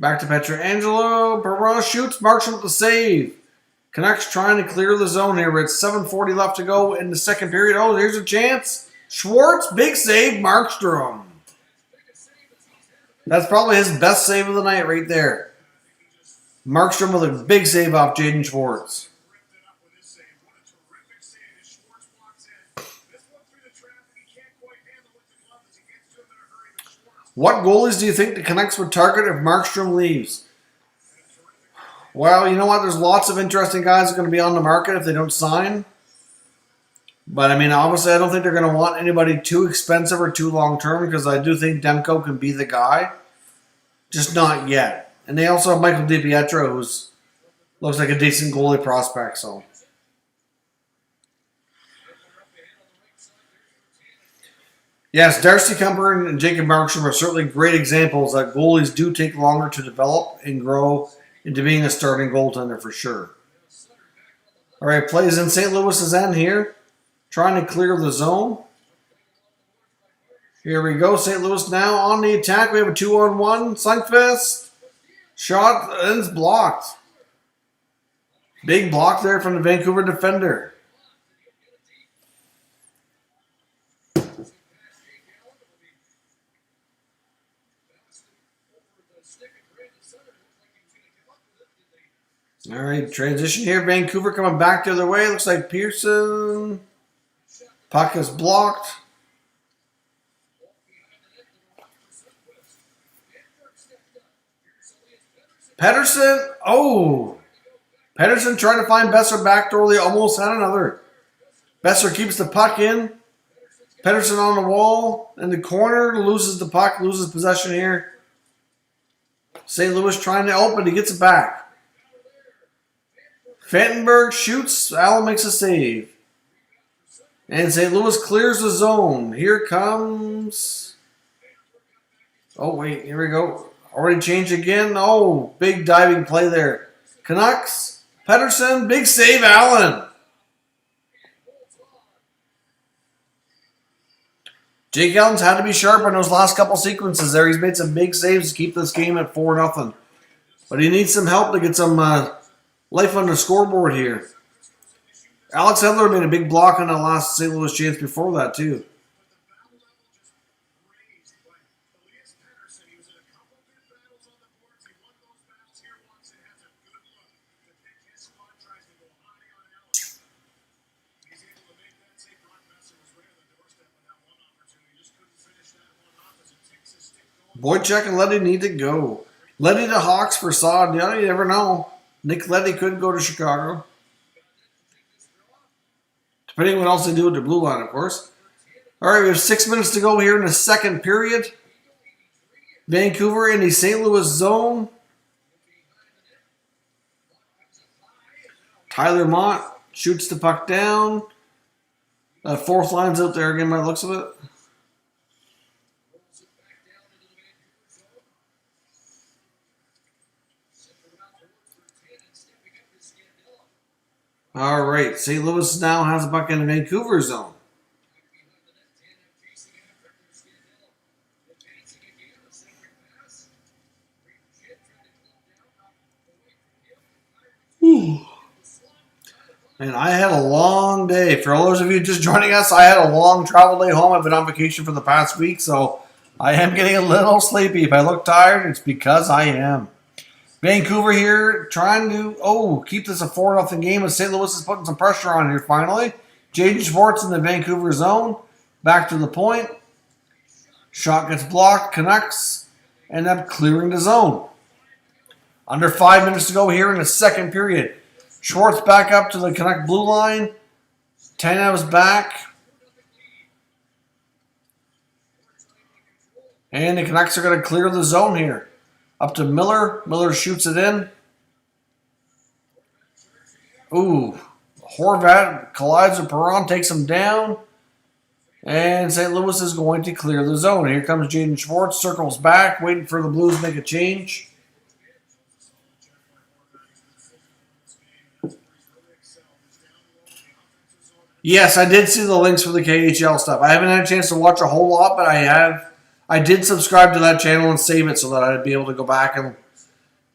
Back to Pietrangelo. Perron shoots. Markstrom with the save. Canucks trying to clear the zone here. We're at 7:40 left to go in the second period. Oh, here's a chance. Schwartz, big save, Markstrom. That's probably his best save of the night right there. Markstrom with a big save off Jaden Schwartz. What goalies do you think the Canucks would target if Markstrom leaves? Well, you know what? There's lots of interesting guys that are going to be on the market if they don't sign. But, I mean, obviously, I don't think they're going to want anybody too expensive or too long-term because I do think Demko can be the guy. Just not yet. And they also have Michael DiPietro, who looks like a decent goalie prospect. So, yes, Darcy Kuemper and Jacob Markstrom are certainly great examples that goalies do take longer to develop and grow into being a starting goaltender for sure. All right, plays in St. Louis's end here. Trying to clear the zone. Here we go. St. Louis now on the attack. We have a 2-on-1. Sundqvist. Shot and it's blocked. Big block there from the Vancouver defender. All right, transition here. Vancouver coming back the other way. Looks like Pearson. Puck is blocked. Pettersson. Oh. Pettersson trying to find Besser backdoor. They almost had another. Besser keeps the puck in. Pettersson on the wall. In the corner. Loses the puck. Loses possession here. St. Louis trying to open. He gets it back. Vandenberg shoots. Allen makes a save. And St. Louis clears the zone. Here comes... Oh, wait. Here we go. Already changed again. Oh, big diving play there. Canucks. Pettersson. Big save, Allen. Jake Allen's had to be sharp on those last couple sequences there. He's made some big saves to keep this game at 4-0. But he needs some help to get some life on the scoreboard here. Alex Edler made a big block on the last St. Louis chance before that, too. Boychuk and Leddy need to go. Leddy to Hawks for Saad. Yeah, you never know. Nick Leddy could go to Chicago. Depending on what else they do with the blue line, of course. All right, we have 6 minutes to go here in the second period. Vancouver in the St. Louis zone. Tyler Mott shoots the puck down. Fourth line's out there again by the looks of it. All right, St. Louis now has a puck in the Vancouver zone. And I had a long day. For all those of you just joining us, I had a long travel day home. I've been on vacation for the past week, so I am getting a little sleepy. If I look tired, it's because I am. Vancouver here trying to, keep this a 4-0 game as St. Louis is putting some pressure on here finally. Jaden Schwartz in the Vancouver zone. Back to the point. Shot gets blocked. Canucks end up clearing the zone. Under 5 minutes to go here in the second period. Schwartz back up to the Canuck blue line. Tanev's back. And the Canucks are going to clear the zone here. Up to Miller. Miller shoots it in. Ooh. Horvat collides with Perron, takes him down. And St. Louis is going to clear the zone. Here comes Jaden Schwartz. Circles back, waiting for the Blues to make a change. Yes, I did see the links for the KHL stuff. I haven't had a chance to watch a whole lot, but I did subscribe to that channel and save it so that I'd be able to go back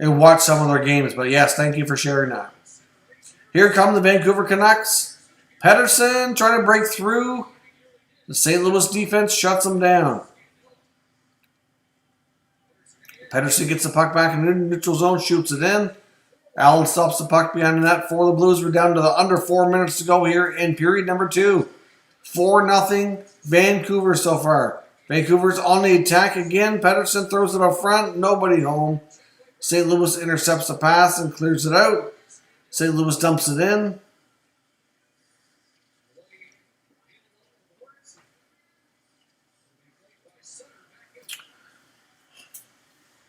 and watch some of their games. But yes, thank you for sharing that. Here come the Vancouver Canucks. Pettersson trying to break through. The St. Louis defense shuts them down. Pettersson gets the puck back in the neutral zone, shoots it in. Allen stops the puck behind the net for the Blues. We're down to the under 4 minutes to go here in period number 2. 4-0 Vancouver so far. Vancouver's on the attack again. Pettersson throws it up front. Nobody home. St. Louis intercepts the pass and clears it out. St. Louis dumps it in.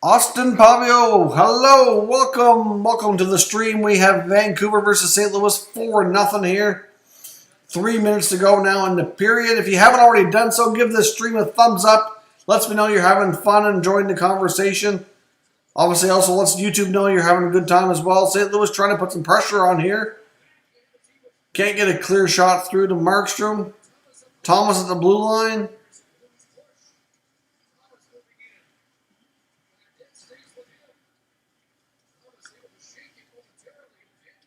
Austin Pavio, hello, welcome to the stream. We have Vancouver versus St. Louis, 4-0 here. 3 minutes to go now in the period. If you haven't already done so, give this stream a thumbs up. Lets me know you're having fun and enjoying the conversation. Obviously, also lets YouTube know you're having a good time as well. St. Louis trying to put some pressure on here. Can't get a clear shot through to Markstrom. Thomas at the blue line.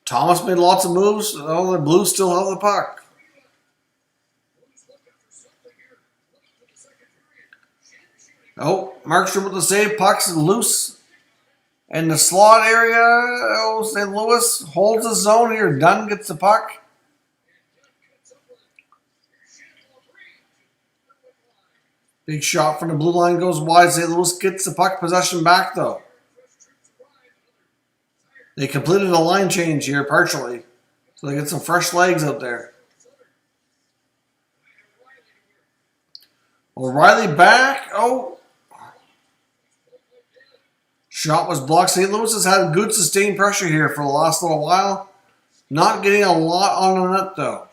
Thomas made lots of moves. Oh, the Blues still held the puck. Oh, Markstrom with the save. Puck's loose in the slot area. Oh, St. Louis holds the zone here. Dunn gets the puck. Big shot from the blue line goes wide. St. Louis gets the puck possession back, though. They completed a line change here partially. So they get some fresh legs out there. O'Reilly back. Oh. Shot was blocked. St. Louis has had good sustained pressure here for the last little while. Not getting a lot on the net, though.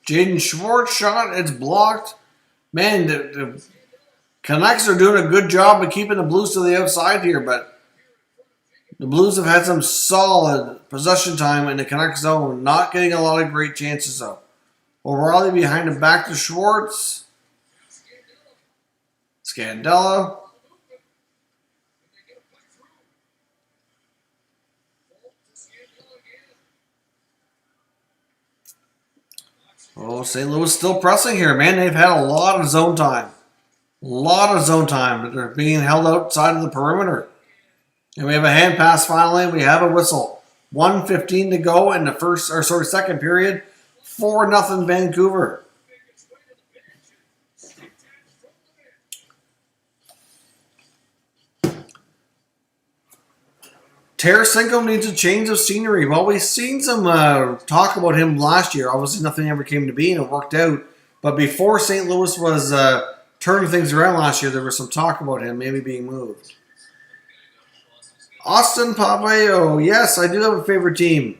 Jaden Schwartz shot. It's blocked. Man, the Canucks are doing a good job of keeping the Blues to the outside here, but the Blues have had some solid possession time in the Canucks zone. Not getting a lot of great chances, though. O'Reilly behind him, back to Schwartz. Scandella. Oh, St. Louis still pressing here, man. They've had a lot of zone time. They're being held outside of the perimeter. And we have a hand pass finally. We have a whistle. 1:15 to go in the second period. 4-0 Vancouver. Tarasenko needs a change of scenery. Well, we've seen some talk about him last year. Obviously, nothing ever came to be, and it worked out. But before St. Louis was turning things around last year, there was some talk about him maybe being moved. Austin Paveo. Yes, I do have a favorite team.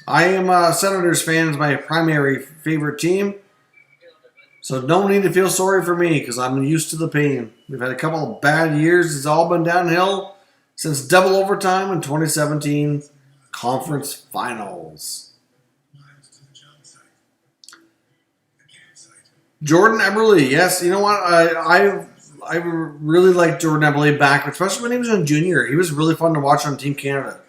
I am a Senators fan. It's my primary favorite team. So no need to feel sorry for me because I'm used to the pain. We've had a couple of bad years. It's all been downhill since double overtime in 2017 conference finals. Jordan Eberle, yes. You know what? I really like Jordan Eberle back, especially when he was in junior. He was really fun to watch on Team Canada.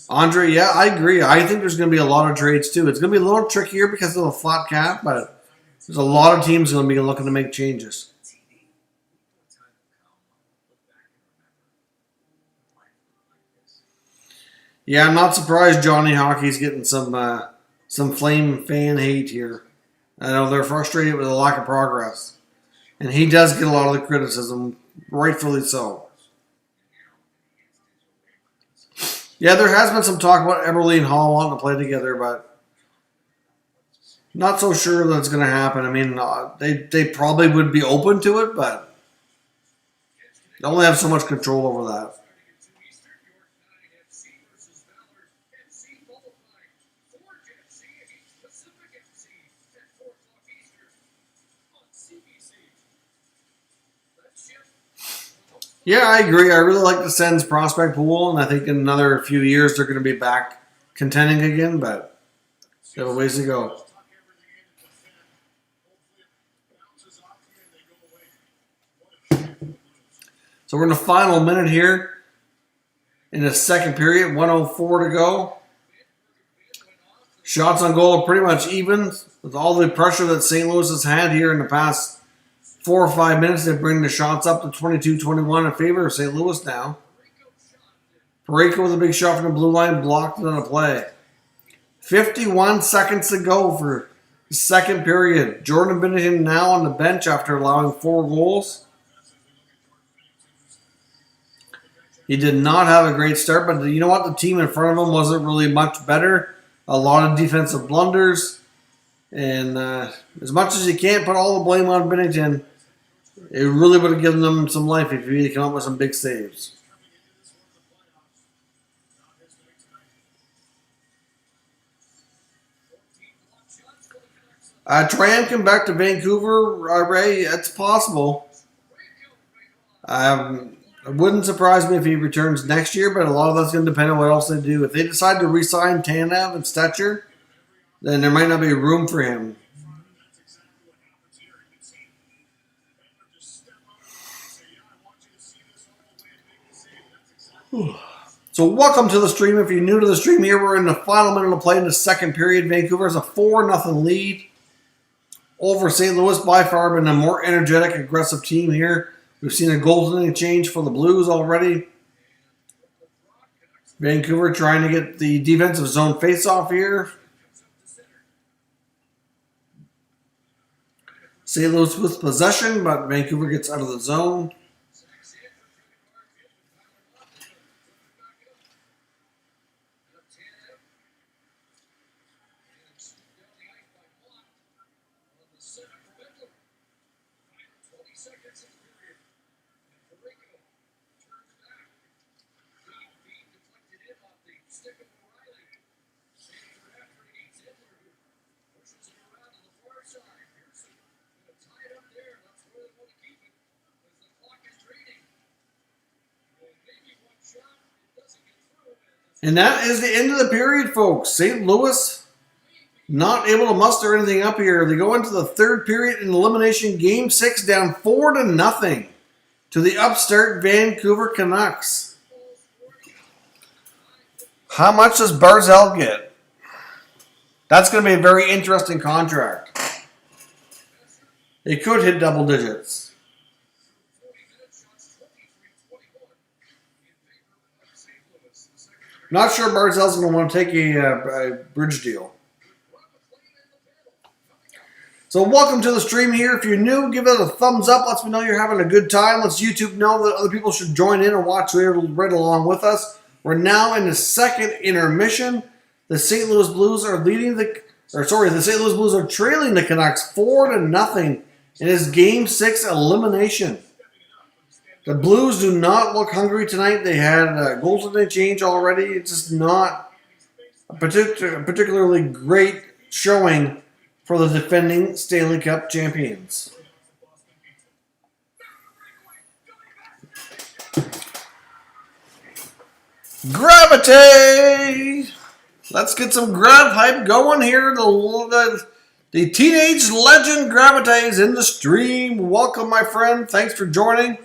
Andre, yeah, I agree. I think there's going to be a lot of trades too. It's going to be a little trickier because of the flat cap, but there's a lot of teams going to be looking to make changes. Yeah, I'm not surprised Johnny Hockey's getting some flame fan hate here. I know they're frustrated with the lack of progress. And he does get a lot of the criticism, rightfully so. Yeah, there has been some talk about Eberle and Hall wanting to play together, but not so sure that it's going to happen. I mean, they probably would be open to it, but they only have so much control over that. Yeah, I agree. I really like the Sens prospect pool, and I think in another few years they're going to be back contending again, but they have a ways to go. So we're in the final minute here in the second period, 1:04 to go. Shots on goal are pretty much even with all the pressure that St. Louis has had here in the past 4 or 5 minutes. They bring the shots up to 22-21 in favor of St. Louis now. Parayko with a big shot from the blue line, blocked it on a play. 51 seconds to go for the second period. Jordan Binnington now on the bench after allowing 4 goals. He did not have a great start, but you know what? The team in front of him wasn't really much better. A lot of defensive blunders. And as much as you can't put all the blame on Binnington, it really would have given them some life if he had come up with some big saves. Tran come back to Vancouver, Ray. It's possible. It wouldn't surprise me if he returns next year, but a lot of that's going to depend on what else they do. If they decide to re-sign Tanev and Stetcher, then there might not be room for him. So welcome to the stream. If you're new to the stream here, we're in the final minute of play in the second period. Vancouver has a 4-0 lead over St. Louis. By far been a more energetic, aggressive team here. We've seen a goaltending change for the Blues already. Vancouver trying to get the defensive zone face-off here. St. Louis with possession, but Vancouver gets out of the zone. And that is the end of the period, folks. St. Louis not able to muster anything up here. They go into the third period in elimination, Game 6, down 4-0 to the upstart Vancouver Canucks. How much does Barzal get? That's going to be a very interesting contract. It could hit double digits. Not sure Barzal's going to want to take a bridge deal. So welcome to the stream here. If you're new, give it a thumbs up. Lets me know you're having a good time. Lets YouTube know that other people should join in and watch right along with us. We're now in the second intermission. The St. Louis Blues are the St. Louis Blues are trailing the Canucks 4-0 in this Game 6 elimination. The Blues do not look hungry tonight. They had a goaltending change already. It's just not a particularly great showing for the defending Stanley Cup champions. Gravity! Let's get some grab hype going here. The teenage legend Gravite is in the stream. Welcome, my friend. Thanks for joining.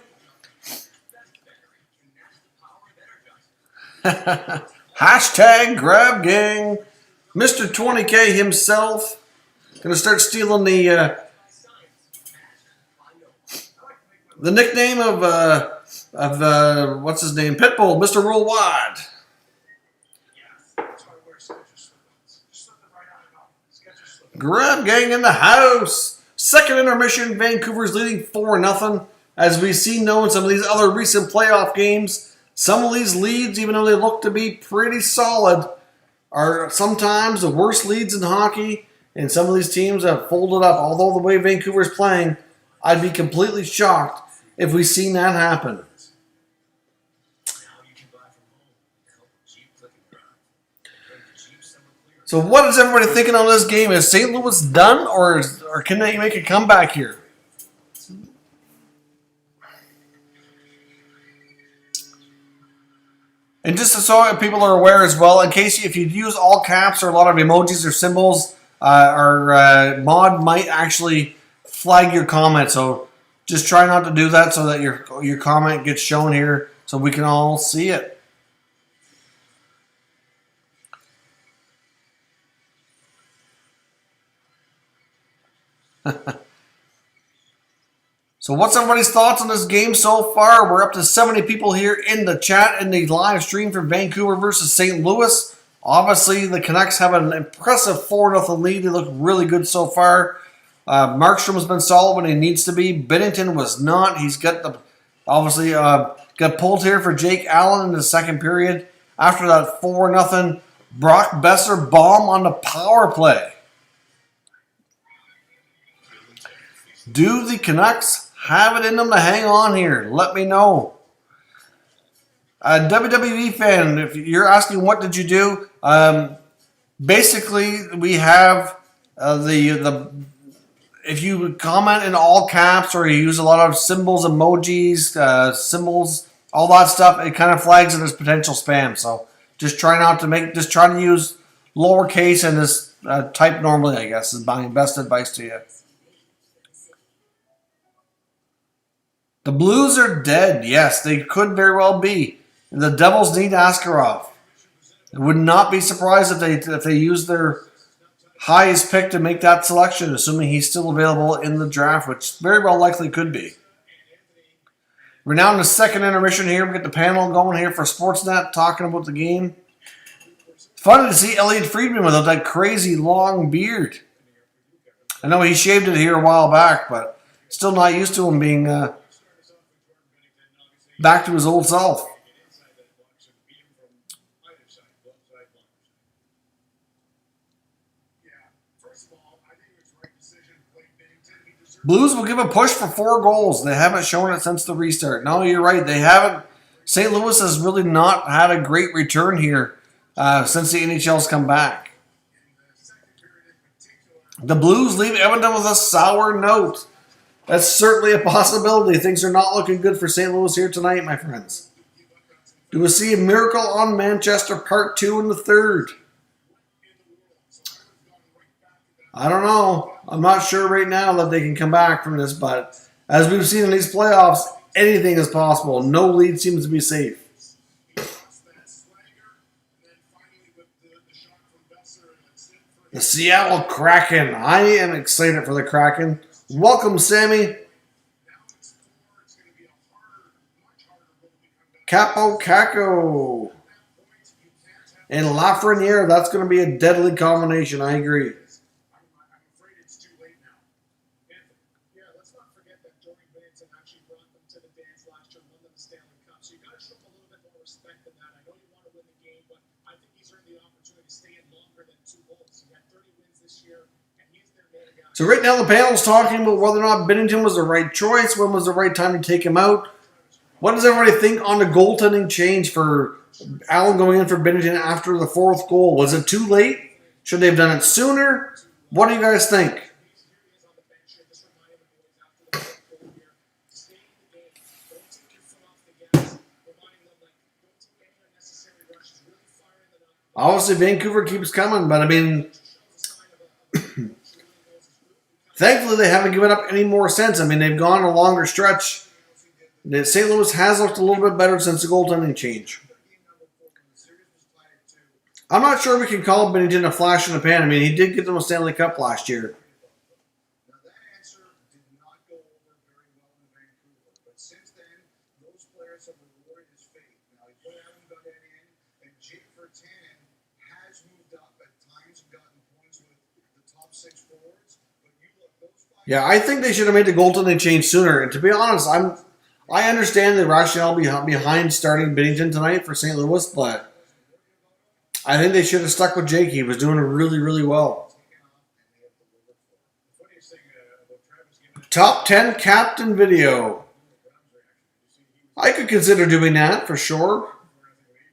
Hashtag grab gang. Mr. 20K himself. Gonna start stealing the nickname of what's his name? Pitbull, Mr. Worldwide. Grab gang in the house. Second intermission. Vancouver's leading 4-0. As we've seen in some of these other recent playoff games, some of these leads, even though they look to be pretty solid, are sometimes the worst leads in hockey. And some of these teams have folded up. Although the way Vancouver's playing, I'd be completely shocked if we seen that happen. So what is everybody thinking on this game? Is St. Louis done, or can they make a comeback here? And just so people are aware as well, in case if you use all caps or a lot of emojis or symbols, our mod might actually flag your comment. So just try not to do that so that your comment gets shown here so we can all see it. So what's everybody's thoughts on this game so far? We're up to 70 people here in the chat in the live stream for Vancouver versus St. Louis. Obviously, the Canucks have an impressive 4-0 lead. They look really good so far. Markstrom has been solid when he needs to be. Binnington was not. He's got got pulled here for Jake Allen in the second period. After that 4-0, Brock Besser bomb on the power play. Do the Canucks have it in them to hang on here? Let me know. WWE fan, if you're asking what did you do, basically we have if you comment in all caps or you use a lot of symbols, emojis, symbols, all that stuff, it kind of flags it as potential spam. So just try to use lowercase and just type normally, I guess, is my best advice to you. The Blues are dead. Yes, they could very well be. The Devils need Askarov. I would not be surprised if they use their highest pick to make that selection, assuming he's still available in the draft, which very well likely could be. We're now in the second intermission here. We get the panel going here for Sportsnet talking about the game. Funny to see Elliot Friedman without that crazy long beard. I know he shaved it here a while back, but still not used to him being back to his old self. Blues will give a push for 4 goals. They haven't shown it since the restart. No, you're right. They haven't. St. Louis has really not had a great return here since the NHL's come back. The Blues leave Edmonton with a sour note. That's certainly a possibility. Things are not looking good for St. Louis here tonight, my friends. Do we see a miracle on Manchester Part 2 in the third? I don't know. I'm not sure right now that they can come back from this, but as we've seen in these playoffs, anything is possible. No lead seems to be safe. The Seattle Kraken. I am excited for the Kraken. Welcome, Sammy. Capo Caco. And Lafreniere. That's going to be a deadly combination. I agree. So right now the panel's talking about whether or not Binnington was the right choice, when was the right time to take him out. What does everybody think on the goaltending change for Allen going in for Binnington after the 4th goal? Was it too late? Should they have done it sooner? What do you guys think? Obviously, Vancouver keeps coming, but I mean, thankfully they haven't given up any more since. I mean, they've gone a longer stretch. St. Louis has looked a little bit better since the goaltending change. I'm not sure we can call Binnington a flash in the pan. I mean, he did get them a Stanley Cup last year. Now that answer did not go over very well in Vancouver, but since then, those players have rewarded his fate. Now he put Adam Gaudette in, and Jake Virtanen has moved up at times and gotten points with the top 6 forwards. But you look, those 5 Yeah, I think they should have made the goaltending change sooner. And to be honest, I understand the rationale behind starting Binnington tonight for St. Louis, but I think they should have stuck with Jake. He was doing really, really well. Top 10 captain video. I could consider doing that for sure,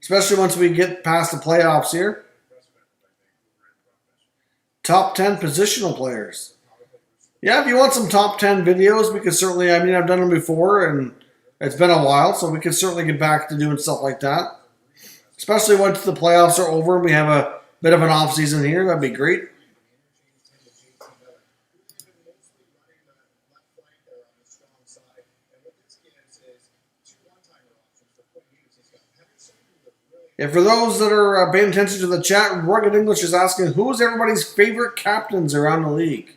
especially once we get past the playoffs here. Top 10 positional players. Yeah, if you want some top 10 videos, we could certainly, I mean, I've done them before, and it's been a while, so we could certainly get back to doing stuff like that. Especially once the playoffs are over and we have a bit of an off season here. That'd be great. And for those that are paying attention to the chat, Rugged English is asking, who's everybody's favorite captains around the league?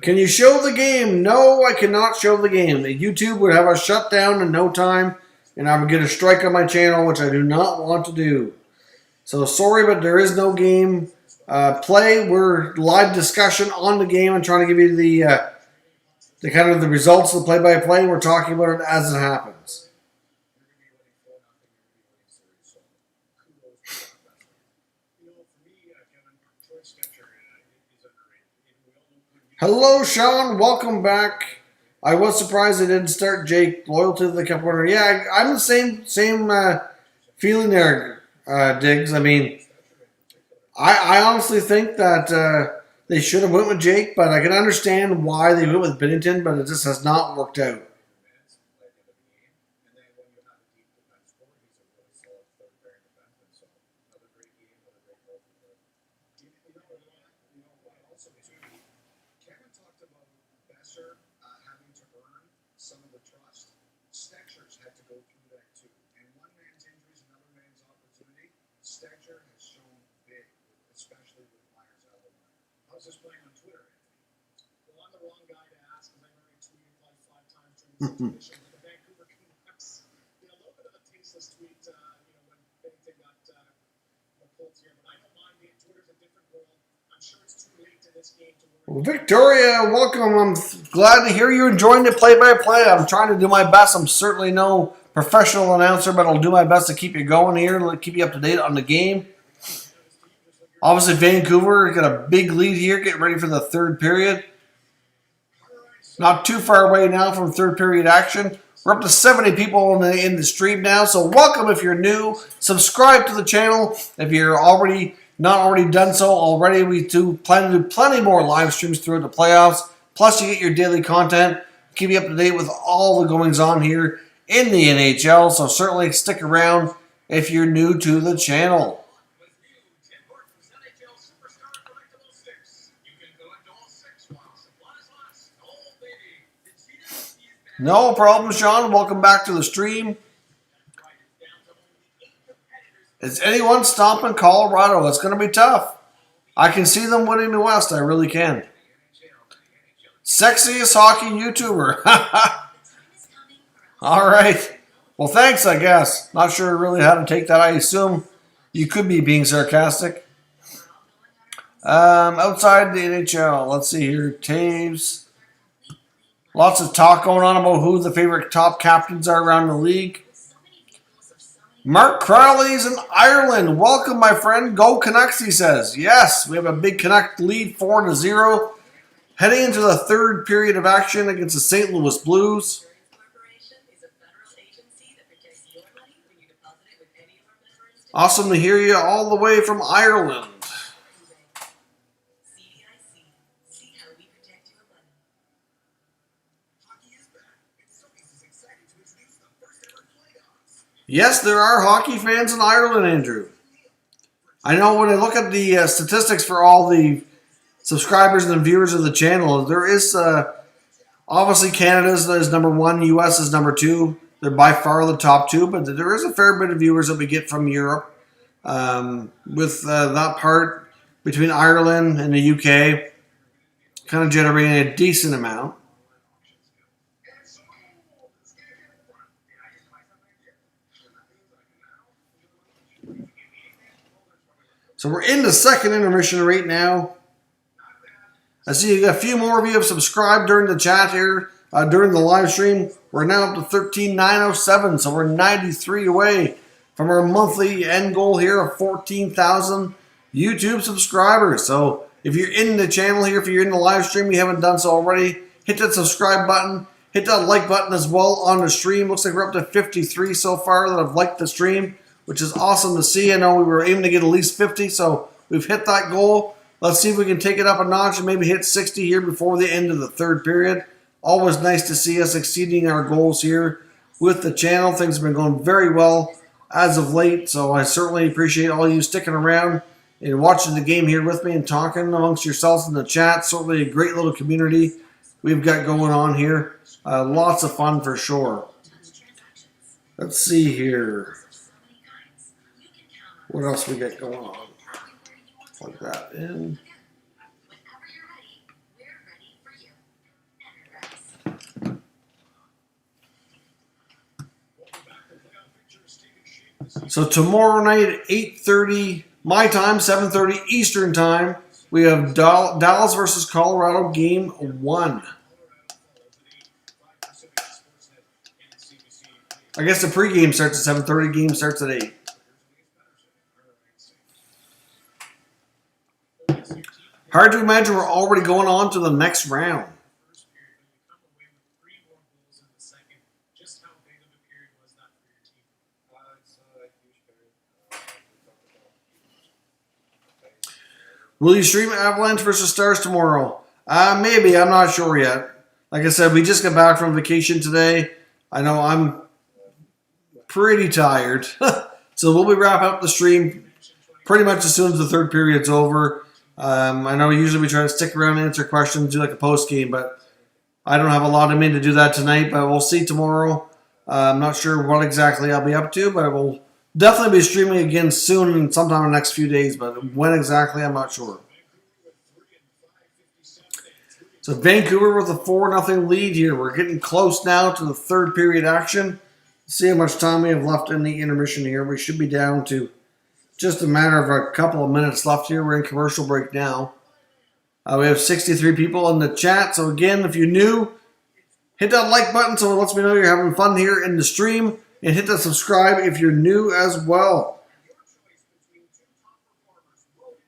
Can you show the game? No, I cannot show the game. YouTube would have us shut down in no time, and I would get a strike on my channel, which I do not want to do. So sorry, but there is no game play. We're live discussion on the game and trying to give you the kind of the results of the play-by-play. We're talking about it as it happens. Hello, Sean. Welcome back. I was surprised they didn't start Jake. Loyal to the Cup winner. Yeah, I'm the same feeling there, Diggs. I mean, I honestly think that they should have went with Jake, but I can understand why they went with Binnington, but it just has not worked out. Just playing on Twitter. Well, I'm the wrong guy to ask because I've already tweeted like 5 times during the situation with the Vancouver Canucks. A little bit of a tasteless tweet, when Binnington got pulled here. But I don't mind it. Twitter's a different world. I'm sure it's too late in this game to worry. Victoria, welcome. I'm glad to hear you enjoying the play-by-play. I'm trying to do my best. I'm certainly no professional announcer, but I'll do my best to keep you going here, keep you up to date on the game. Obviously, Vancouver got a big lead here, getting ready for the third period. Not too far away now from third period action. We're up to 70 people in the stream now, so welcome if you're new. Subscribe to the channel if you're not already done so already. We do plan to do plenty more live streams throughout the playoffs. Plus, you get your daily content, keep you up to date with all the goings on here in the NHL. So certainly stick around if you're new to the channel. No problem, Sean. Welcome back to the stream. Is anyone stomping Colorado? It's going to be tough. I can see them winning the West. I really can. Sexiest hockey YouTuber. All right. Well, thanks, I guess. Not sure really how to take that. I assume you could be being sarcastic. Outside the NHL, let's see here. Taves. Lots of talk going on about who the favorite top captains are around the league. Mark Crowley's in Ireland. Welcome, my friend. Go Canucks, he says. Yes, we have a big Canuck lead, 4-0. Heading into the third period of action against the St. Louis Blues. Awesome to hear you all the way from Ireland. Yes, there are hockey fans in Ireland, Andrew. I know when I look at the statistics for all the subscribers and viewers of the channel, there is obviously Canada is number one, US is number two. They're by far the top two, but there is a fair bit of viewers that we get from Europe. With that part between Ireland and the UK, kind of generating a decent amount. So we're in the second intermission right now. I see a few more of you have subscribed during the chat here, during the live stream. We're now up to 13,907, so we're 93 away from our monthly end goal here of 14,000 YouTube subscribers. So if you're in the channel here, if you're in the live stream, you haven't done so already, hit that subscribe button. Hit that like button as well on the stream. Looks like we're up to 53 so far that have liked the stream, which is awesome to see. I know we were aiming to get at least 50, so we've hit that goal. Let's see if we can take it up a notch and maybe hit 60 here before the end of the third period. Always nice to see us exceeding our goals here with the channel. Things have been going very well as of late, so I certainly appreciate all you sticking around and watching the game here with me and talking amongst yourselves in the chat. Certainly a great little community we've got going on here. Lots of fun for sure. Let's see here. What else we got going on? Plug that in. So tomorrow night at 8:30 my time, 7:30 Eastern time, we have Dallas versus Colorado game 1. I guess the pregame starts at 7:30, game starts at 8. Hard to imagine we're already going on to the next round. Will you stream Avalanche versus Stars tomorrow? Maybe. I'm not sure yet. Like I said, we just got back from vacation today. I know I'm pretty tired. So we'll be wrapping up the stream pretty much as soon as the third period's over. I know usually we try to stick around and answer questions, do like a post game, but I don't have a lot of me to do that tonight, but we'll see tomorrow. I'm not sure what exactly I'll be up to, but I will definitely be streaming again soon and sometime in the next few days, but when exactly, I'm not sure. So Vancouver with a 4-0 lead here. We're getting close now to the third period action. See how much time we have left in the intermission here. We should be down to just a matter of a couple of minutes left here. We're in commercial break now. We have 63 people in the chat. So again, if you're new, hit that like button so it lets me know you're having fun here in the stream. And hit that subscribe if you're new as well.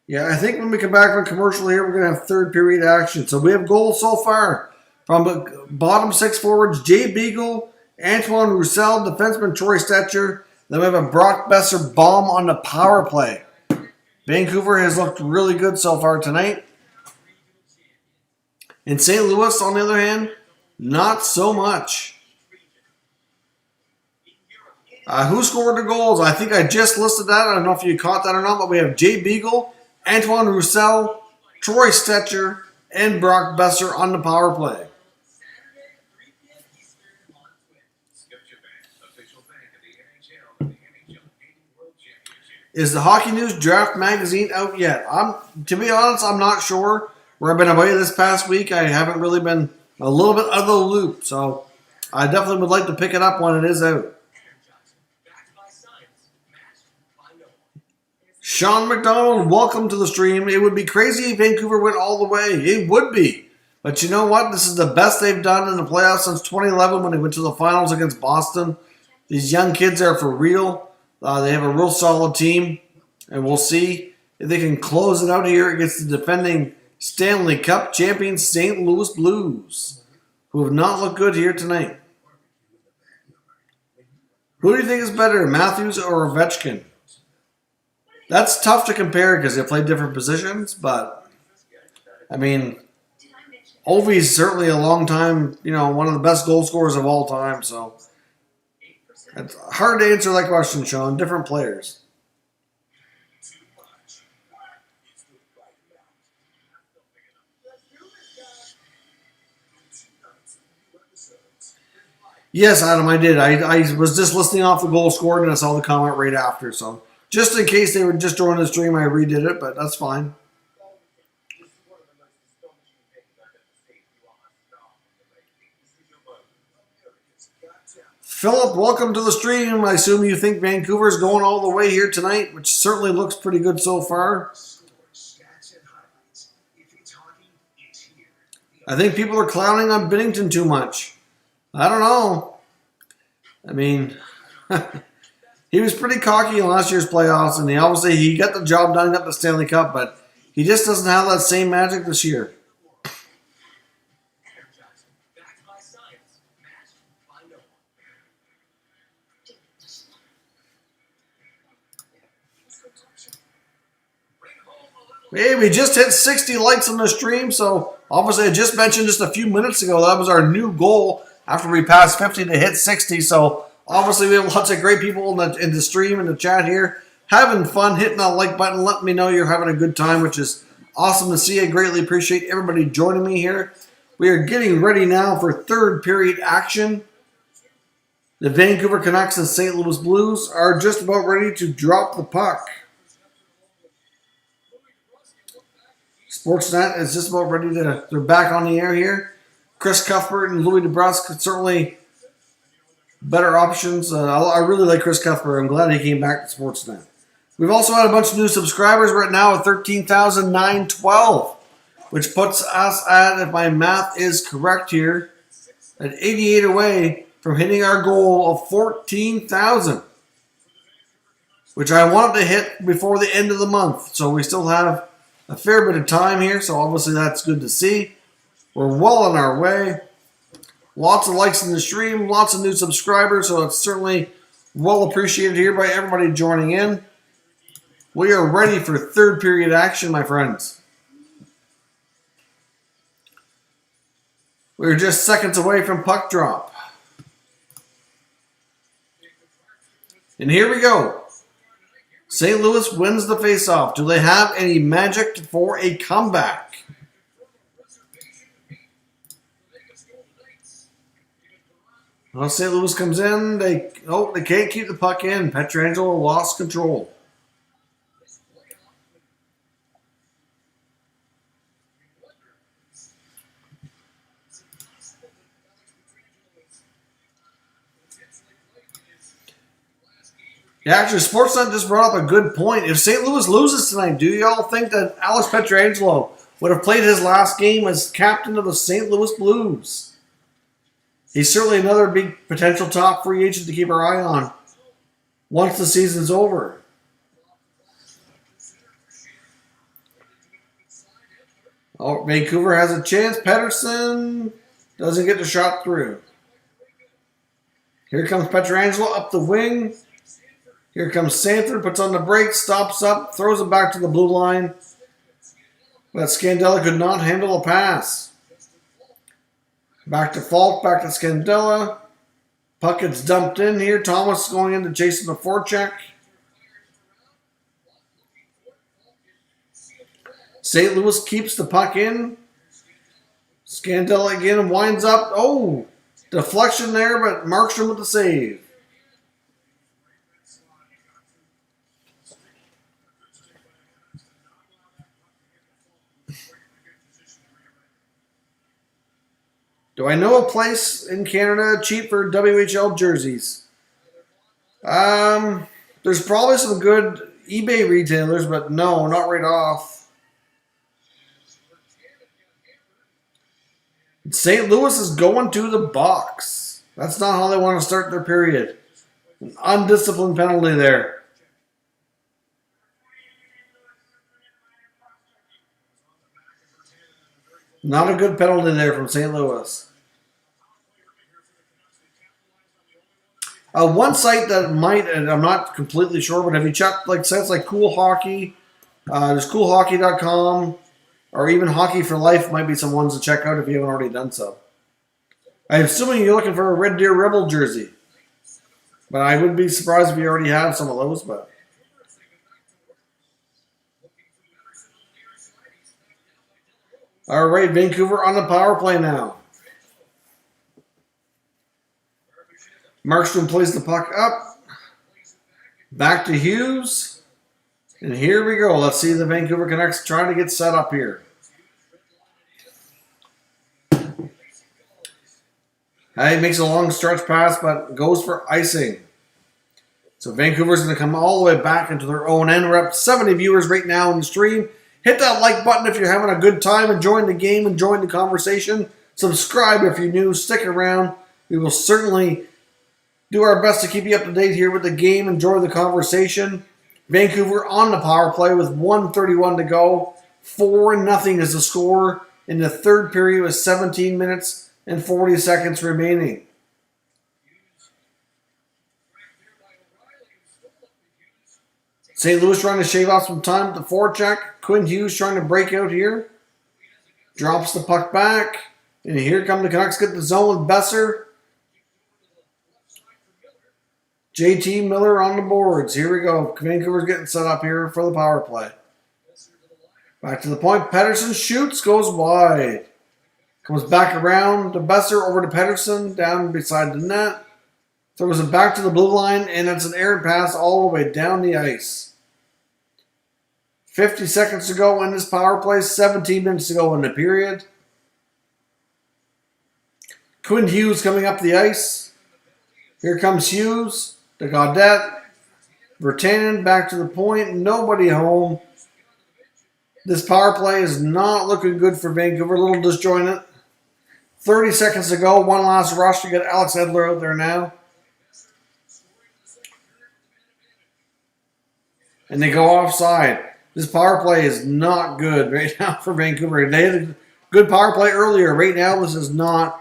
Yeah, I think when we come back from commercial here, we're going to have third period action. So we have goals so far from bottom 6 forwards, Jay Beagle, Antoine Roussel, defenseman Troy Stetcher. Then we have a Brock Besser bomb on the power play. Vancouver has looked really good so far tonight. In St. Louis, on the other hand, not so much. Who scored the goals? I think I just listed that. I don't know if you caught that or not, but we have Jay Beagle, Antoine Roussel, Troy Stetcher, and Brock Besser on the power play. Is the Hockey News Draft Magazine out yet? To be honest, I'm not sure. Where I've been away this past week, I haven't really been a little bit out of the loop. So I definitely would like to pick it up when it is out. Sean McDonald, welcome to the stream. It would be crazy if Vancouver went all the way. It would be. But you know what? This is the best they've done in the playoffs since 2011 when they went to the finals against Boston. These young kids are for real. They have a real solid team. And we'll see if they can close it out here against the defending Stanley Cup champion St. Louis Blues, who have not looked good here tonight. Who do you think is better, Matthews or Ovechkin? That's tough to compare because they play different positions, but I mean, Ovi's certainly a long time, one of the best goal scorers of all time. So It's hard to answer that question, Sean. Different players. Yes, Adam, I did. I was just listening off the goal scored and I saw the comment right after. So just in case they were just joining the stream, I redid it, but that's fine. Philip, welcome to the stream. I assume you think Vancouver's going all the way here tonight, which certainly looks pretty good so far. I think people are clowning on Binnington too much. I don't know. I mean, he was pretty cocky in last year's playoffs, and he got the job done, got the Stanley Cup, but he just doesn't have that same magic this year. Hey, we just hit 60 likes on the stream, so obviously I just mentioned just a few minutes ago that was our new goal after we passed 50 to hit 60. So obviously we have lots of great people in the stream and the chat here having fun, hitting that like button, letting me know you're having a good time, which is awesome to see. I greatly appreciate everybody joining me here. We are getting ready now for third period action. The Vancouver Canucks and St. Louis Blues are just about ready to drop the puck. Sportsnet is just about ready to, they're back on the air here. Chris Cuthbert and Louis DeBrusque, certainly better options. I really like Chris Cuthbert. I'm glad he came back to Sportsnet. We've also had a bunch of new subscribers right now at 13,912, which puts us at, if my math is correct here, at 88 away from hitting our goal of 14,000, which I wanted to hit before the end of the month. So we still have a fair bit of time here, so obviously that's good to see. We're well on our way. Lots of likes in the stream, lots of new subscribers, so it's certainly well appreciated here by everybody joining in. We are ready for third period action, my friends. We're just seconds away from puck drop. And here we go. St. Louis wins the faceoff. Do they have any magic for a comeback? Well, St. Louis comes in. They can't keep the puck in. Pietrangelo lost control. Yeah, actually, Sportsnet just brought up a good point. If St. Louis loses tonight, do y'all think that Alex Pietrangelo would have played his last game as captain of the St. Louis Blues? He's certainly another big potential top free agent to keep our eye on once the season's over. Oh, Vancouver has a chance. Pettersson doesn't get the shot through. Here comes Pietrangelo up the wing. Here comes Sanford, puts on the brakes, stops up, throws it back to the blue line. But Scandella could not handle a pass. Back to Falk, back to Scandella. Puck gets dumped in here. Thomas going in to chase the forecheck. St. Louis keeps the puck in. Scandella again winds up. Oh, deflection there, but Markstrom with the save. Do I know a place in Canada cheap for WHL jerseys? There's probably some good eBay retailers, but no, not right off. St. Louis is going to the box. That's not how they want to start their period. An undisciplined penalty there. Not a good penalty there from St. Louis. One site that might, and I'm not completely sure, but have you checked like sites like Cool Hockey? There's coolhockey.com, or even Hockey for Life might be some ones to check out if you haven't already done so. I'm assuming you're looking for a Red Deer Rebel jersey. But I would be surprised if you already have some of those. But all right, Vancouver on the power play now. Markstrom plays the puck up. Back to Hughes. And here we go. Let's see the Vancouver Canucks trying to get set up here. He makes a long stretch pass, but goes for icing. So Vancouver's going to come all the way back into their own end. We're up 70 viewers right now in the stream. Hit that like button if you're having a good time, enjoying the game, enjoying the conversation. Subscribe if you're new. Stick around. We will certainly do our best to keep you up to date here with the game. Enjoy the conversation. Vancouver on the power play with 1:31 to go. 4-0 is the score in the third period with 17 minutes and 40 seconds remaining. St. Louis trying to shave off some time at the forecheck. Quinn Hughes trying to break out here. Drops the puck back. And here come the Canucks. Get the zone with Besser. JT Miller on the boards. Here we go. Vancouver's getting set up here for the power play. Back to the point. Pettersson shoots. Goes wide. Comes back around to Besser. Over to Pettersson. Down beside the net. Throws it back to the blue line. And it's an errant pass all the way down the ice. 50 seconds to go in this power play. 17 minutes to go in the period. Quinn Hughes coming up the ice. Here comes Hughes. To Gaudette. Virtanen back to the point. Nobody home. This power play is not looking good for Vancouver. A little disjointed. 30 seconds to go. One last rush to get Alex Edler out there now. And they go offside. This power play is not good right now for Vancouver. They had a good power play earlier. Right now, this is not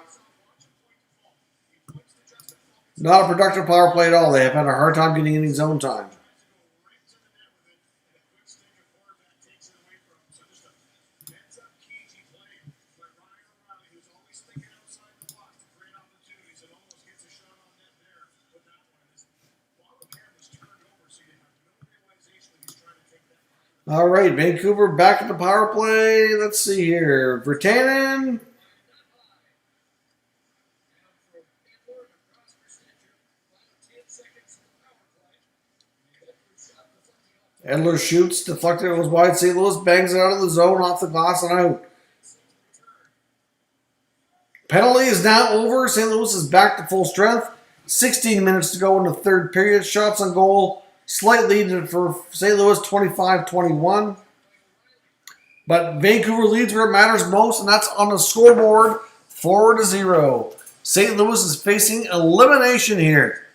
a productive power play at all. They have had a hard time getting any zone time. All right, Vancouver back at the power play. Let's see here. Virtanen. Edler shoots, deflected, it was wide. St. Louis bangs it out of the zone, off the glass and out. Penalty is now over. St. Louis is back to full strength. 16 minutes to go in the third period. Shots on goal. Slight lead for St. Louis, 25-21. But Vancouver leads where it matters most, and that's on the scoreboard, 4-0. St. Louis is facing elimination here.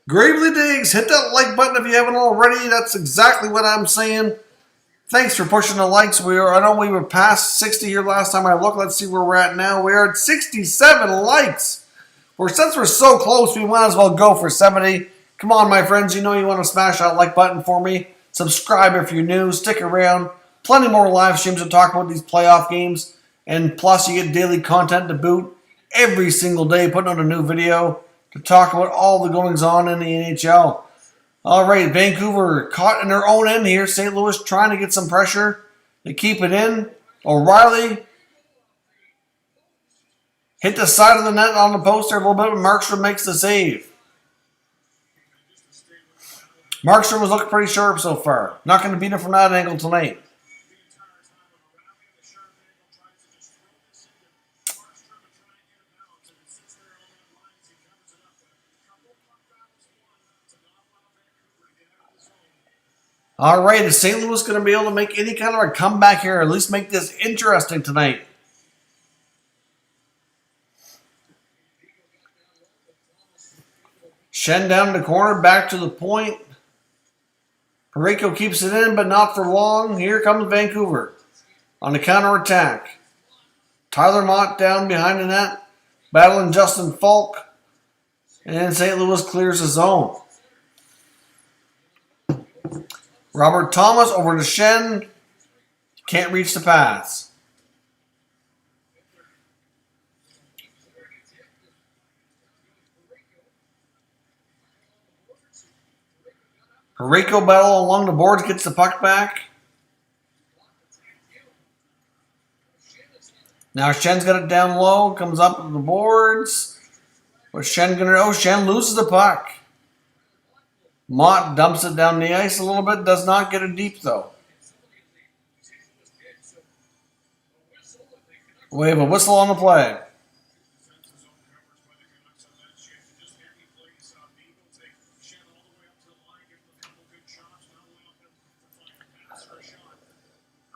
Gravely Diggs, hit that like button if you haven't already. That's exactly what I'm saying. Thanks for pushing the likes. I know we were past 60 here last time I looked. Let's see where we're at now. We're at 67 likes. Since we're so close, we might as well go for 70. Come on, my friends. You know you want to smash that like button for me. Subscribe if you're new. Stick around. Plenty more live streams to talk about these playoff games. And plus, you get daily content to boot every single day, putting out a new video to talk about all the goings-on in the NHL. All right, Vancouver caught in their own end here. St. Louis trying to get some pressure to keep it in. O'Reilly hit the side of the net on the post there a little bit, but Markstrom makes the save. Markstrom was looking pretty sharp so far. Not going to beat him from that angle tonight. All right, is St. Louis going to be able to make any kind of a comeback here, or at least make this interesting tonight? Shen down in the corner, back to the point. Parayko keeps it in, but not for long. Here comes Vancouver on the counterattack. Tyler Mott down behind the net, battling Justin Falk. And St. Louis clears the zone. Robert Thomas over to Shen. Can't reach the pass. Parayko battle along the boards, gets the puck back. Now Shen's got it down low, comes up the boards. What's Shen gonna? Oh, Shen loses the puck. Mott dumps it down the ice a little bit, does not get it deep though. We have a whistle on the play.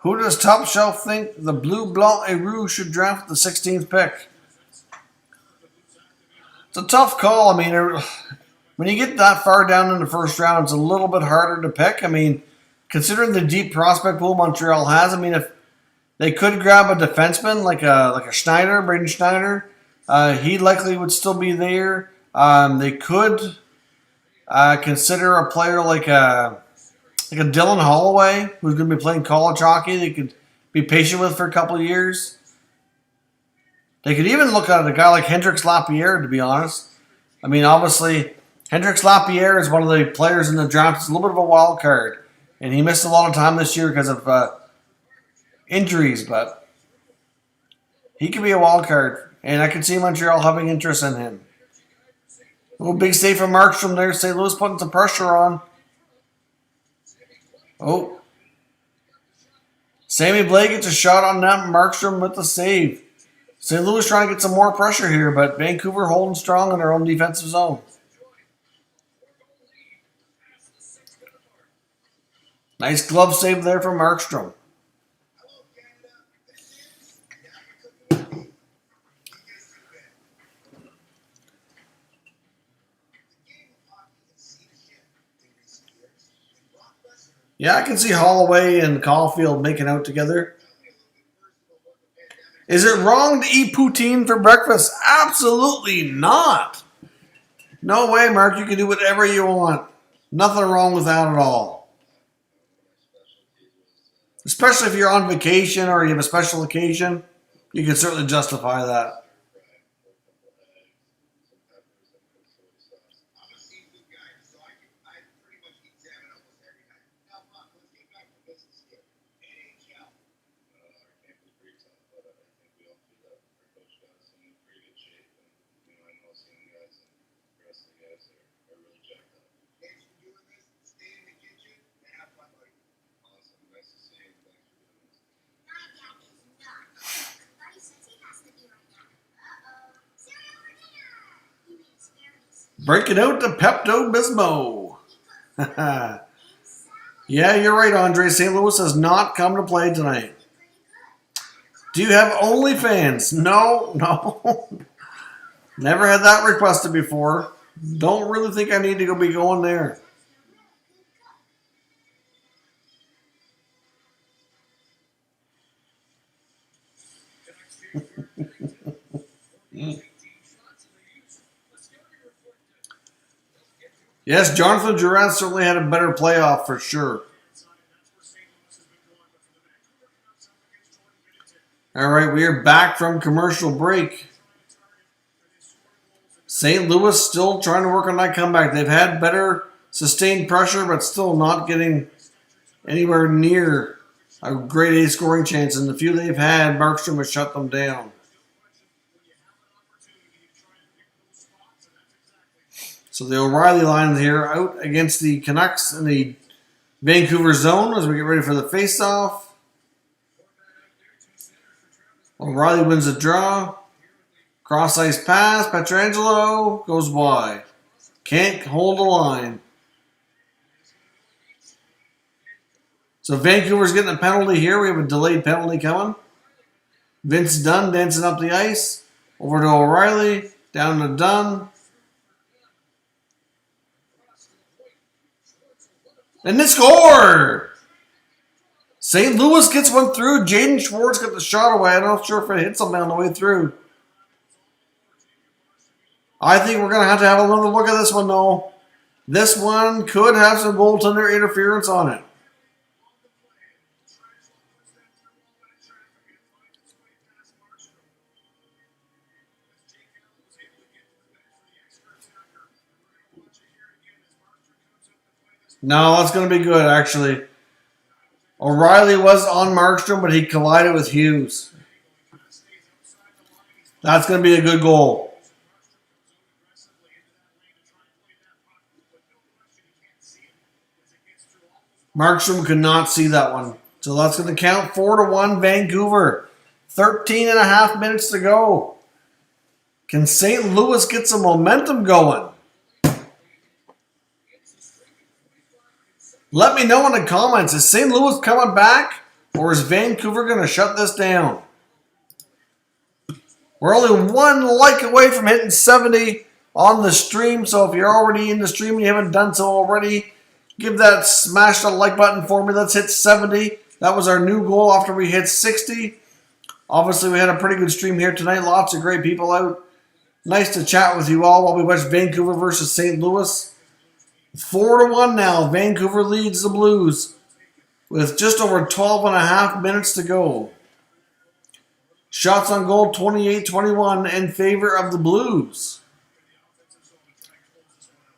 Who does Top Shelf think the Bleu Blanc et Rouge should draft the 16th pick? It's a tough call. I mean, when you get that far down in the first round, it's a little bit harder to pick. I mean, considering the deep prospect pool Montreal has, I mean, if they could grab a defenseman like a Schneider, Braden Schneider, he likely would still be there. They could consider a player like a Dylan Holloway, who's going to be playing college hockey. They could be patient with for a couple of years. They could even look at a guy like Hendrix Lapierre, to be honest. I mean, obviously, Hendrix Lapierre is one of the players in the draft. It's a little bit of a wild card. And he missed a lot of time this year because of injuries, but he could be a wild card. And I could see Montreal having interest in him. A little big save from Markstrom there. St. Louis putting some pressure on. Oh. Sammy Blake gets a shot on that. Markstrom with the save. St. Louis trying to get some more pressure here, but Vancouver holding strong in their own defensive zone. Nice glove save there from Markstrom. Yeah, I can see Holloway and Caulfield making out together. Is it wrong to eat poutine for breakfast? Absolutely not. No way, Mark. You can do whatever you want. Nothing wrong with that at all. Especially if you're on vacation or you have a special occasion, you can certainly justify that. Breaking out the Pepto-Bismol. Yeah, you're right, Andre. St. Louis has not come to play tonight. Do you have OnlyFans? No. Never had that requested before. Don't really think I need to be going there. Yes, Jonathan Drouin certainly had a better playoff for sure. All right, we are back from commercial break. St. Louis still trying to work on that comeback. They've had better sustained pressure, but still not getting anywhere near a grade A scoring chance. And the few they've had, Markstrom has shut them down. So the O'Reilly line here out against the Canucks in the Vancouver zone as we get ready for the face-off. O'Reilly wins the draw. Cross-ice pass. Pietrangelo goes wide. Can't hold the line. So Vancouver's getting a penalty here. We have a delayed penalty coming. Vince Dunn dancing up the ice. Over to O'Reilly. Down to Dunn. And they score! St. Louis gets one through. Jaden Schwartz got the shot away. I'm not sure if it hits him on the way through. I think we're going to have another look at this one, though. This one could have some goaltender interference on it. No, that's going to be good, actually. O'Reilly was on Markstrom, but he collided with Hughes. That's going to be a good goal. Markstrom could not see that one. So that's going to count 4-1 Vancouver. 13.5 minutes to go. Can St. Louis get some momentum going? Let me know in the comments. Is St. Louis coming back? Or is Vancouver going to shut this down? We're only one like away from hitting 70 on the stream. So if you're already in the stream and you haven't done so already, smash the like button for me. Let's hit 70. That was our new goal after we hit 60. Obviously, we had a pretty good stream here tonight. Lots of great people out. Nice to chat with you all while we watch Vancouver versus St. Louis. 4-1 now. Vancouver leads the Blues with just over 12.5 minutes to go. Shots on goal 28-21 in favor of the Blues.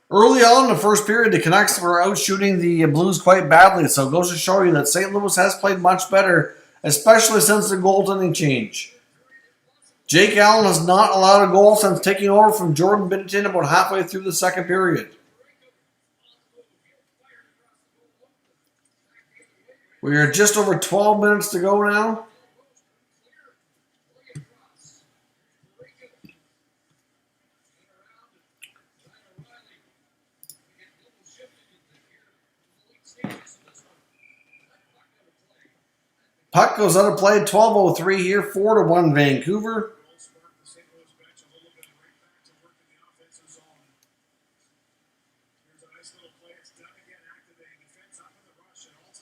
Early on in the first period, the Canucks were out shooting the Blues quite badly, so it goes to show you that St. Louis has played much better, especially since the goaltending change. Jake Allen has not allowed a goal since taking over from Jordan Binnington about halfway through the second period. We are just over 12 minutes to go now. Puck goes out of play, 12:03 here, 4-1 Vancouver.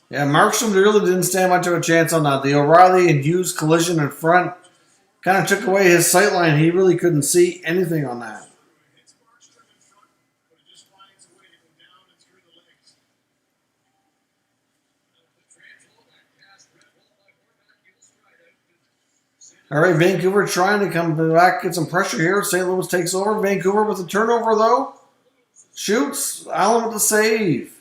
Yeah, Markstrom really didn't stand much of a chance on that. The O'Reilly and Hughes collision in front kind of took away his sight line. He really couldn't see anything on that. All right, Vancouver trying to come back, get some pressure here. St. Louis takes over. Vancouver with a turnover, though. Shoots. Allen with the save.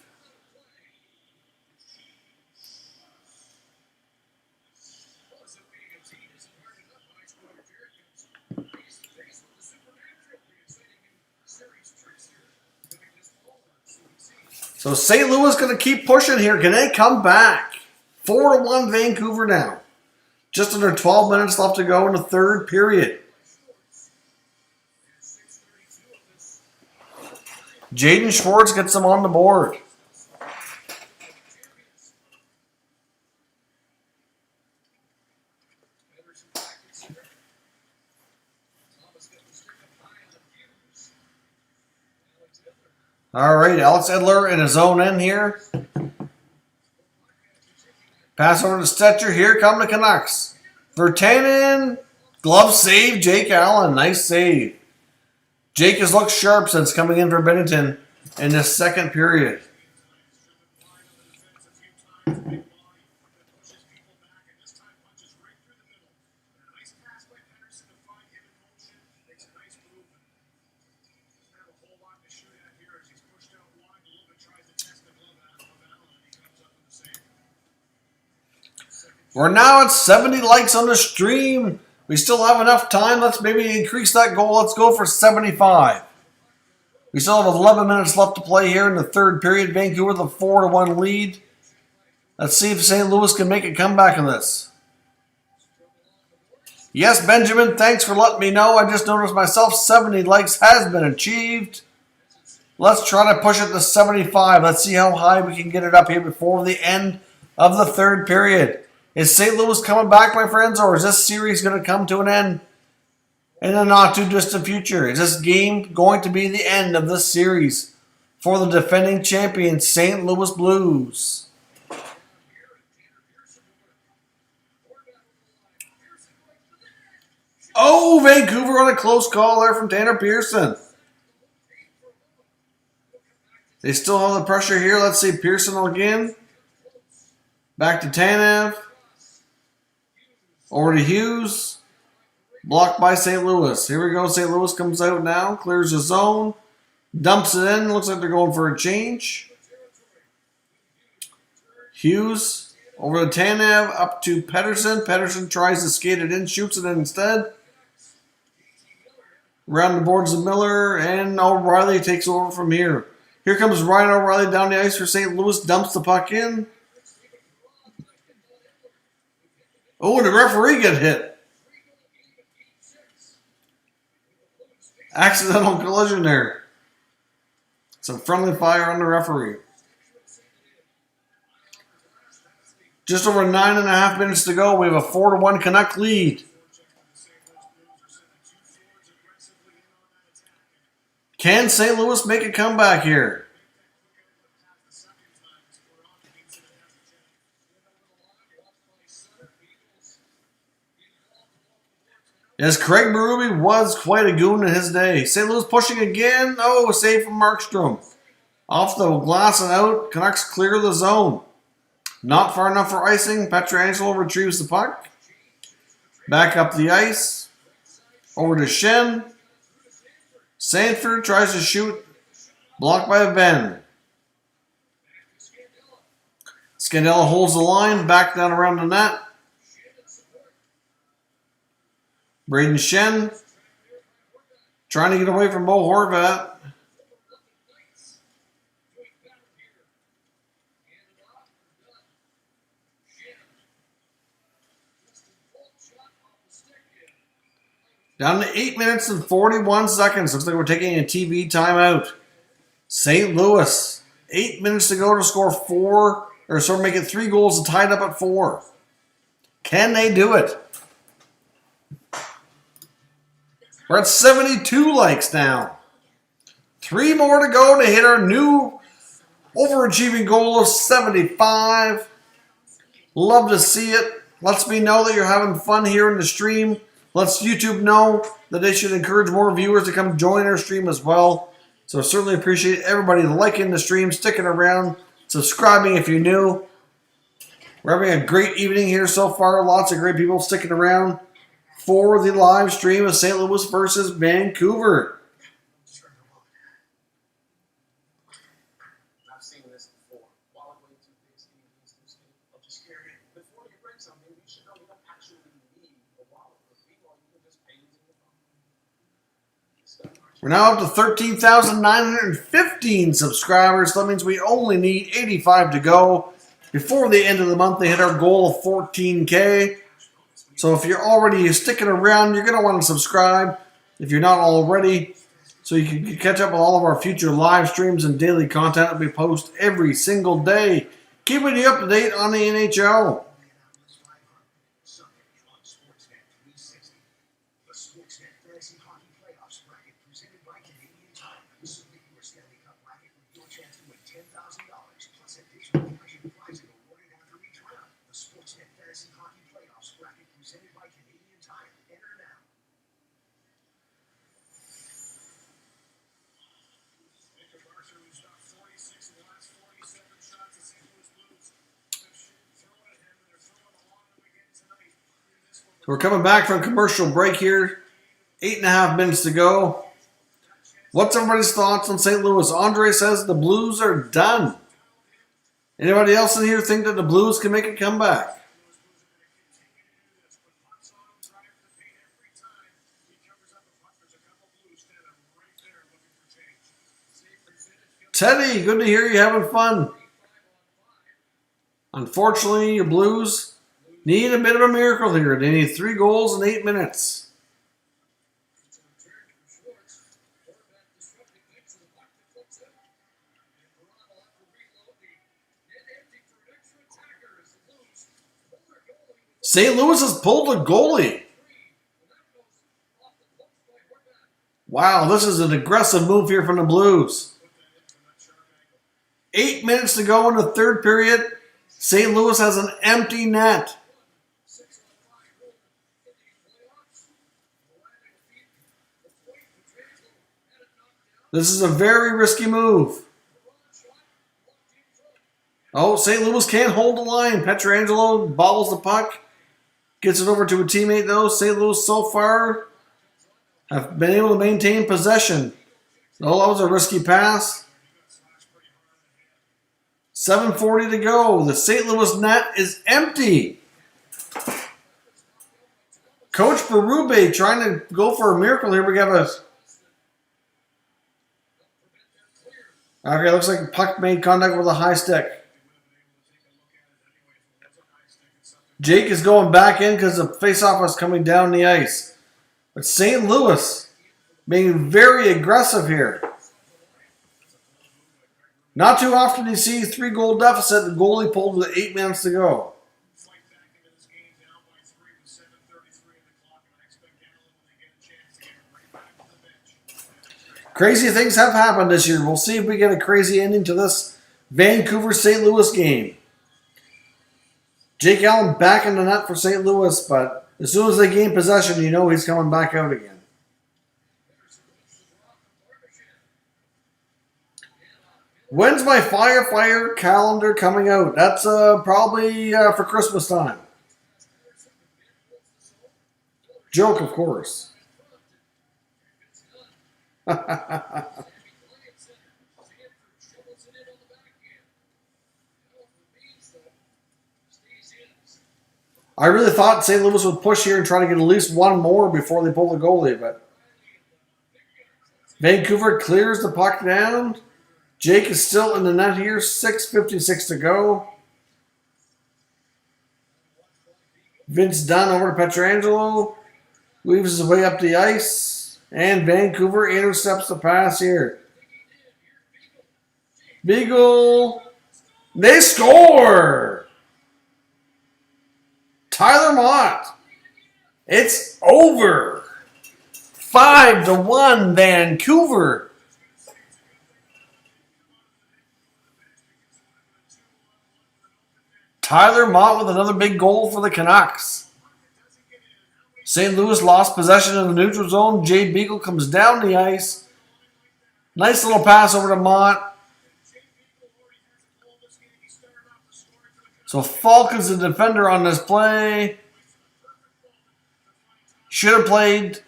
So St. Louis going to keep pushing here. Can they come back? 4-1 Vancouver now. Just under 12 minutes left to go in the third period. Jaden Schwartz gets them on the board. All right, Alex Edler in his own end here. Pass over to Stetcher. Here come the Canucks. Virtanen. Glove save. Jake Allen. Nice save. Jake has looked sharp since coming in for Binnington in this second period. We're now at 70 likes on the stream. We still have enough time. Let's maybe increase that goal. Let's go for 75. We still have 11 minutes left to play here in the third period. Vancouver with a 4-1 lead. Let's see if St. Louis can make a comeback in this. Yes, Benjamin, thanks for letting me know. I just noticed myself 70 likes has been achieved. Let's try to push it to 75. Let's see how high we can get it up here before the end of the third period. Is St. Louis coming back, my friends, or is this series going to come to an end in the not-too-distant future? Is this game going to be the end of this series for the defending champion St. Louis Blues? Oh, Vancouver on a close call there from Tanner Pearson. They still have the pressure here. Let's see Pearson again. Back to Tanev. Over to Hughes. Blocked by St. Louis. Here we go. St. Louis comes out now. Clears the zone. Dumps it in. Looks like they're going for a change. Hughes over to Tanev, up to Pettersson. Pettersson tries to skate it in, shoots it instead. Around the boards of Miller, and O'Reilly takes over from here. Here comes Ryan O'Reilly down the ice for St. Louis, dumps the puck in. Oh, and the referee get hit. Accidental collision there. Some friendly fire on the referee. Just over 9.5 minutes to go. We have a 4-1 Canuck lead. Can St. Louis make a comeback here? Yes, Craig Berube was quite a goon in his day. St. Louis pushing again. Oh, a save from Markstrom. Off the glass and out. Canucks clear the zone. Not far enough for icing. Pietrangelo retrieves the puck. Back up the ice. Over to Shen. Sanford tries to shoot. Blocked by Ben. Scandella holds the line. Back down around the net. Braden Shen trying to get away from Bo Horvat. Down to 8 minutes and 41 seconds. Looks like we're taking a TV timeout. St. Louis, 8 minutes to go to score make it 3 goals and tied up at 4. Can they do it? We're at 72 likes now. 3 more to go to hit our new overachieving goal of 75. Love to see it. Lets me know that you're having fun here in the stream. Lets YouTube know that they should encourage more viewers to come join our stream as well. So certainly appreciate everybody liking the stream, sticking around, subscribing if you're new. We're having a great evening here so far. Lots of great people sticking around for the live stream of St. Louis versus Vancouver. I've seen this before. While I'm waiting to fix I'll just carry it. Before you bring something, you should know you don't actually need a wallet. Meanwhile, you can just pay using the phone. We're now up to 13,915 subscribers. So that means we only need 85 to go. Before the end of the month, they hit our goal of 14K. So if you're already sticking around, you're going to want to subscribe if you're not already, so you can catch up with all of our future live streams and daily content that we post every single day, keeping you up to date on the NHL. The Sportsnet Fantasy Hockey Playoffs bracket presented by Canadian Tire. Submit your Stanley Cup bracket with your chance to win $10,000 plus additional cash and prizes awarded after each round. The Sportsnet Fantasy Hockey Playoffs bracket presented by Canadian Tire. Enter now. Victor Marshall, who's got 46 of the last 47 shots at St. Louis Blues. They're throwing at him, and they're throwing along him again tonight. We're coming back from commercial break here. 8.5 minutes to go. What's everybody's thoughts on St. Louis? Andre says the Blues are done. Anybody else in here think that the Blues can make a comeback? Teddy, good to hear you having fun. Unfortunately, your Blues need a bit of a miracle here. They need 3 goals in 8 minutes. St. Louis has pulled a goalie. Wow, this is an aggressive move here from the Blues. 8 minutes to go in the third period. St. Louis has an empty net. This is a very risky move. Oh, St. Louis can't hold the line. Pietrangelo bobbles the puck. Gets it over to a teammate, though. St. Louis so far have been able to maintain possession. Oh, that was a risky pass. 7:40 to go. The St. Louis net is empty. Coach Berube trying to go for a miracle here. We got a... Okay, looks like puck made contact with a high stick. Jake is going back in because the faceoff was coming down the ice. But St. Louis being very aggressive here. Not too often you see 3-goal deficit and the goalie pulled with 8 minutes to go. Crazy things have happened this year. We'll see if we get a crazy ending to this Vancouver-St. Louis game. Jake Allen back in the net for St. Louis, but as soon as they gain possession, you know he's coming back out again. When's my Fire calendar coming out? That's probably for Christmas time. Joke, of course. I really thought St. Louis would push here and try to get at least one more before they pull the goalie, but Vancouver clears the puck down. Jake is still in the net here. 6:56 to go. Vince Dunn over to Pietrangelo. Weaves his way up the ice. And Vancouver intercepts the pass here. Beagle. They score! Tyler Mott. It's over. 5-1 Vancouver. Tyler Mott with another big goal for the Canucks. St. Louis lost possession in the neutral zone. Jay Beagle comes down the ice. Nice little pass over to Mott. So Falk is the defender on this play. Should have played.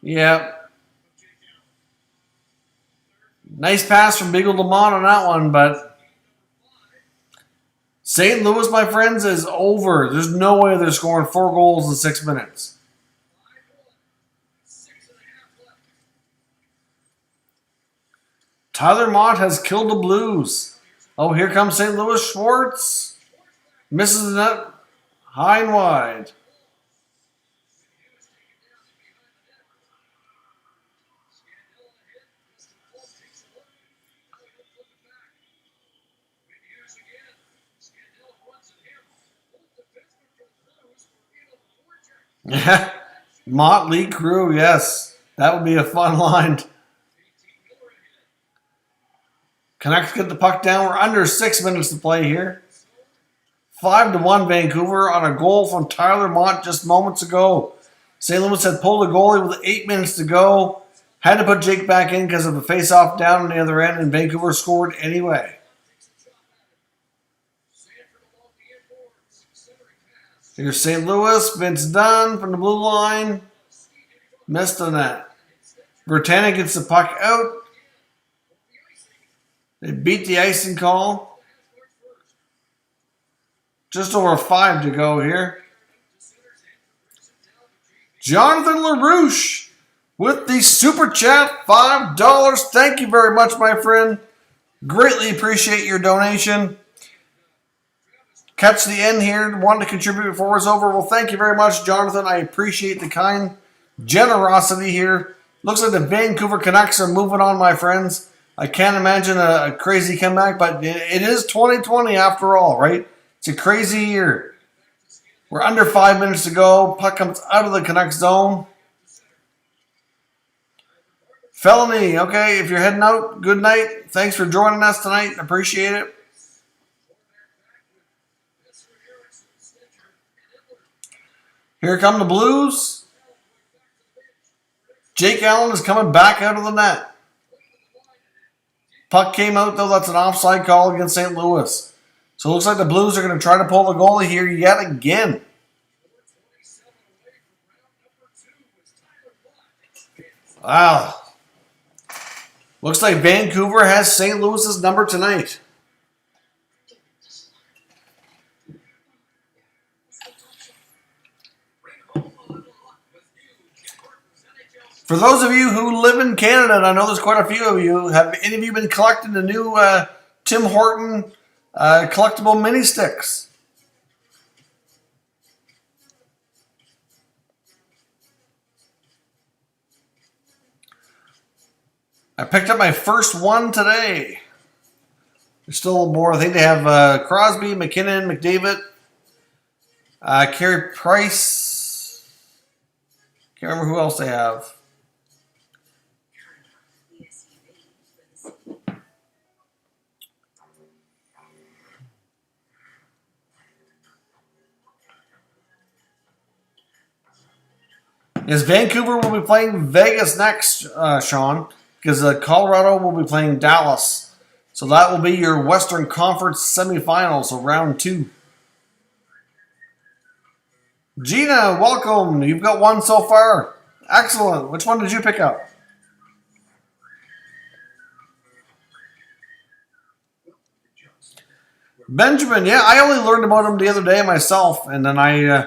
Yeah. Nice pass from Beagle to Mott on that one, but St. Louis, my friends, is over. There's no way they're scoring 4 goals in 6 minutes. Tyler Mott has killed the Blues. Oh, here comes St. Louis. Schwartz misses the net high and wide. Motley Crew, yes. That would be a fun line. Canucks get the puck down. We're under 6 minutes to play here. 5-1 Vancouver on a goal from Tyler Mott just moments ago. St. Louis had pulled a goalie with 8 minutes to go. Had to put Jake back in because of the face-off down on the other end, and Vancouver scored anyway. Here's St. Louis. Vince Dunn from the blue line. Missed the net. Vertana gets the puck out. They beat the icing call. Just over 5 to go here. Jonathan LaRouche with the Super Chat, $5. Thank you very much, my friend. Greatly appreciate your donation. Catch the end here. Wanted to contribute before it's over. Well, thank you very much, Jonathan. I appreciate the kind generosity here. Looks like the Vancouver Canucks are moving on, my friends. I can't imagine a crazy comeback, but it is 2020 after all, right? It's a crazy year. We're under 5 minutes to go. Puck comes out of the Canucks zone. Felony, okay, if you're heading out, good night. Thanks for joining us tonight. Appreciate it. Here come the Blues. Jake Allen is coming back out of the net. Puck came out, though. That's an offside call against St. Louis. So it looks like the Blues are going to try to pull the goalie here yet again. Wow. Looks like Vancouver has St. Louis's number tonight. For those of you who live in Canada, and I know there's quite a few of you, have any of you been collecting the new Tim Horton collectible mini sticks? I picked up my first one today. There's still more. I think they have Crosby, McKinnon, McDavid, Carey Price. Can't remember who else they have. Yes, Vancouver will be playing Vegas next, Sean, because Colorado will be playing Dallas. So that will be your Western Conference semifinals, so round 2. Gina, welcome. You've got one so far. Excellent. Which one did you pick up? Benjamin, yeah, I only learned about him the other day myself, and then I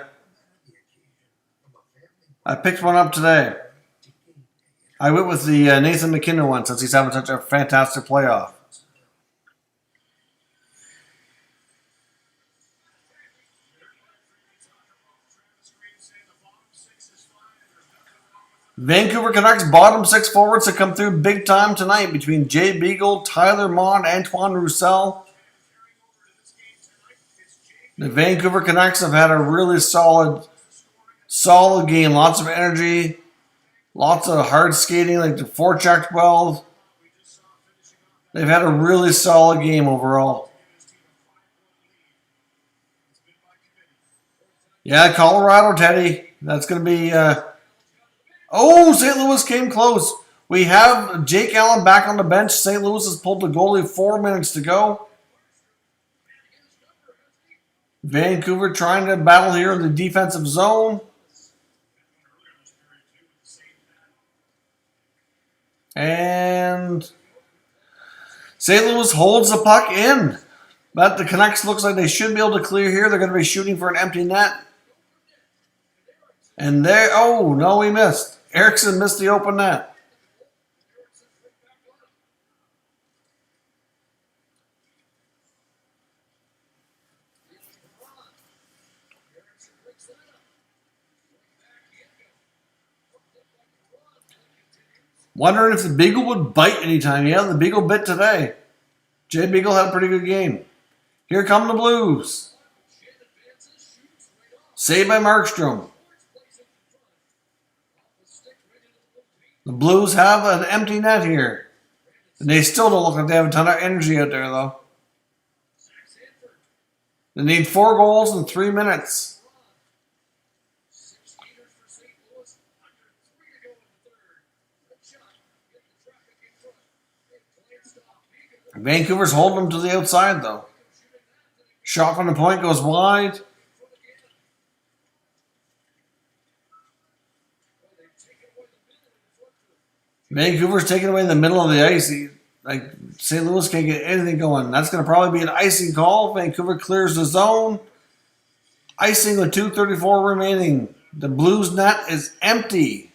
picked one up today. I went with the Nathan McKinnon one since he's having such a fantastic playoff. Vancouver Canucks bottom 6 forwards to come through big time tonight between Jay Beagle, Tyler Mott, Antoine Roussel. The Vancouver Canucks have had a really solid game. Lots of energy, lots of hard skating, like the forechecked well. They've had a really solid game overall. Yeah, Colorado, Teddy. That's going to be... St. Louis came close. We have Jake Allen back on the bench. St. Louis has pulled the goalie 4 minutes to go. Vancouver trying to battle here in the defensive zone. And St. Louis holds the puck in. But the Canucks looks like they should be able to clear here. They're going to be shooting for an empty net. And there, oh, no, he missed. Erickson missed the open net. Wondering if the Beagle would bite anytime. Yeah, the Beagle bit today. Jay Beagle had a pretty good game. Here come the Blues. Saved by Markstrom. The Blues have an empty net here. And they still don't look like they have a ton of energy out there, though. They need 4 goals in 3 minutes. Vancouver's holding them to the outside, though. Shot from the point goes wide. Vancouver's taking away the middle of the ice. St. Louis can't get anything going. That's going to probably be an icing call. Vancouver clears the zone. Icing with 2:34 remaining. The Blues net is empty.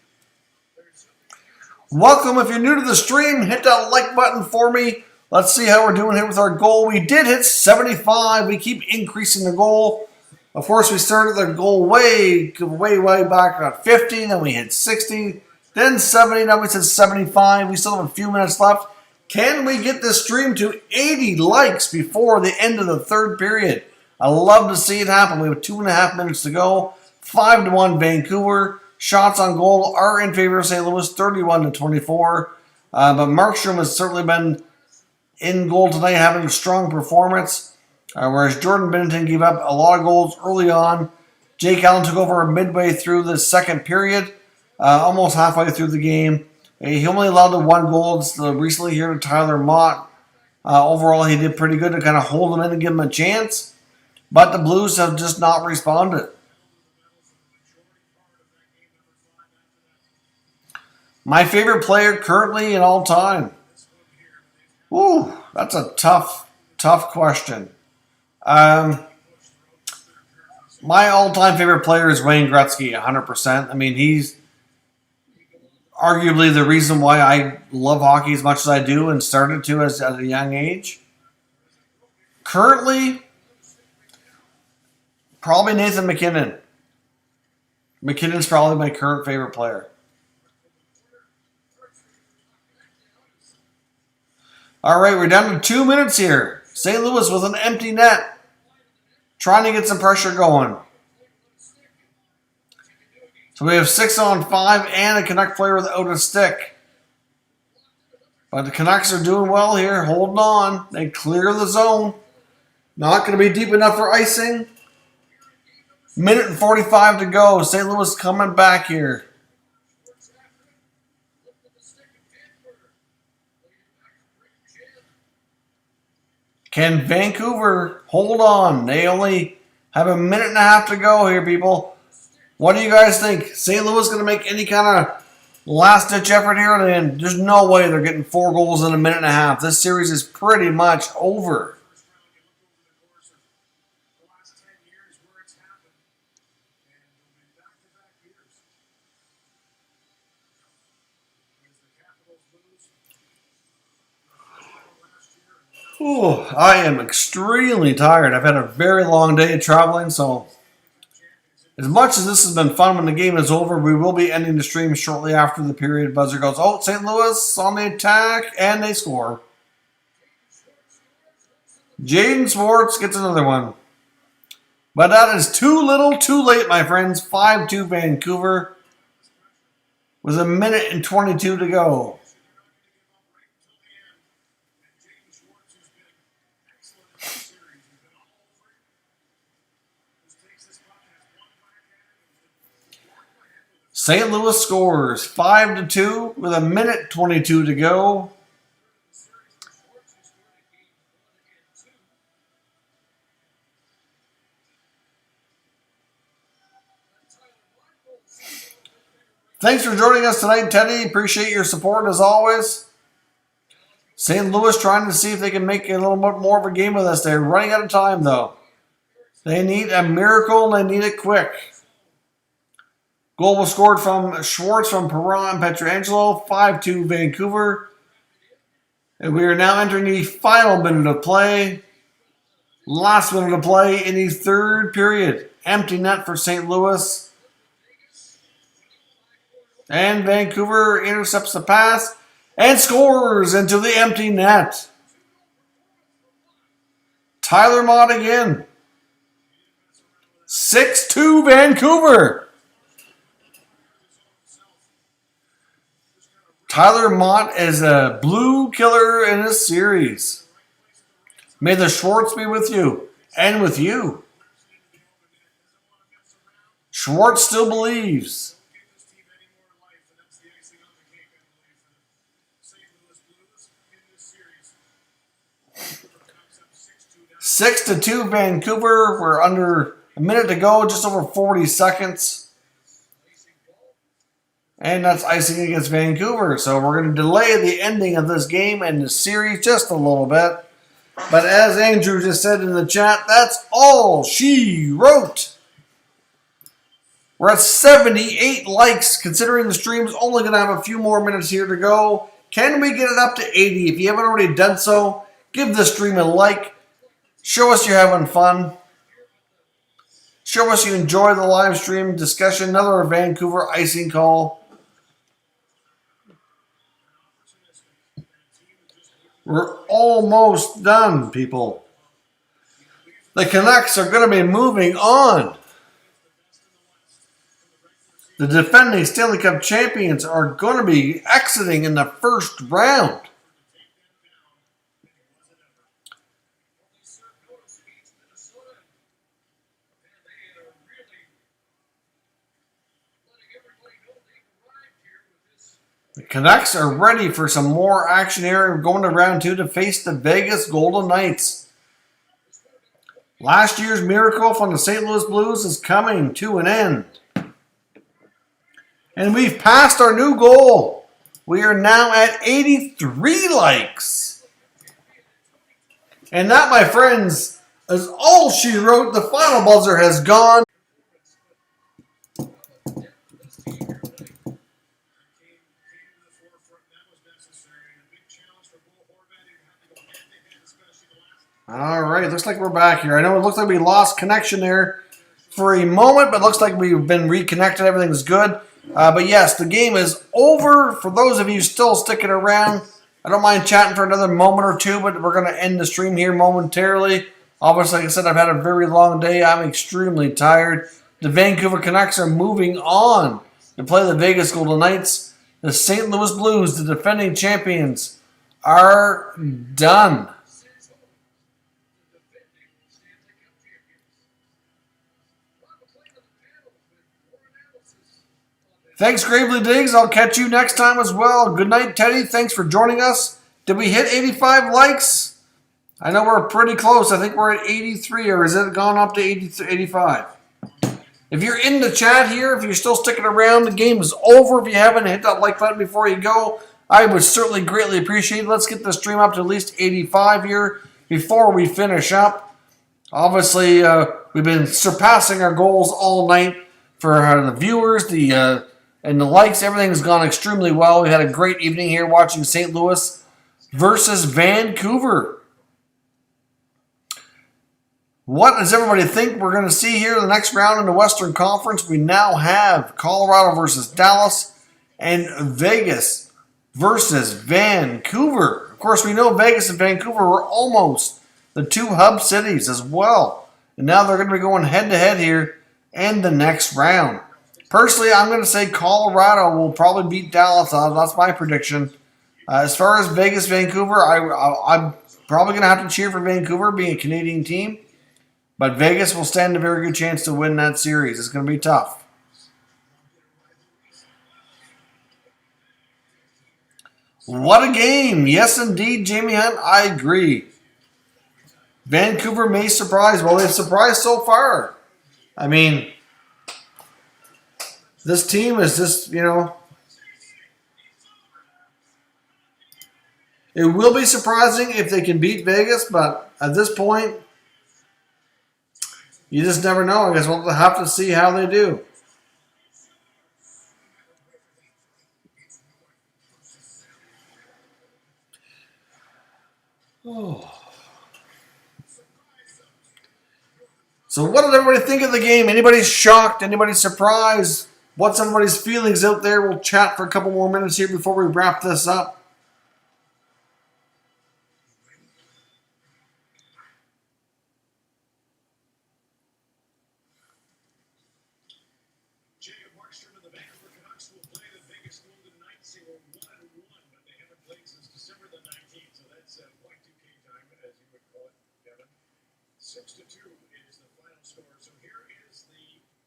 Welcome. If you're new to the stream, hit that like button for me. Let's see how we're doing here with our goal. We did hit 75. We keep increasing the goal. Of course, we started the goal way back at 50. Then we hit 60. Then 70, now we said 75. We still have a few minutes left. Can we get this stream to 80 likes before the end of the third period? I love to see it happen. We have 2.5 minutes to go. 5-1 Vancouver. Shots on goal are in favor of St. Louis, 31-24. But Markstrom has certainly been in goal tonight, having a strong performance. Whereas Jordan Binnington gave up a lot of goals early on. Jake Allen took over midway through the second period. Almost halfway through the game. He only allowed the 1 goal recently here to Tyler Mott. Overall, he did pretty good to kind of hold him in and give him a chance. But the Blues have just not responded. My favorite player currently and all time. Ooh, that's a tough question. My all-time favorite player is Wayne Gretzky, 100%. I mean, he's arguably the reason why I love hockey as much as I do and started to at a young age. Currently, probably Nathan McKinnon. McKinnon's probably my current favorite player. All right, we're down to 2 minutes here. St. Louis with an empty net. Trying to get some pressure going. So we have 6-on-5 and a Canuck player without a stick. But the Canucks are doing well here, holding on. They clear the zone. Not going to be deep enough for icing. Minute and 45 to go. St. Louis coming back here. Can Vancouver hold on? They only have a minute and a half to go here, people. What do you guys think? St. Louis going to make any kind of last-ditch effort here? And there's no way they're getting 4 goals in a minute and a half. This series is pretty much over. Ooh, I am extremely tired. I've had a very long day traveling, so as much as this has been fun when the game is over, we will be ending the stream shortly after the period buzzer goes. Oh, St. Louis on the attack, and they score. Jaden Schwartz gets another one. But that is too little, too late, my friends. 5-2 Vancouver with a minute and 22 to go. St. Louis scores 5-2 with a minute 22 to go. Thanks for joining us tonight, Teddy. Appreciate your support as always. St. Louis trying to see if they can make a little bit more of a game of this. They're running out of time, though. They need a miracle, and they need it quick. Goal was scored from Schwartz from Perron and Pietrangelo, 5-2 Vancouver. And we are now entering the final minute of play. Last minute of play in the third period. Empty net for St. Louis. And Vancouver intercepts the pass and scores into the empty net. Tyler Mott again. 6-2 Vancouver. Tyler Mott is a blue killer in this series. May the Schwartz be with you and with you. Schwartz still believes. Six to 2 Vancouver. We're under a minute to go, just over 40 seconds. And that's icing against Vancouver. So we're going to delay the ending of this game and the series just a little bit. But as Andrew just said in the chat, that's all she wrote. We're at 78 likes, considering the stream's only going to have a few more minutes here to go. Can we get it up to 80? If you haven't already done so, give the stream a like. Show us you're having fun. Show us you enjoy the live stream discussion. Another Vancouver icing call. We're almost done, people. The Canucks are going to be moving on. The defending Stanley Cup champions are going to be exiting in the first round. The Canucks are ready for some more action here. We're going to round 2 to face the Vegas Golden Knights. Last year's miracle from the St. Louis Blues is coming to an end. And we've passed our new goal. We are now at 83 likes. And that, my friends, is all she wrote. The final buzzer has gone. All right, looks like we're back here. I know it looks like we lost connection there for a moment, but it looks like we've been reconnected. Everything's good. But yes, the game is over. For those of you still sticking around, I don't mind chatting for another moment or two, but we're going to end the stream here momentarily. Obviously, like I said, I've had a very long day. I'm extremely tired. The Vancouver Canucks are moving on to play the Vegas Golden Knights. The St. Louis Blues, the defending champions, are done. Thanks, Gravely Diggs. I'll catch you next time as well. Good night, Teddy. Thanks for joining us. Did we hit 85 likes? I know we're pretty close. I think we're at 83, or has it gone up to 85? If you're in the chat here, if you're still sticking around, the game is over. If you haven't hit that like button before you go, I would certainly greatly appreciate it. Let's get the stream up to at least 85 here before we finish up. Obviously, we've been surpassing our goals all night for the viewers, and the likes. Everything has gone extremely well. We had a great evening here watching St. Louis versus Vancouver. What does everybody think we're going to see here in the next round in the Western Conference? We now have Colorado versus Dallas and Vegas versus Vancouver. Of course, we know Vegas and Vancouver were almost the two hub cities as well. And now they're going to be going head-to-head here in the next round. Personally, I'm going to say Colorado will probably beat Dallas. That's my prediction. As far as Vegas, Vancouver, I'm probably going to have to cheer for Vancouver, being a Canadian team. But Vegas will stand a very good chance to win that series. It's going to be tough. What a game. Yes, indeed, Jamie Hunt. I agree. Vancouver may surprise. Well, they've surprised so far. I mean, this team is just, it will be surprising if they can beat Vegas, but at this point, you just never know. I guess we'll have to see how they do. Oh. So what did everybody think of the game? Anybody shocked? Anybody surprised? What's everybody's feelings out there? We'll chat for a couple more minutes here before we wrap this up. Jacob Markstrom and the Vancouver Canucks will play the Vegas Golden Knights. They were 1-1, but they haven't played since December the 19th, so that's Y2K time, as you would call it, Kevin. 6-2 is the final score. So here is the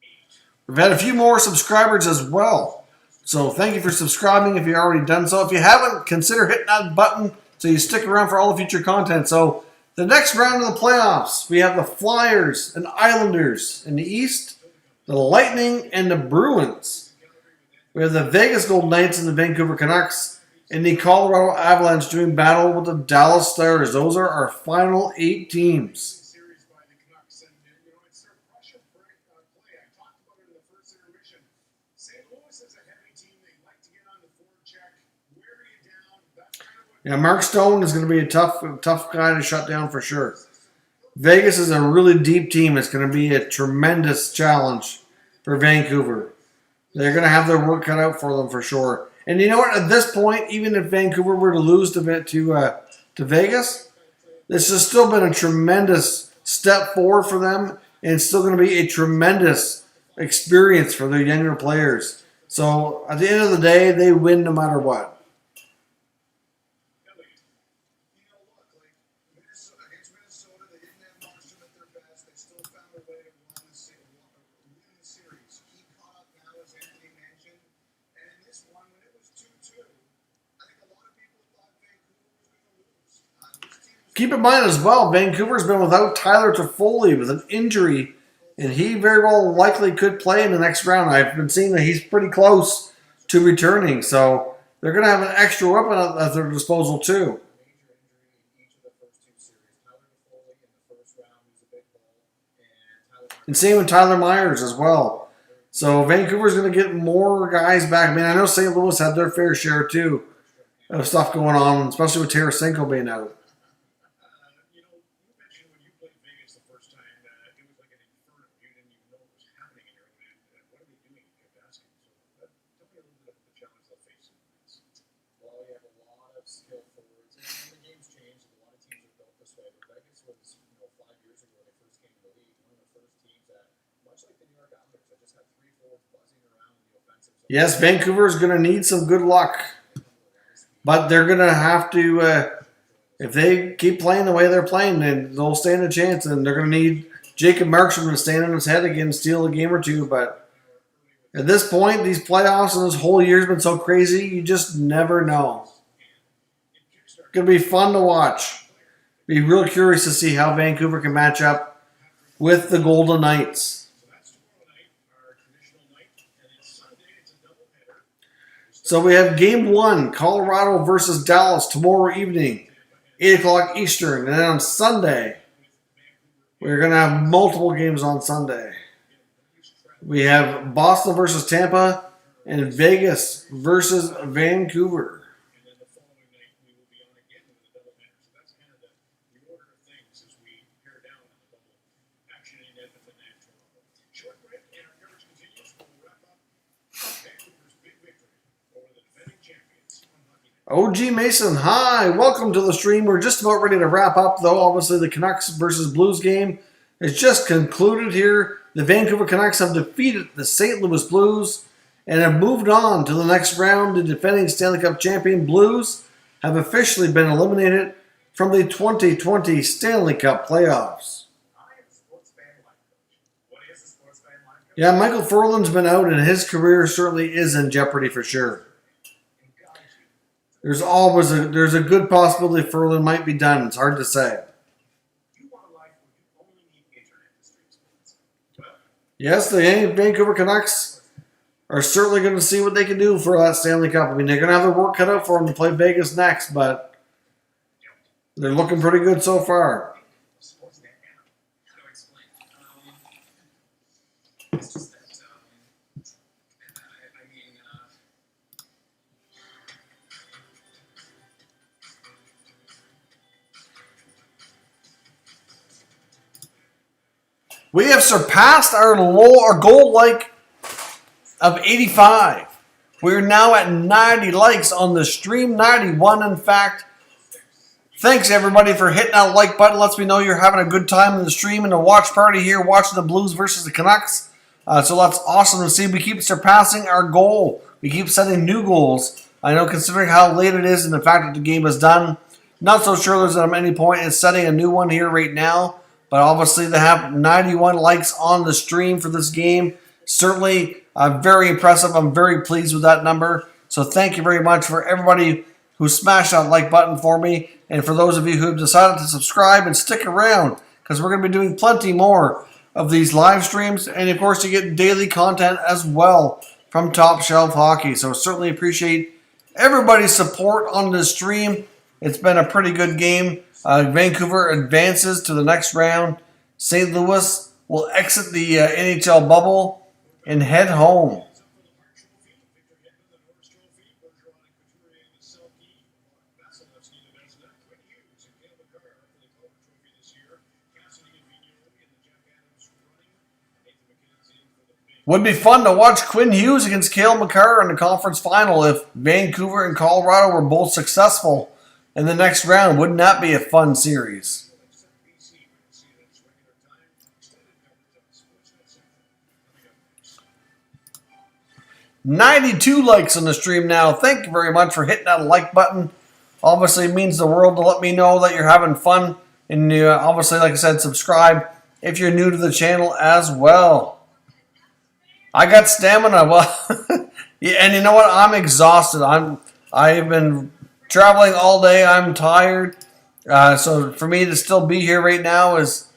8. We've had a few more subscribers as well. So thank you for subscribing if you've already done so. If you haven't, consider hitting that button so you stick around for all the future content. So the next round of the playoffs, we have the Flyers and Islanders in the East, the Lightning and the Bruins. We have the Vegas Golden Knights and the Vancouver Canucks, and the Colorado Avalanche doing battle with the Dallas Stars. Those are our final 8 teams. Series by the Canucks, and it's their Russian play. I talked about it in the first intermission. St. Louis is a heavy team. They like to get on the forward check, wear you down. That's kind of what Yeah, Mark Stone is going to be a tough guy to shut down for sure. Vegas is a really deep team. It's going to be a tremendous challenge for Vancouver. They're going to have their work cut out for them for sure. And you know what? At this point, even if Vancouver were to lose to Vegas, this has still been a tremendous step forward for them, and it's still going to be a tremendous experience for their younger players. So at the end of the day, they win no matter what. Minnesota against Minnesota, they didn't have Markstrom at their best. They still found a way to win the series. He caught up now, as Anthony mentioned. And in this one, when it was 2-2, I think a lot of people thought Vancouver was going to lose. This team was Keep in mind as well, Vancouver's been without Tyler Toffoli with an injury, and he very well likely could play in the next round. I've been seeing that he's pretty close to returning, so they're going to have an extra weapon at their disposal too. major injury in each of the first 2 series. Tyler Toffoli in the first round was a big ball, and Tyler And same with Tyler Myers as well. So Vancouver's going to get more guys back. I mean, I know St. Louis had their fair share too of stuff going on, especially with Tarasenko being out. was, 5 years ago when they first came to the league, one of the first teams that, much like the New York Islanders, that just had 3 forwards buzzing around in the offensive zone. Yes, Vancouver is going to need some good luck. But they're going to have to, if they keep playing the way they're playing, then they'll stand a chance. And they're going to need Jacob Markstrom to stand on his head again, steal a game or two. But at this point, these playoffs and this whole year's been so crazy, you just never know. It's going to be fun to watch. Be real curious to see how Vancouver can match up with the Golden Knights. So we have Game 1, Colorado versus Dallas tomorrow evening, 8 o'clock Eastern. And then on Sunday, we're going to have multiple games on Sunday. We have Boston versus Tampa and Vegas versus Vancouver. OG Mason, hi. Welcome to the stream. We're just about ready to wrap up, though. Obviously, the Canucks versus Blues game is just concluded here. The Vancouver Canucks have defeated the St. Louis Blues and have moved on to the next round. The defending Stanley Cup champion Blues have officially been eliminated from the 2020 Stanley Cup Playoffs. Yeah, Michael Furlan's been out, and his career certainly is in jeopardy for sure. There's a good possibility Furlan might be done. It's hard to say. Yes, the Vancouver Canucks are certainly going to see what they can do for that Stanley Cup. I mean, they're going to have their work cut out for them to play Vegas next, but they're looking pretty good so far. We have surpassed our goal like of 85. We're now at 90 likes on the stream, 91 in fact. Thanks everybody for hitting that like button. Lets me know you're having a good time in the stream and the watch party here, watching the Blues versus the Canucks. So that's awesome to see. We keep surpassing our goal. We keep setting new goals. I know considering how late it is and the fact that the game is done, not so sure there's any point in setting a new one here right now. But obviously they have 91 likes on the stream for this game. Certainly very impressive. I'm very pleased with that number. So thank you very much for everybody who smashed that like button for me. And for those of you who have decided to subscribe and stick around, because we're going to be doing plenty more of these live streams. And of course you get daily content as well from Top Shelf Hockey. So certainly appreciate everybody's support on this stream. It's been a pretty good game. Vancouver advances to the next round. St. Louis will exit the NHL bubble and head home. Would be fun to watch Quinn Hughes against Cale Makar in the conference final if Vancouver and Colorado were both successful in the next round. Wouldn't that be a fun series? $92 likes on the stream now. Thank you very much for hitting that like button. Obviously, it means the world to let me know that you're having fun. And obviously, like I said, subscribe if you're new to the channel as well. I got stamina. Well, yeah, and you know what? I'm exhausted. I've been traveling all day. I'm tired. So for me to still be here right now is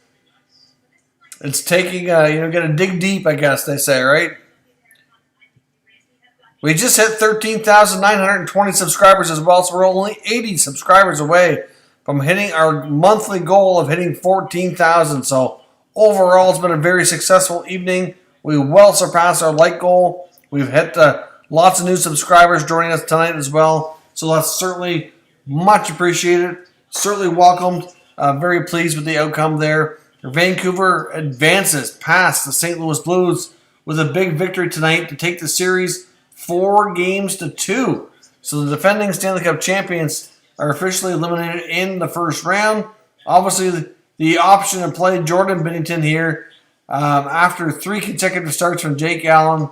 it's taking gotta dig deep, I guess they say, right? We just hit 13,920 subscribers as well, so we're only 80 subscribers away from hitting our monthly goal of hitting 14,000. So overall, it's been a very successful evening. We well surpassed our like goal. We've hit lots of new subscribers joining us tonight as well. So that's certainly much appreciated. Certainly welcomed. Very pleased with the outcome there. Vancouver advances past the St. Louis Blues with a big victory tonight to take the series 4-2. So the defending Stanley Cup champions are officially eliminated in the first round. Obviously, the option to play Jordan Binnington here after 3 consecutive starts from Jake Allen.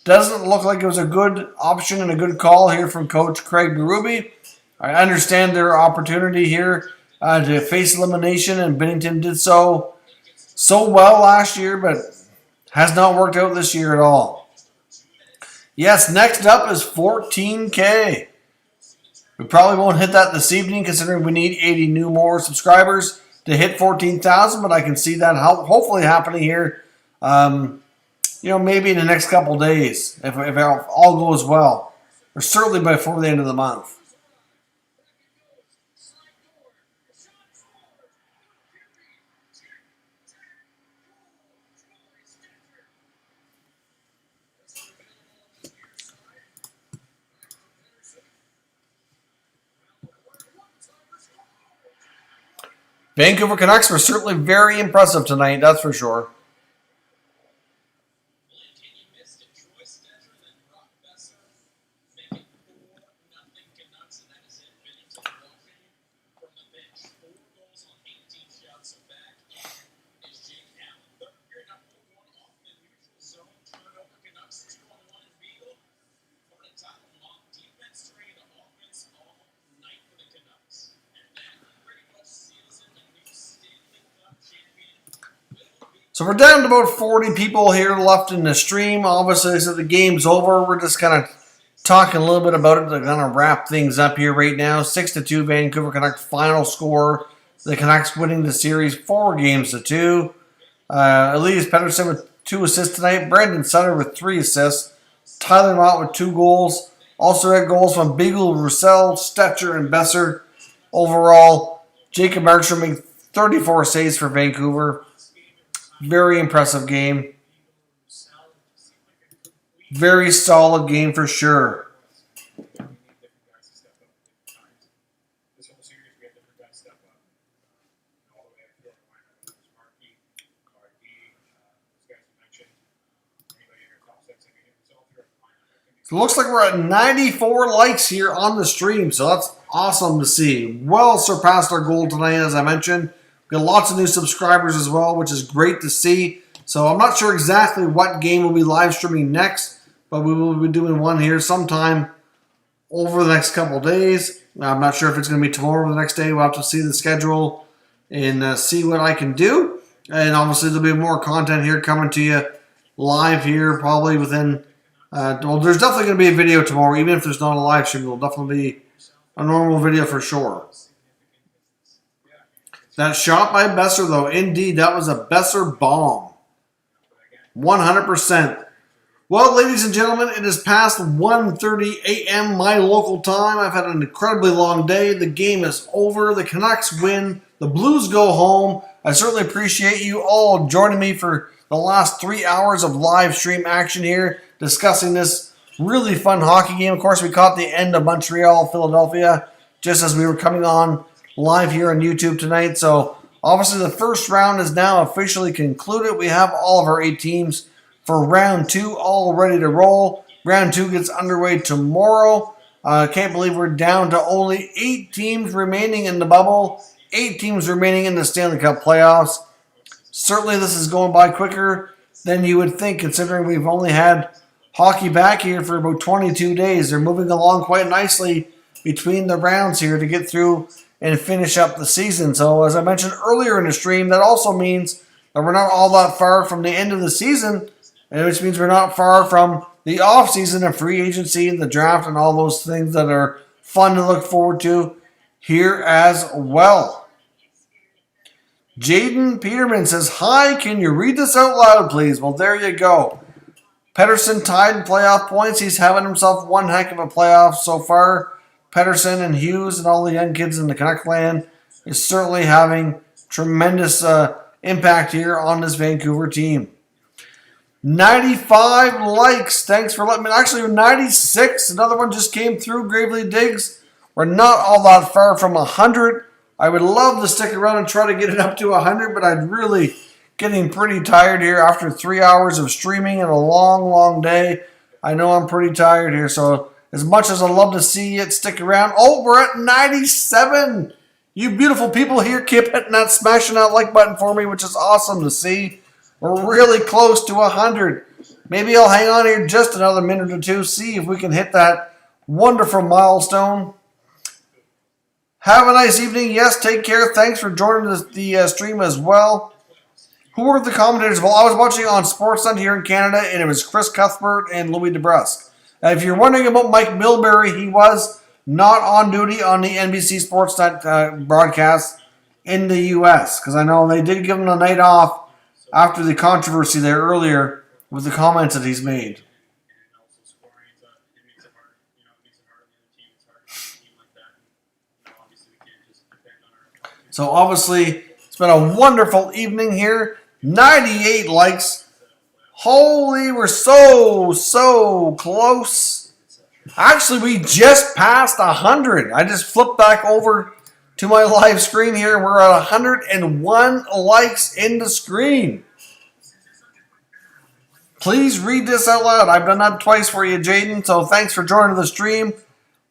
Doesn't look like it was a good option and a good call here from Coach Craig Berube. I understand their opportunity here to face elimination, and Binnington did so well last year, but has not worked out this year at all. Yes, next up is 14K. We probably won't hit that this evening considering we need 80 new more subscribers to hit 14,000, but I can see that hopefully happening here, maybe in the next couple days if all goes well, or certainly before the end of the month. Vancouver Canucks were certainly very impressive tonight, that's for sure. So we're down to about 40 people here left in the stream. Obviously, so the game's over. We're just kind of talking a little bit about it to kind of wrap things up here right now. 6-2 Vancouver Canucks final score. The Canucks winning the series 4-2. Elias Pettersson with 2 assists tonight. Brandon Sutter with 3 assists. Tyler Mott with 2 goals. Also had goals from Beagle, Roussel, Stetcher, and Besser. Overall, Jacob Markstrom made 34 saves for Vancouver. Very impressive game. Very solid game for sure. So it looks like we're at 94 likes here on the stream, so that's awesome to see. Well surpassed our goal tonight, as I mentioned. We've got lots of new subscribers as well, which is great to see. So I'm not sure exactly what game we'll be live streaming next, but we will be doing one here sometime over the next couple of days. I'm not sure if it's going to be tomorrow or the next day. We'll have to see the schedule and see what I can do. And obviously there'll be more content here coming to you live here probably within... there's definitely going to be a video tomorrow. Even if there's not a live stream, there'll definitely be a normal video for sure. That shot by Besser, though, indeed, that was a Besser bomb. 100%. Well, ladies and gentlemen, it is past 1:30 a.m. my local time. I've had an incredibly long day. The game is over. The Canucks win. The Blues go home. I certainly appreciate you all joining me for the last 3 hours of live stream action here, discussing this really fun hockey game. Of course, we caught the end of Montreal, Philadelphia, just as we were coming on live here on YouTube tonight. So obviously the first round is now officially concluded. We have all of our 8 teams for round 2 all ready to roll. Round 2 gets underway tomorrow. Can't believe we're down to only 8 teams remaining in the bubble. 8 teams remaining in the Stanley Cup Playoffs. Certainly this is going by quicker than you would think, considering we've only had hockey back here for about 22 days. They're moving along quite nicely between the rounds here to get through and finish up the season. So as I mentioned earlier in the stream, that also means that we're not all that far from the end of the season, which means we're not far from the off season of free agency and the draft and all those things that are fun to look forward to here as well. Jaden Peterman says, "Hi, can you read this out loud, please?" Well, there you go. Pettersson tied in playoff points. He's having himself one heck of a playoff so far. Pettersson and Hughes and all the young kids in the Canuck land is certainly having tremendous impact here on this Vancouver team. 95 likes. Thanks for letting me... Actually, 96. Another one just came through. Gravely Diggs. We're not all that far from 100. I would love to stick around and try to get it up to 100, but I'm really getting pretty tired here after 3 hours of streaming and a long, long day. I know I'm pretty tired here, so... as much as I'd love to see it stick around. Oh, we're at 97. You beautiful people here, keep hitting that, smashing that like button for me, which is awesome to see. We're really close to 100. Maybe I'll hang on here just another minute or two, see if we can hit that wonderful milestone. Have a nice evening. Yes, take care. Thanks for joining the stream as well. Who were the commentators? Well, I was watching on Sportsnet here in Canada, and it was Chris Cuthbert and Louis DeBrusque. If you're wondering about Mike Milbury, he was not on duty on the NBC Sportsnet broadcast in the U.S. because I know they did give him a night off after the controversy there earlier with the comments that he's made. So obviously, it's been a wonderful evening here. 98 likes. Holy, we're so close. Actually, we just passed 100. I just flipped back over to my live screen here. We're at 101 likes in the screen. Please read this out loud. I've done that twice for you, Jaden, so thanks for joining the stream.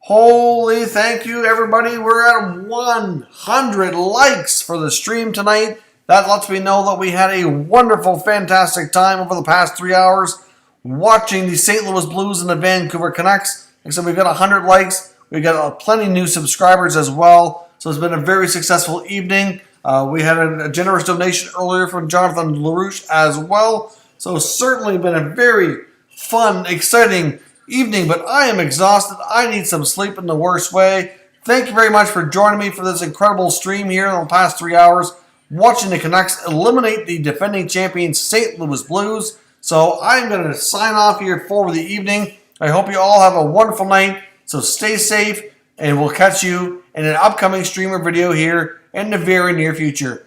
Holy, thank you, everybody. We're at 100 likes for the stream tonight. That lets me know that we had a wonderful, fantastic time over the past 3 hours watching the St. Louis Blues and the Vancouver Canucks. Like I said, we've got 100 likes. We've got plenty new subscribers as well. So it's been a very successful evening. We had a generous donation earlier from Jonathan LaRouche as well. So certainly been a very fun, exciting evening, but I am exhausted. I need some sleep in the worst way. Thank you very much for joining me for this incredible stream here in the past 3 hours, watching the Canucks eliminate the defending champions St. Louis Blues. So I'm going to sign off here for the evening. I hope you all have a wonderful night. So stay safe, and we'll catch you in an upcoming streamer video here in the very near future.